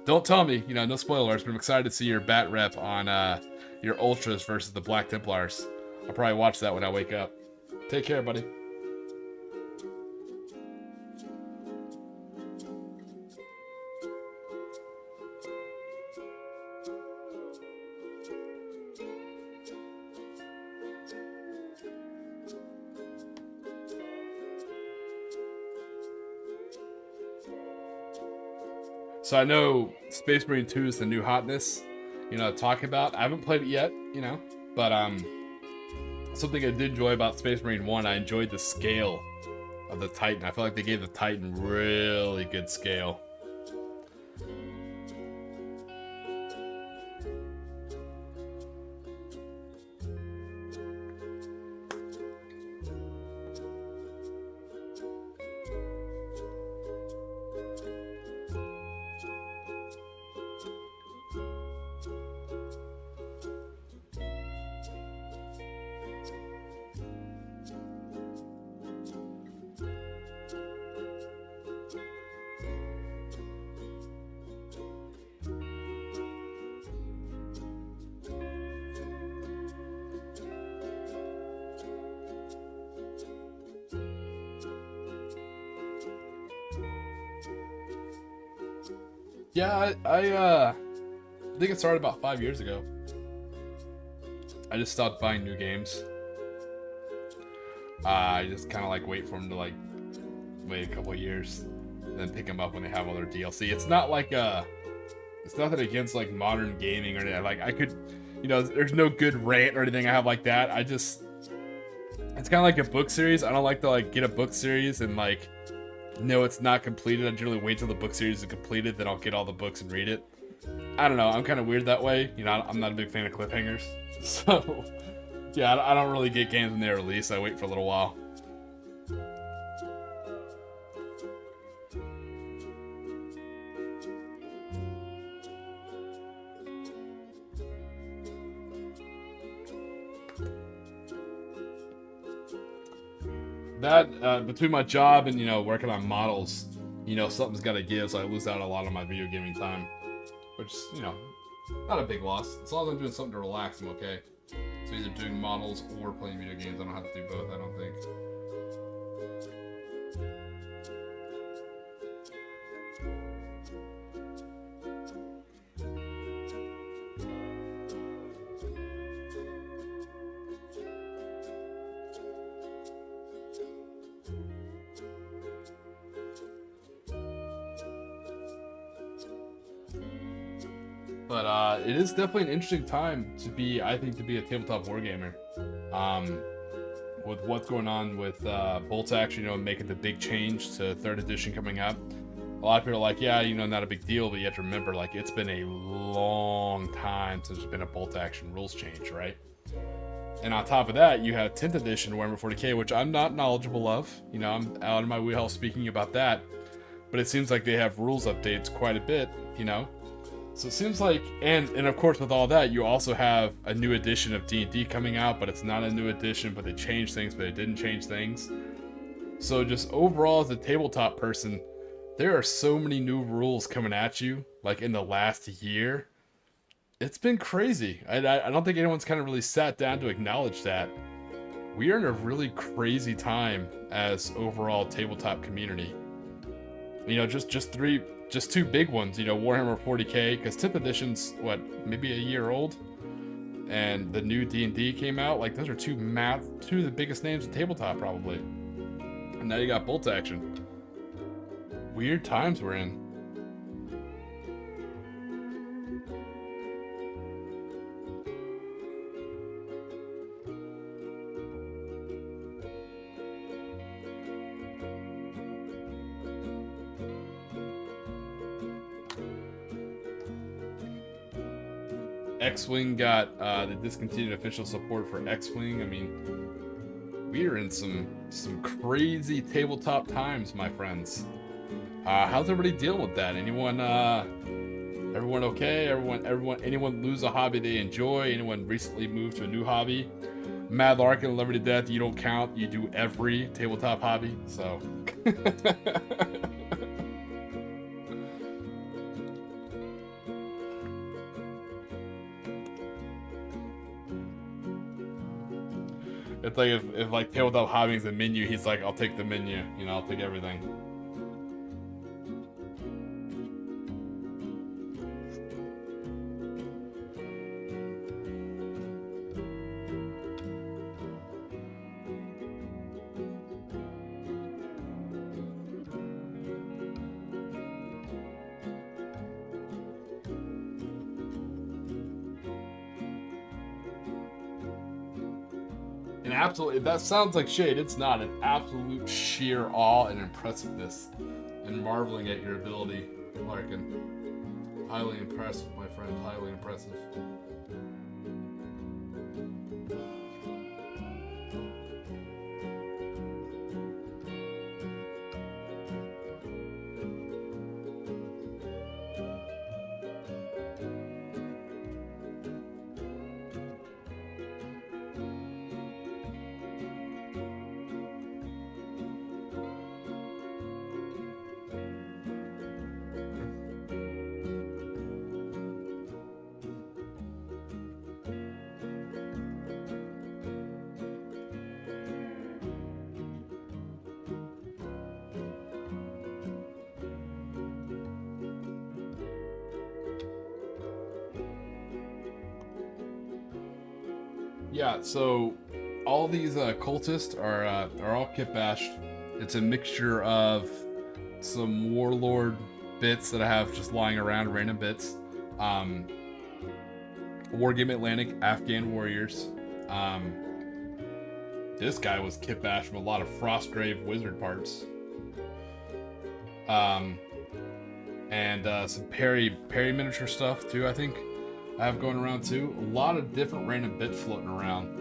Don't tell me, you know, no spoilers, but I'm excited to see your bat rep on your ultras versus the Black Templars. I'll probably watch that when I wake up. Take care, buddy. So I know Space Marine 2 is the new hotness, you know, talking about. I haven't played it yet, you know, but something I did enjoy about Space Marine 1, I enjoyed the scale of the Titan. I feel like they gave the Titan really good scale. Yeah, I think it started about 5 years ago. I just stopped buying new games. I just kind of like wait for them to like, wait a couple of years, and then pick them up when they have all their DLC. It's not like it's nothing against like modern gaming or anything. Like I could, you know, there's no good rant or anything I have like that. I just, it's kind of like a book series. I don't like to like get a book series and like, no, it's not completed. I generally wait till the book series is completed, then I'll get all the books and read it. I don't know. I'm kind of weird that way. You know, I'm not a big fan of cliffhangers. So, yeah, I don't really get games when they're released. I wait for a little while. That, between my job and, you know, working on models, you know, something's got to give, so I lose out a lot of my video gaming time. Which, you know, not a big loss. As long as I'm doing something to relax, I'm okay. So either doing models or playing video games. I don't have to do both, I don't think. But it is definitely an interesting time to be, I think, to be a tabletop wargamer. With what's going on with Bolt Action, you know, making the big change to 3rd edition coming up. A lot of people are like, yeah, you know, not a big deal, but you have to remember, like, it's been a long time since there's been a Bolt Action rules change, right? And on top of that, you have 10th edition Warhammer 40k, which I'm not knowledgeable of. You know, I'm out of my wheelhouse speaking about that. But it seems like they have rules updates quite a bit, you know? So it seems like, and of course with all that, you also have a new edition of D&D coming out, but it's not a new edition, but they changed things, but it didn't change things. So just overall as a tabletop person, there are so many new rules coming at you, like in the last year. It's been crazy. I don't think anyone's kind of really sat down to acknowledge that. We are in a really crazy time as overall tabletop community. You know, just two big ones, you know, Warhammer 40k, because 10th edition's, what, maybe a year old? And the new D&D came out, like, those are two of the biggest names in tabletop, probably. And now you got Bolt Action. Weird times we're in. X-Wing got the discontinued official support for X-Wing. I mean, we are in some crazy tabletop times, my friends. How's everybody dealing with that? Anyone okay? Anyone lose a hobby they enjoy? Anyone recently moved to a new hobby? Mad Larkin, Love Me to Death, you don't count. You do every tabletop hobby, so. It's like if like tabletop hobby is a menu, he's like, I'll take the menu, you know, I'll take everything. And absolutely, that sounds like shade. It's not. It's absolute sheer awe and impressiveness and marveling at your ability, Larkin. Highly impressive, my friend. Highly impressive. Yeah, so all these cultists are all kit bashed. It's a mixture of some warlord bits that I have just lying around, random bits. Wargame Atlantic Afghan warriors. This guy was kit bashed from a lot of Frostgrave wizard parts. And some Perry miniature stuff too, I think I have going around too. A lot of different random bits floating around.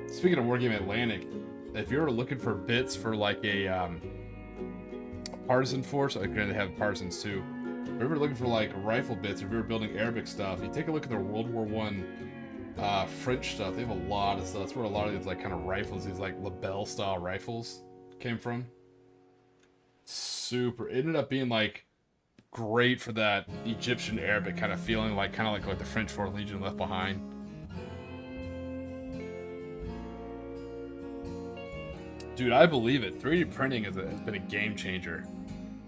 Speaking of Wargame Atlantic, if you're looking for bits for like a partisan force, I granted they have partisans too. If you're looking for like rifle bits, if you're building Arabic stuff, you take a look at their World War I French stuff. They have a lot of stuff. That's where a lot of these like kind of rifles, these like Lebel style rifles came from. Super. It ended up being like great for that Egyptian Arabic kind of feeling, like kind of like what the French Fourth Legion left behind. Dude, I believe it. 3D printing has been a game changer.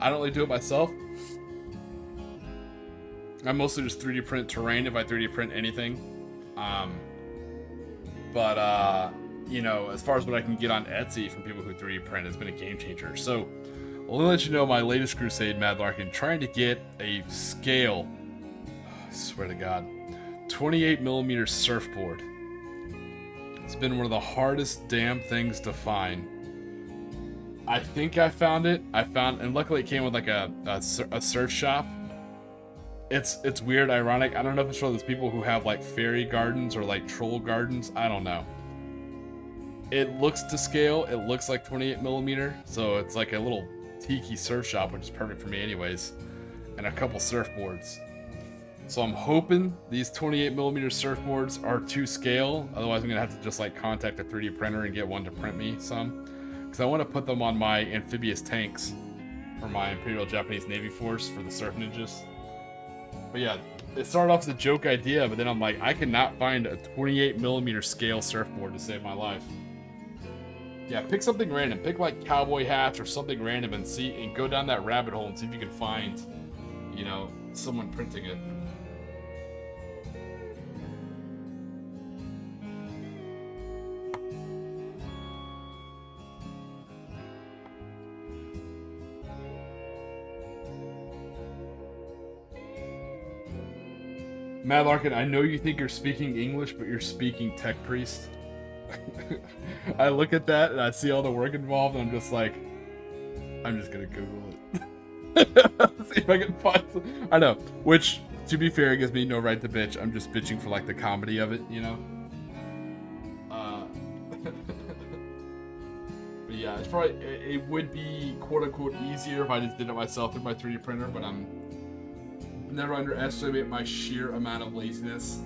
I don't really do it myself. I mostly just 3D print terrain if I 3D print anything. You know, as far as what I can get on Etsy from people who 3D print, it's been a game changer. So, I'll let you know my latest crusade, Mad Larkin, trying to get a scale, I swear to God, 28mm surfboard. It's been one of the hardest damn things to find. I think I found it. And luckily it came with like a surf shop. It's weird, ironic. I don't know if it's for those people who have like fairy gardens or like troll gardens. I don't know. It looks to scale. It looks like 28mm, so it's like a little Tiki surf shop, which is perfect for me anyways, and a couple surfboards. So I'm hoping these 28mm surfboards are to scale. Otherwise, I'm gonna have to just like contact a 3D printer and get one to print me some, because I want to put them on my amphibious tanks for my Imperial Japanese Navy Force for the Surf Ninjas. But yeah, it started off as a joke idea, but then I'm like, I cannot find a 28mm scale surfboard to save my life. Yeah, pick something random. Pick like cowboy hats or something random and see, and go down that rabbit hole and see if you can find, you know, someone printing it. Mad Larkin, I know you think you're speaking English, but you're speaking Tech Priest. I look at that and I see all the work involved and I'm just like, I'm just gonna Google it. See if I can find some. I know, which, to be fair, gives me no right to bitch. I'm just bitching for like the comedy of it, you know? But yeah, it's probably, it would be quote unquote easier if I just did it myself with my 3D printer, but I'm never underestimate my sheer amount of laziness.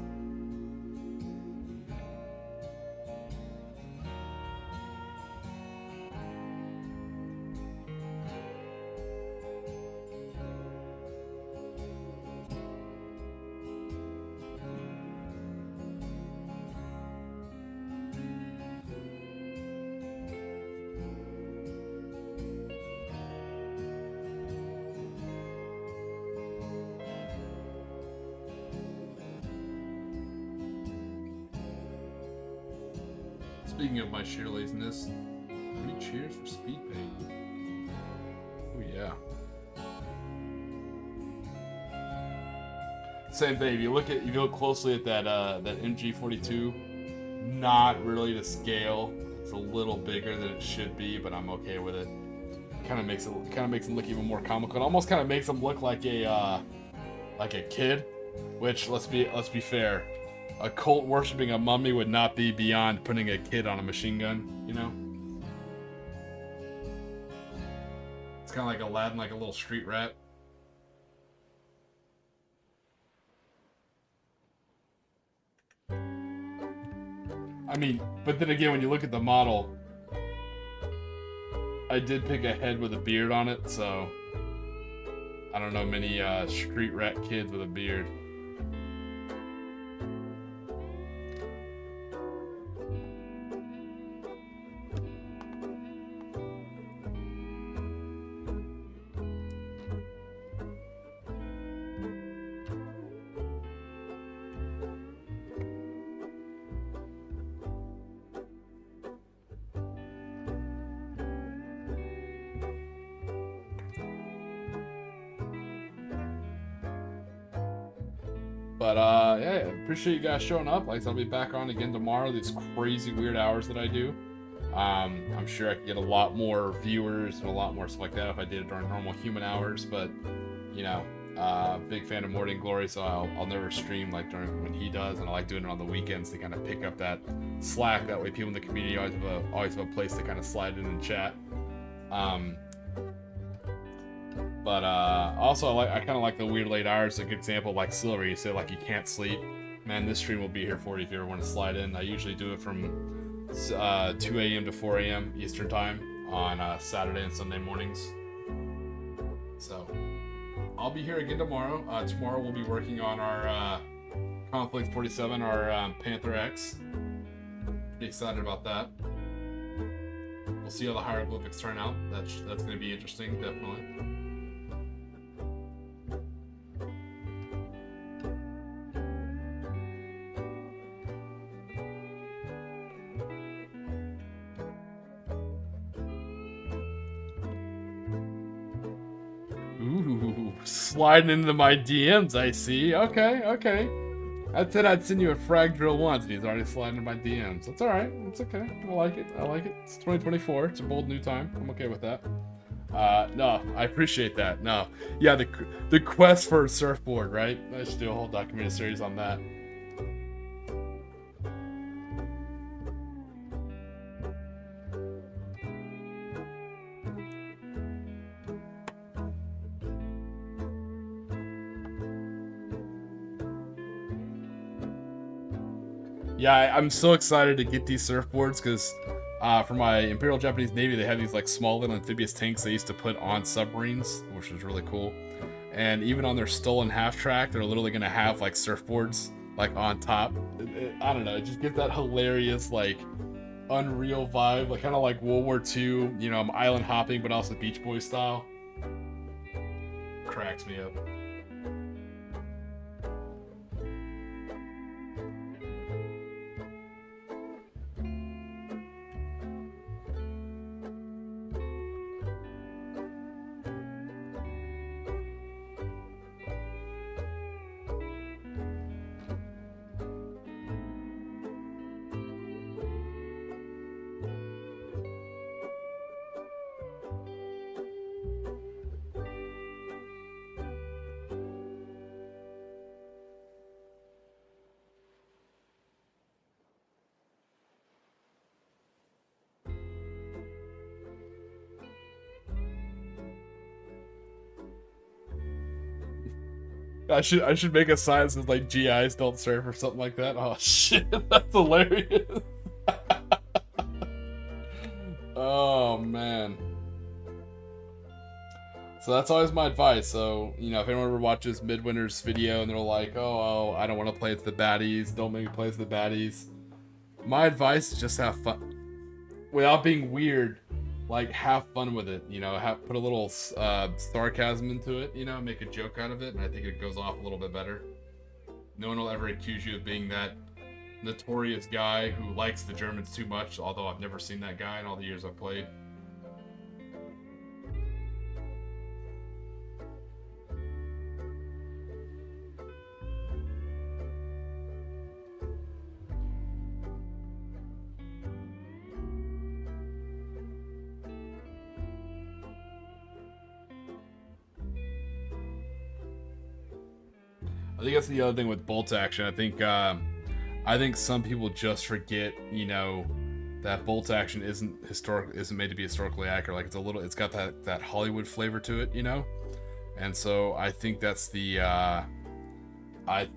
Speaking of my sheer laziness, 3 cheers for speed paint. Oh yeah. Same thing. If you look closely at that that MG42, not really to scale. It's a little bigger than it should be, but I'm okay with it. Kind of makes him look even more comical. It almost kind of makes him look like a kid, which let's be fair. A cult worshipping a mummy would not be beyond putting a kid on a machine gun, you know? It's kind of like Aladdin, like a little street rat. I mean, but then again, when you look at the model, I did pick a head with a beard on it, so I don't know many street rat kids with a beard. But yeah, appreciate you guys showing up. Like I said, I'll be back on again tomorrow. These crazy weird hours that I do. I'm sure I could get a lot more viewers and a lot more stuff like that if I did it during normal human hours. But you know, big fan of Morning Glory, so I'll never stream like during when he does, and I like doing it on the weekends to kind of pick up that slack. That way, people in the community always have a place to kind of slide in and chat. But also I kind of like the weird late hours. A good example, like Silver, you say like you can't sleep. Man, this stream will be here for you if you ever want to slide in. I usually do it from 2 a.m. to 4 a.m. Eastern time on Saturday and Sunday mornings. So I'll be here again tomorrow. Tomorrow we'll be working on our Conflict 47, our Panther X. Pretty excited about that. We'll see how the hieroglyphics turn out. That's going to be interesting, definitely. Ooh, sliding into my DMs, I see. Okay. I said I'd send you a frag drill once, and he's already sliding into my DMs. That's alright. It's okay. I like it. It's 2024. It's a bold new time. I'm okay with that. No, I appreciate that. No. Yeah, the quest for a surfboard, right? I should do a whole documentary series on that. Yeah, I'm so excited to get these surfboards because for my Imperial Japanese Navy, they have these like small little amphibious tanks they used to put on submarines, which was really cool. And even on their stolen half-track, they're literally going to have like surfboards like on top. I don't know, it just gives that hilarious like unreal vibe, like kind of like World War II, you know, I'm island hopping but also Beach Boy style. Cracks me up. I should make a sign that says like GIs don't surf or something like that. Oh shit, that's hilarious. Oh man. So that's always my advice. So, you know, if anyone ever watches Midwinter's video and they're like, oh, I don't want to play as the baddies, don't make me play as the baddies. My advice is just have fun. Without being weird, like, have fun with it, you know, put a little sarcasm into it, you know, make a joke out of it, and I think it goes off a little bit better. No one will ever accuse you of being that notorious guy who likes the Germans too much, although I've never seen that guy in all the years I've played. I think that's the other thing with bolt action. I think some people just forget, you know, that bolt action isn't made to be historically accurate. Like it's got that Hollywood flavor to it, you know. And so I think that's the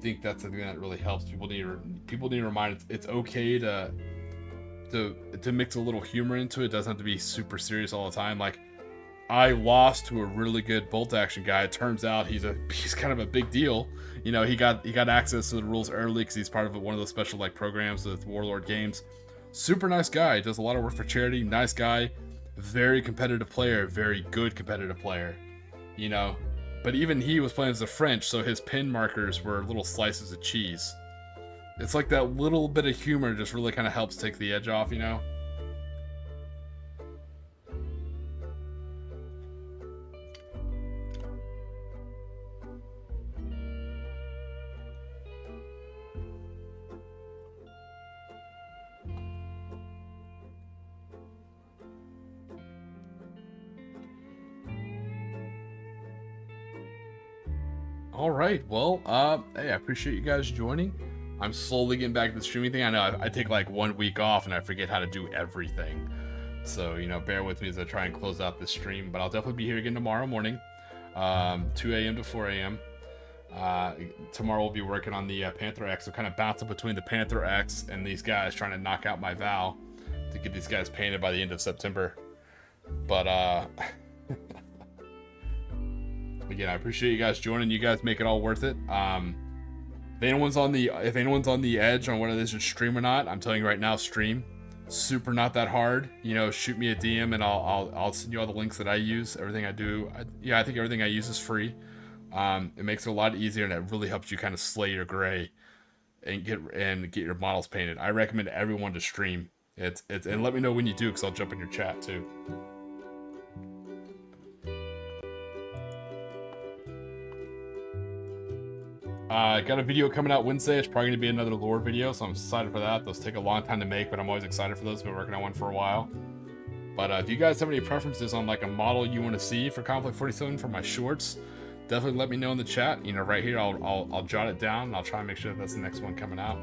thing that really helps. People need to remind it's okay to mix a little humor into it. It doesn't have to be super serious all the time. Like, I lost to a really good bolt action guy. It turns out he's kind of a big deal. You know, he got access to the rules early because he's part of one of those special like programs with Warlord Games. Super nice guy. Does a lot of work for charity. Nice guy. Very competitive player. Very good competitive player. You know, but even he was playing as a French, so his pin markers were little slices of cheese. It's like that little bit of humor just really kind of helps take the edge off, you know. All right. Well, hey, I appreciate you guys joining. I'm slowly getting back to the streaming thing. I know I take like 1 week off and I forget how to do everything. So, you know, bear with me as I try and close out this stream. But I'll definitely be here again tomorrow morning, 2 a.m. to 4 a.m. Tomorrow we'll be working on the Panther X. So kind of bouncing between the Panther X and these guys, trying to knock out my vow to get these guys painted by the end of September. But again, I appreciate you guys joining. You guys make it all worth it. If anyone's on the edge on whether this is stream or not, I'm telling you right now, stream. Super not that hard. You know, shoot me a DM and I'll send you all the links that I use. Everything I do, I think everything I use is free. It makes it a lot easier and it really helps you kind of slay your gray and get your models painted. I recommend everyone to stream. And let me know when you do, because I'll jump in your chat too. I got a video coming out Wednesday. It's probably going to be another lore video, so I'm excited for that. Those take a long time to make, but I'm always excited for those. Been working on one for a while. But if you guys have any preferences on like a model you want to see for Conflict 47 for my shorts, definitely let me know in the chat. You know, right here, I'll jot it down and I'll try and make sure that's the next one coming out.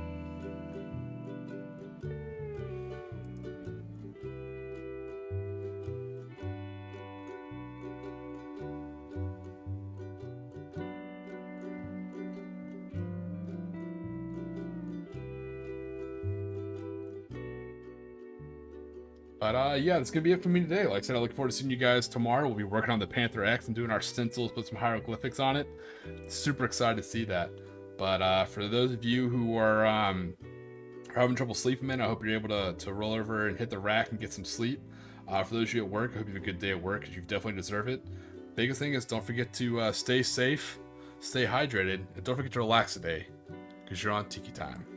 But yeah, that's gonna be it for me today. Like I said, I look forward to seeing you guys tomorrow. We'll be working on the Panther X and doing our stencils, put some hieroglyphics on it. Super excited to see that. But for those of you who are having trouble sleeping, man, I hope you're able to roll over and hit the rack and get some sleep. For those of you at work, I hope you have a good day at work, because you definitely deserve it. Biggest thing is don't forget to stay safe, stay hydrated, and don't forget to relax today, because you're on Tiki time.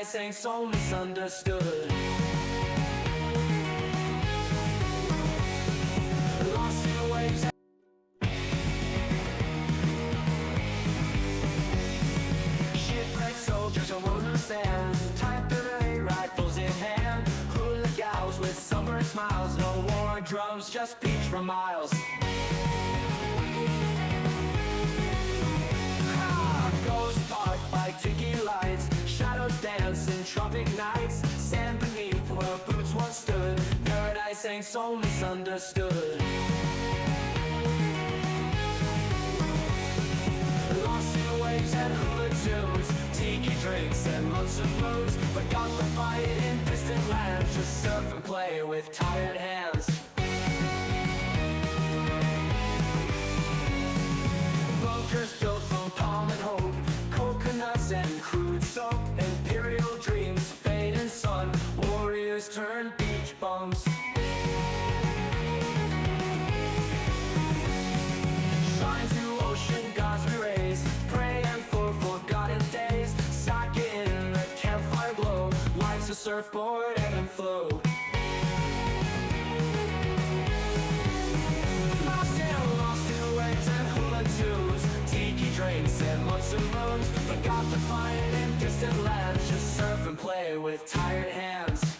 Saying so misunderstood. Lost in waves. Shipwrecked soldiers on wooden sand, type today, rifles in hand. Hula gals with sunburned smiles, no war drums, just beach for miles. Ghost park by Tiki lights, shadows dance in tropic nights. Sand beneath where boots once stood, paradise sang so misunderstood. Lost in waves and hula tunes, tiki drinks and months of moons. Forgot the fight in distant lands, just surf and play with tired hands. Bunkers built from palm and hope, coconuts and crude soap. Imperial dreams fade in sun, warriors turn beach bums. Shrines to ocean gods we raise, praying for forgotten days. Sake in the campfire glow, life's a surfboard ebb and flow. Lost in waves and hula tunes, tiki drinks and months of moons. Forgot the fight in distant lands, just surf and play with tired hands.